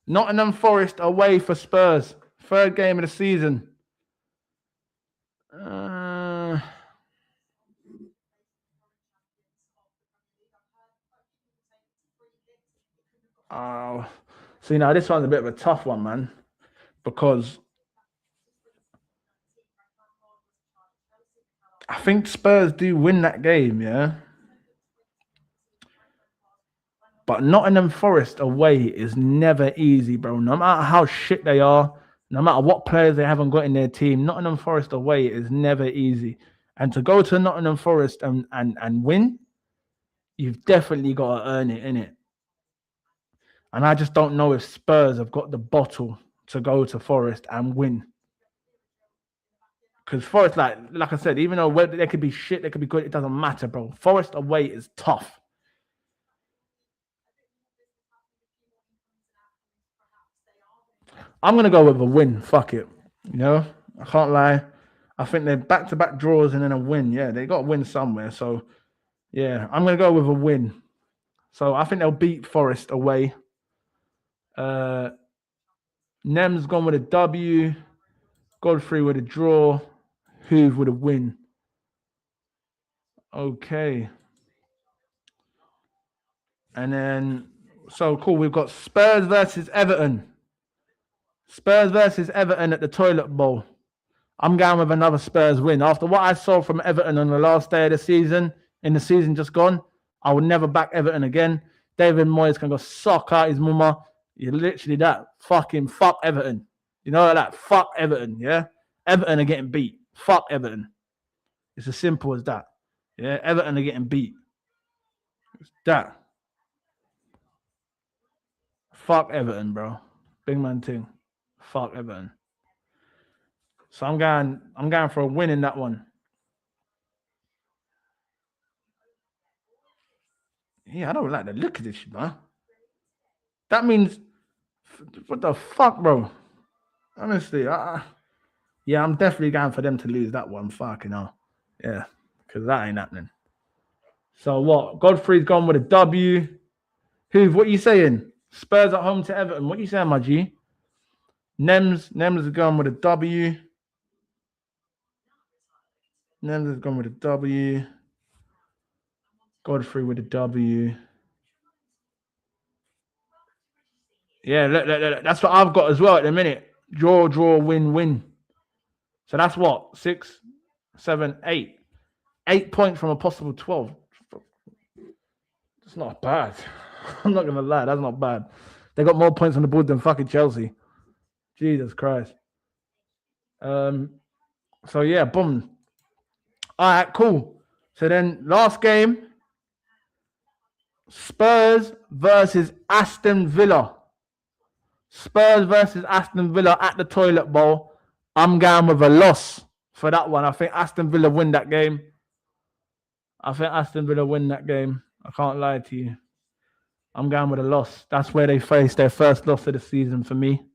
Nottingham Forest away for Spurs. Third game of the season. See, now this one's a bit of a tough one, man. Because I think Spurs do win that game, yeah? But Nottingham Forest away is never easy, bro. No matter how shit they are, no matter what players they haven't got in their team, Nottingham Forest away is never easy. And to go to Nottingham Forest and win, you've definitely got to earn it, innit? And I just don't know if Spurs have got the bottle to go to Forest and win. Because Forest, like I said, even though they could be shit, they could be good, it doesn't matter, bro. Forest away is tough. I'm going to go with a win. Fuck it. You know, I can't lie. I think they're back-to-back draws and then a win. Yeah, they got to win somewhere. So, yeah, I'm going to go with a win. So, I think they'll beat Forest away. Nem's gone with a W. Godfrey with a draw. Hoove with a win. Okay. And then, so cool. We've got Spurs versus Everton. Spurs versus Everton at the Toilet Bowl. I'm going with another Spurs win. After what I saw from Everton on the last day of the season, in the season just gone, I will never back Everton again. David Moyes can go suck out his mama. You're literally that. Fucking fuck Everton. You know that? Fuck Everton, yeah? Everton are getting beat. Fuck Everton. It's as simple as that. Yeah, Everton are getting beat. It's that. Fuck Everton, bro. Big man thing. Fuck Everton. So I'm going for a win in that one. Yeah, I don't like the look of this, man. That means, what the fuck, bro? Honestly, yeah, I'm definitely going for them to lose that one. Fucking hell. Yeah, because that ain't happening. So what? Godfrey's gone with a W. Hoove, what are you saying? Spurs at home to Everton. What are you saying, my G? Nems has gone with a W. Nems has gone with a W. Godfrey with a W. Yeah, look, that's what I've got as well at the minute. Draw, win, win. So that's what? 6, 7, 8. 8 points from a possible 12. It's not bad. I'm not going to lie. That's not bad. They got more points on the board than fucking Chelsea. Jesus Christ. So yeah, boom. All right, cool. So then last game, Spurs versus Aston Villa. Spurs versus Aston Villa at the Toilet Bowl. I'm going with a loss for that one. I think Aston Villa win that game. I can't lie to you. I'm going with a loss. That's where they face their first loss of the season for me.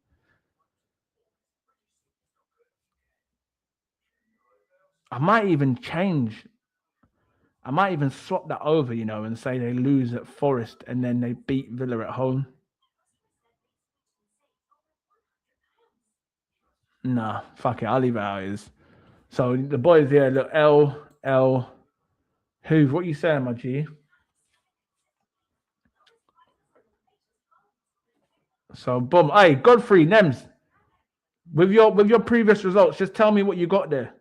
I might even swap that over, and say they lose at Forest and then they beat Villa at home. Nah, fuck it. I'll leave it how it is. So the boys here, look, L. Who? What you saying, my G? So boom. Hey, Godfrey, Nems. With your previous results, just tell me what you got there.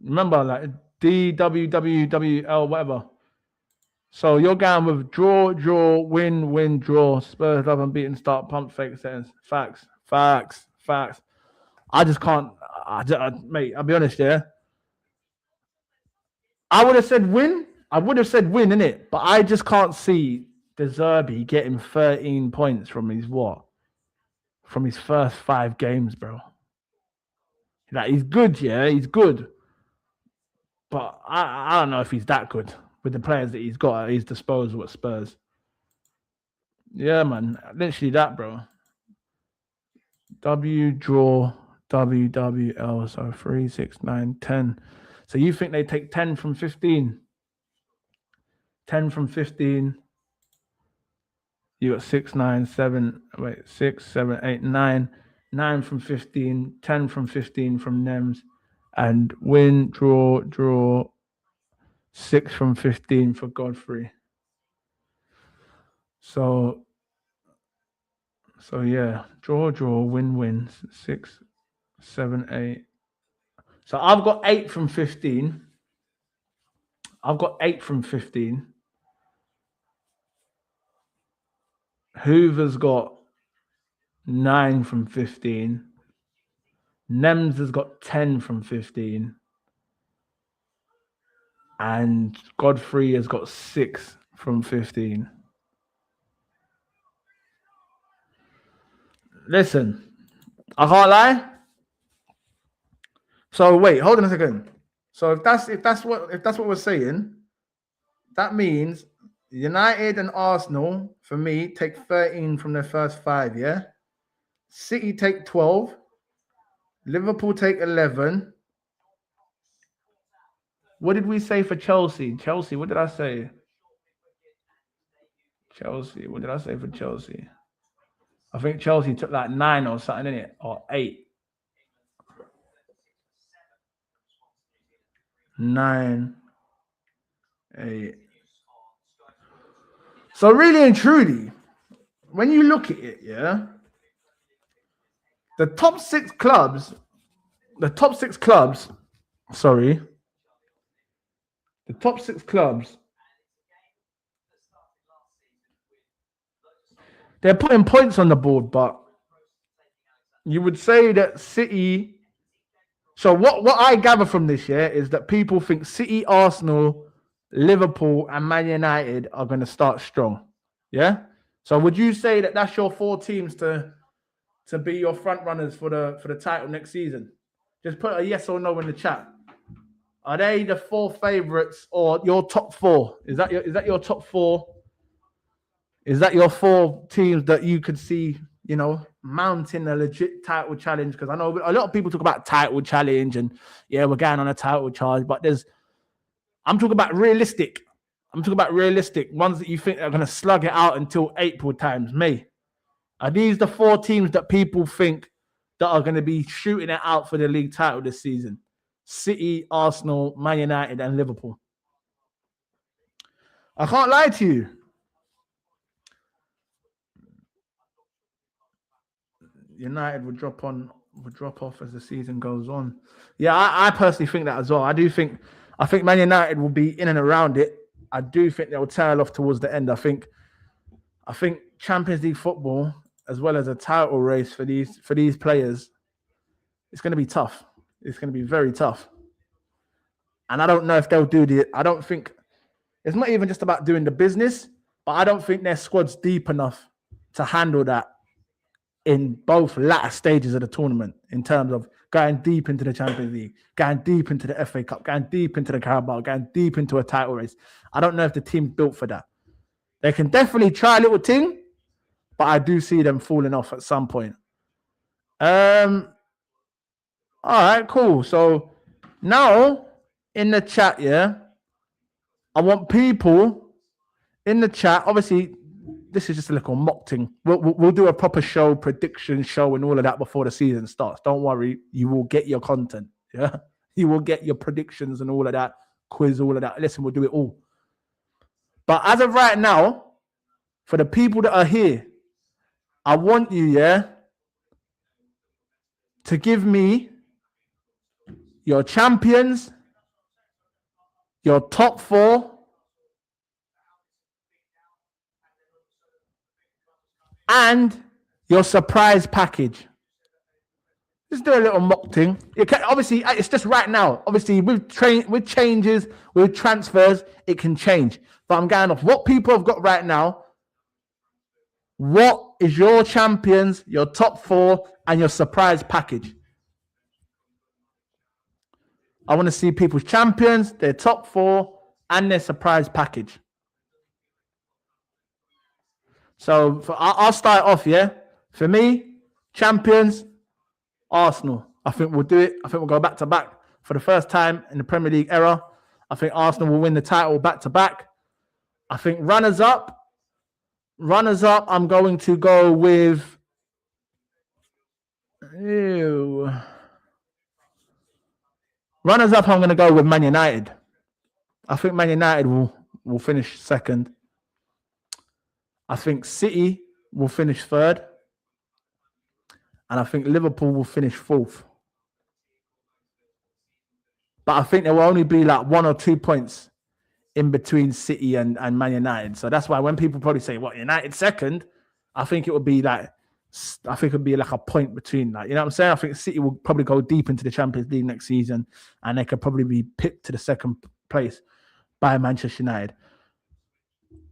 Remember, like DWWWL, whatever. So you're going with draw, win, draw. Spurs love unbeaten start, pump fake settings. Facts. I just can't. Mate, I'll be honest, yeah. I would have said win, innit? But I just can't see De Zerbi getting 13 points from his what? From his first 5 games, bro. Like, he's good, yeah, he's good. But I don't know if he's that good with the players that he's got at his disposal at Spurs. Yeah, man. Literally that, bro. W draw WWL. So 3, 6, 9, 10. So you think they take 10 from 15? 10 from 15. You got 6, 9, 7. Wait, 6, 7, 8, 9. 9 from 15. 10 from 15 from Nems. And win, draw. 6 from 15 for Godfrey. So yeah, draw, win, 6, 7, 8. So I've got 8 from 15. Hoover's got 9 from 15. Nems has got 10 from 15. And Godfrey has got 6 from 15. Listen, I can't lie. So wait, hold on a second. So if that's what we're saying, that means United and Arsenal, for me, take 13 from their first 5, yeah? City take 12. Liverpool take 11. What did we say for Chelsea? Chelsea, what did I say? What did I say for Chelsea? I think Chelsea took like 9 or something, innit? Or 8. 9, 8. So really and truly, when you look at it, yeah, the top 6 clubs, they're putting points on the board, but you would say that City. So what I gather from this year is that people think City, Arsenal, Liverpool, and Man United are going to start strong. Yeah. So would you say that that's your 4 teams to be your front runners for the title next season? Just put a yes or no in the chat. Are they the 4 favorites or your top 4? Is that your top 4? Is that your 4 teams that you could see, mounting a legit title challenge? Because I know a lot of people talk about title challenge and yeah, we're going on a title charge, but I'm talking about realistic. Ones that you think are going to slug it out until April times, May. Are these the 4 teams that people think that are going to be shooting it out for the league title this season? City, Arsenal, Man United, and Liverpool. I can't lie to you. United will drop on will drop off as the season goes on. Yeah, I personally think that as well. I think Man United will be in and around it. I do think they'll tail off towards the end. I think Champions League football, as well as a title race for these players, it's going to be tough. It's going to be very tough. And I don't know if they'll do I don't think it's not even just about doing the business, but I don't think their squad's deep enough to handle that in both latter stages of the tournament, in terms of going deep into the Champions League, going deep into the FA Cup, going deep into the Carabao, going deep into a title race. I don't know if the team's built for that. They can definitely try a little thing, but I do see them falling off at some point. All right, cool. So now in the chat, yeah, I want people in the chat. Obviously, this is just a little mock thing. We'll do a proper show, prediction show, and all of that before the season starts. Don't worry, you will get your content. Yeah, you will get your predictions and all of that, quiz, all of that. Listen, we'll do it all. But as of right now, for the people that are here, I want you, yeah, to give me your champions, your top 4, and your surprise package. Just do a little mock thing. Obviously, it's just right now. Obviously, with changes, with transfers, it can change. But I'm going off what people have got right now. What is your champions, your top 4, and your surprise package? I want to see people's champions, their top 4, and their surprise package. So I'll start off, yeah? For me, champions, Arsenal. I think we'll do it. I think we'll go back to back for the first time in the Premier League era. I think Arsenal will win the title back to back. I think runners up, I'm going to go with... Runners up, I'm going to go with Man United. I think Man United will finish second. I think City will finish third. And I think Liverpool will finish 4th. But I think there will only be like 1 or 2 points in between City and Man United. So that's why when people probably say, what, United second? I think it would be like a point between that. You know what I'm saying? I think City will probably go deep into the Champions League next season, and they could probably be picked to the second place by Manchester United.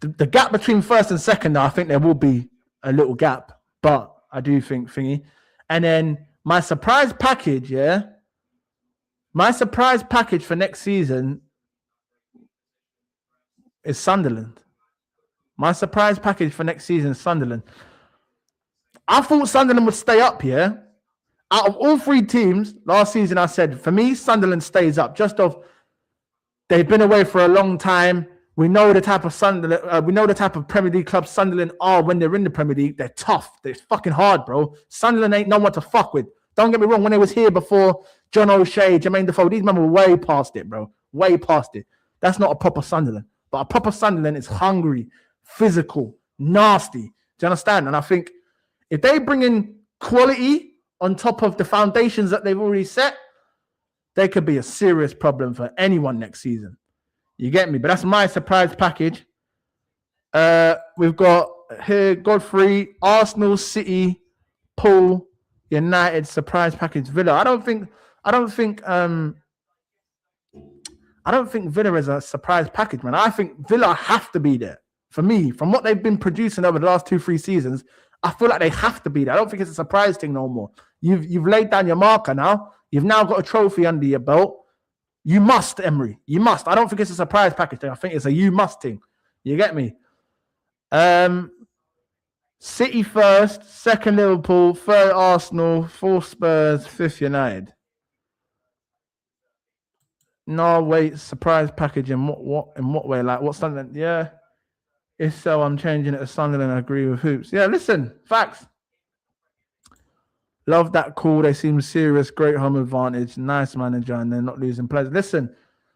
The gap between first and second, I think there will be a little gap, but I do think thingy. And then my surprise package, yeah? My surprise package for next season is Sunderland. My surprise package for next season is Sunderland. I thought Sunderland would stay up here. Out of all 3 teams, last season I said, for me, Sunderland stays up. They've been away for a long time. We know the type of Sunderland. We know the type of Premier League club Sunderland are when they're in the Premier League. They're tough. They're fucking hard, bro. Sunderland ain't no one to fuck with. Don't get me wrong. When they was here before, John O'Shea, Jermaine Defoe, these men were way past it, bro. Way past it. That's not a proper Sunderland. But a proper Sunderland is hungry, physical, nasty. Do you understand? And I think if they bring in quality on top of the foundations that they've already set, they could be a serious problem for anyone next season. You get me? But that's my surprise package. We've got here Godfrey, Arsenal, City, Paul, United, surprise package, Villa. I don't think Villa is a surprise package, man. I think Villa have to be there. For me, from what they've been producing over the last 2-3 seasons, I feel like they have to be there. I don't think it's a surprise thing no more. You've laid down your marker now. You've now got a trophy under your belt. You must, Emery. You must. I don't think it's a surprise package thing. I think it's a you must thing. You get me? City first, second Liverpool, third Arsenal, 4th Spurs, 5th United. No, wait, surprise package in what way? Like what Sunderland? Yeah. If so, I'm changing it to Sunderland. I agree with Hoops. Yeah, listen, facts. Love that call. They seem serious. Great home advantage. Nice manager, and they're not losing players. Listen,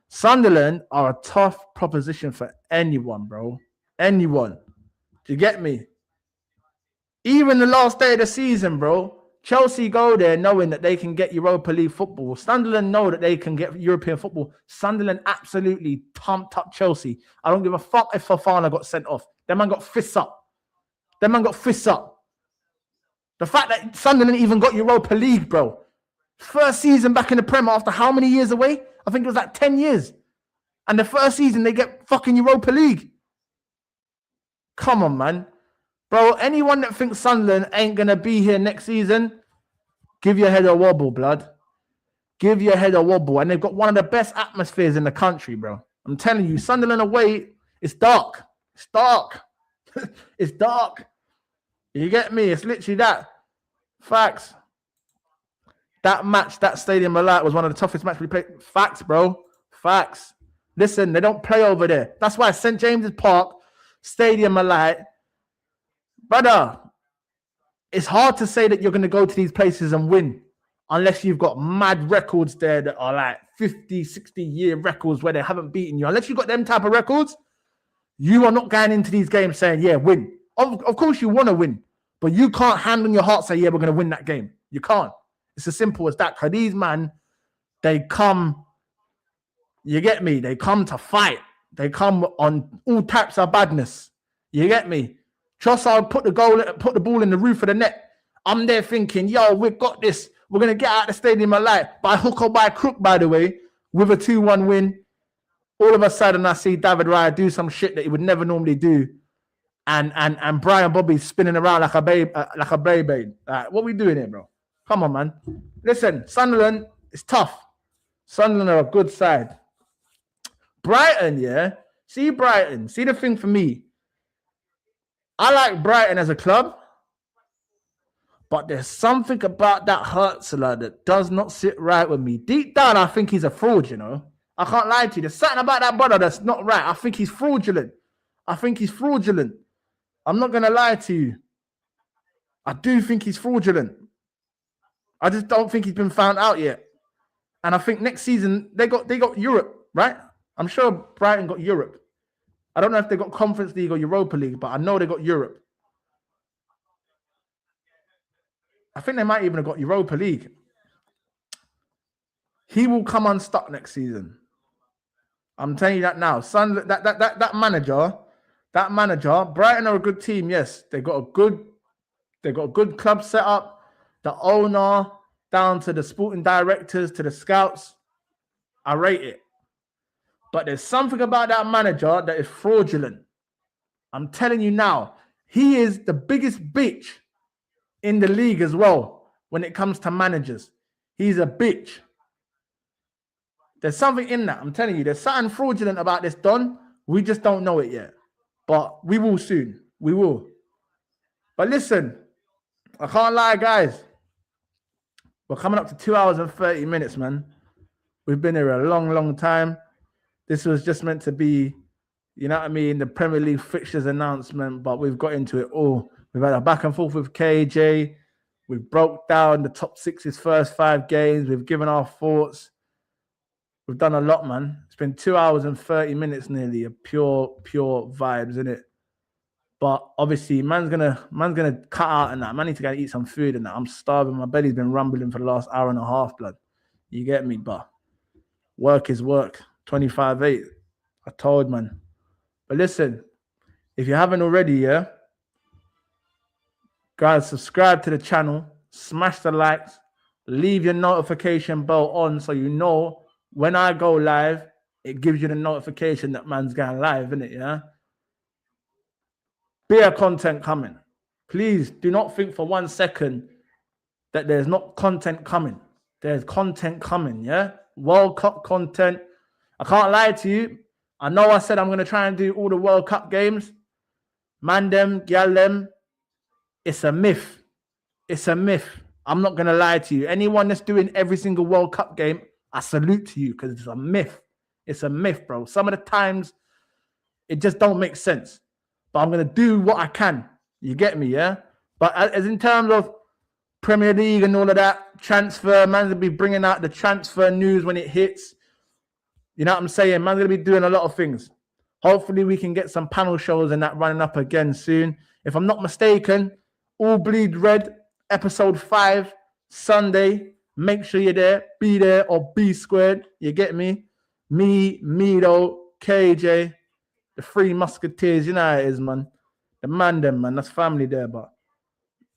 Sunderland are a tough proposition for anyone, bro. Anyone. Do you get me? Even the last day of the season, bro, Chelsea go there knowing that they can get Europa League football. Sunderland know that they can get European football. Sunderland absolutely pumped up Chelsea. I don't give a fuck if Fofana got sent off. That man got fists up. The fact that Sunderland even got Europa League, bro. First season back in the Prem after how many years away? I think it was like 10 years. And the first season, they get fucking Europa League. Come on, man. Bro, anyone that thinks Sunderland ain't going to be here next season, give your head a wobble, blood. Give your head a wobble. And they've got one of the best atmospheres in the country, bro. I'm telling you, Sunderland away, it's dark. It's dark. It's dark. You get me? It's literally that. Facts. That match, that Stadium of Light was one of the toughest matches we played. Facts, bro. Facts. Listen, they don't play over there. That's why St. James's Park, Stadium of Light. Brother, it's hard to say that you're going to go to these places and win unless you've got mad records there that are like 50, 60-year records where they haven't beaten you. Unless you've got them type of records, you are not going into these games saying, yeah, win. Of course you want to win, but you can't hand on your heart say, yeah, we're going to win that game. You can't. It's as simple as that. Because these man, they come, you get me? They come to fight. They come on all types of badness. You get me? Trossard put the ball in the roof of the net. I'm there thinking, yo, we've got this. We're going to get out of the Stadium of Light by hook or by crook, by the way, with a 2-1 win. All of a sudden, I see David Raya do some shit that he would never normally do. And Brian Bobby spinning around like a baby. Like, what are we doing here, bro? Come on, man. Listen, Sunderland is tough. Sunderland are a good side. Brighton, yeah? See Brighton. See the thing for me. I like Brighton as a club, but there's something about that Hurtzler that does not sit right with me. Deep down, I think he's a fraud, you know? I can't lie to you. There's something about that brother that's not right. I think he's fraudulent. I'm not going to lie to you. I do think he's fraudulent. I just don't think he's been found out yet. And I think next season, they got Europe, right? I'm sure Brighton got Europe. I don't know if they got Conference League or Europa League, but I know they got Europe. I think they might even have got Europa League. He will come unstuck next season. I'm telling you that now. Son, that manager, Brighton are a good team. Yes, they got a good club set up. The owner, down to the sporting directors, to the scouts. I rate it. But there's something about that manager that is fraudulent. I'm telling you now, he is the biggest bitch in the league as well when it comes to managers. He's a bitch. There's something in that. I'm telling you, there's something fraudulent about this Don. We just don't know it yet. But we will soon. We will. But listen, I can't lie, guys. We're coming up to 2 hours and 30 minutes, man. We've been here a long, long time. This was just meant to be, you know what I mean, the Premier League fixtures announcement, but we've got into it all. We've had a back and forth with KJ. We've broke down the top six's first 5 games. We've given our thoughts. We've done a lot, man. It's been 2 hours and 30 minutes nearly of pure vibes, isn't it? But obviously, man's gonna cut out and that. Man need to go eat some food and that. I'm starving. My belly's been rumbling for the last hour and a half, blood. You get me? But work is work. 25-8. I told, man. But listen, if you haven't already, yeah, guys, subscribe to the channel, smash the likes, leave your notification bell on so you know when I go live, it gives you the notification that man's going live, innit, yeah? Beer content coming. Please do not think for 1 second that there's not content coming. There's content coming, yeah? World Cup content. I can't lie to you. I know I said I'm going to try and do all the World Cup games. Man them, gal them. It's a myth. It's a myth. I'm not going to lie to you. Anyone that's doing every single World Cup game, I salute to you because it's a myth. It's a myth, bro. Some of the times, it just don't make sense. But I'm going to do what I can. You get me, yeah? But as in terms of Premier League and all of that, transfer, man's going to be bringing out the transfer news when it hits. You know what I'm saying? Man's going to be doing a lot of things. Hopefully, we can get some panel shows and that running up again soon. If I'm not mistaken, All Bleed Red episode 5, Sunday. Make sure you're there. Be there or be squared. You get me? Me, Mido, KJ, the Three Musketeers. You know how it is, man. The man, them, man. That's family there, but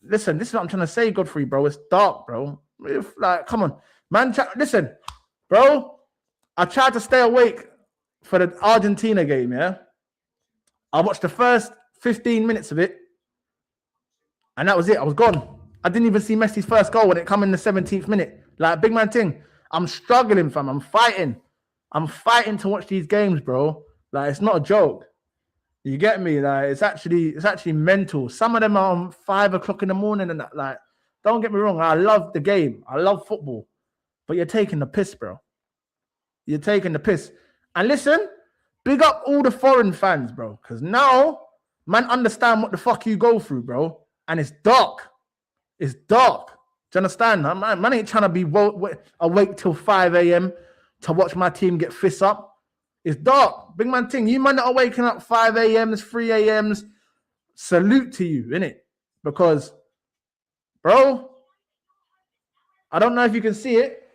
listen, this is what I'm trying to say, Godfrey, bro. It's dark, bro. Come on, man. Listen, bro. I tried to stay awake for the Argentina game, yeah? I watched the first 15 minutes of it, and that was it. I was gone. I didn't even see Messi's first goal when it come in the 17th minute. Like, big man thing. I'm struggling, fam. I'm fighting. I'm fighting to watch these games, bro. Like, it's not a joke. You get me? Like, it's actually mental. Some of them are on 5 o'clock in the morning and that. Like, don't get me wrong. I love the game. I love football. But you're taking the piss, bro. You're taking the piss. And listen, big up all the foreign fans, bro. Because now, man, understand what the fuck you go through, bro. And it's dark. It's dark. Do you understand? Man ain't trying to be awake till 5 a.m. to watch my team get fists up. It's dark. Big man thing. You man that are waking up 5 a.m.s, 3 a.m.s. Salute to you, innit? Because, bro, I don't know if you can see it,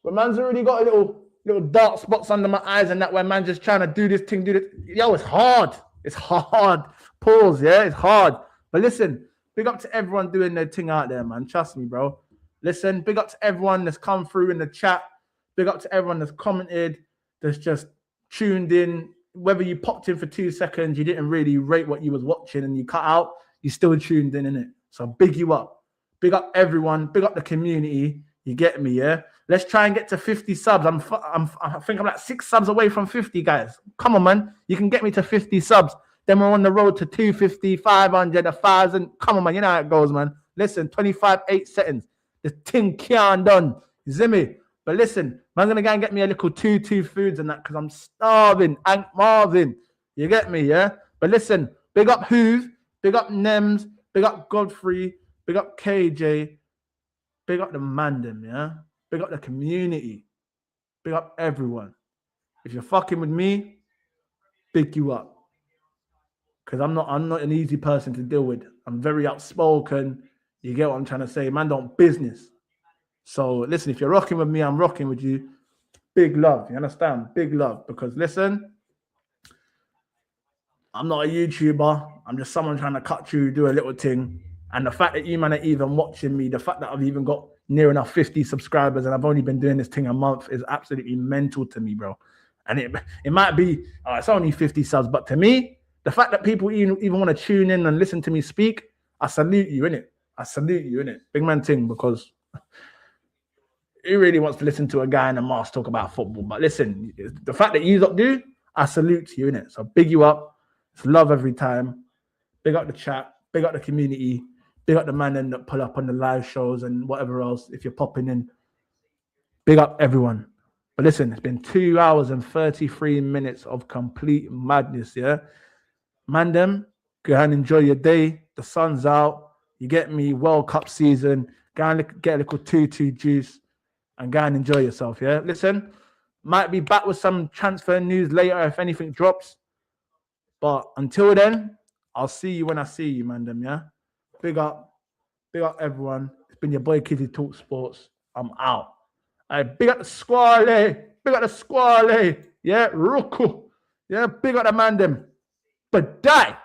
but man's already got a little dark spots under my eyes and that where man just trying to do this thing, do this. Yo, it's hard. It's hard. Pause, yeah? It's hard. But listen, big up to everyone doing their thing out there, man. Trust me, bro. Listen, big up to everyone that's come through in the chat. Big up to everyone that's commented, that's just tuned in. Whether you popped in for 2 seconds, you didn't really rate what you was watching and you cut out, you still tuned in, innit? So big you up. Big up everyone. Big up the community. You get me, yeah? Let's try and get to 50 subs. I think I'm like 6 subs away from 50, guys. Come on, man. You can get me to 50 subs. Then we're on the road to 250, 500, 1,000. Come on, man. You know how it goes, man. Listen, 25, 8 seconds. The thing can't done. You see me? But listen, man's going to go and get me a little 2 foods and that because I'm starving. Hank Marvin. You get me, yeah? But listen, big up Hoove. Big up Nems. Big up Godfrey. Big up KJ. Big up the Mandem, yeah? Big up the community. Big up everyone. If you're fucking with me, big you up. Because I'm not an easy person to deal with. I'm very outspoken. You get what I'm trying to say. Man, don't business. So listen, if you're rocking with me, I'm rocking with you. Big love. You understand? Big love. Because listen, I'm not a YouTuber. I'm just someone trying to cut through, do a little thing. And the fact that you man are even watching me, the fact that I've even got near enough 50 subscribers and I've only been doing this thing a month is absolutely mental to me, bro. And it might be, it's only 50 subs, but to me, the fact that people even want to tune in and listen to me speak, I salute you, innit? I salute you, innit? Big man thing, because he really wants to listen to a guy in a mask talk about football. But listen, the fact that you do, I salute you, innit? So big you up. It's love every time. Big up the chat. Big up the community. Big up the man that pull up on the live shows and whatever else, if you're popping in. Big up everyone. But listen, it's been 2 hours and 33 minutes of complete madness, yeah? Man, them, go and enjoy your day. The sun's out. You get me? World Cup season. Go and get a little 2 juice and go and enjoy yourself, yeah? Listen, might be back with some transfer news later if anything drops. But until then, I'll see you when I see you, man, them, yeah? Big up everyone. It's been your boy KIIZZY Talk Sports. I'm out. Big up the squally. Big up the squally. Yeah, Ruku. Yeah, big up the man them. But die.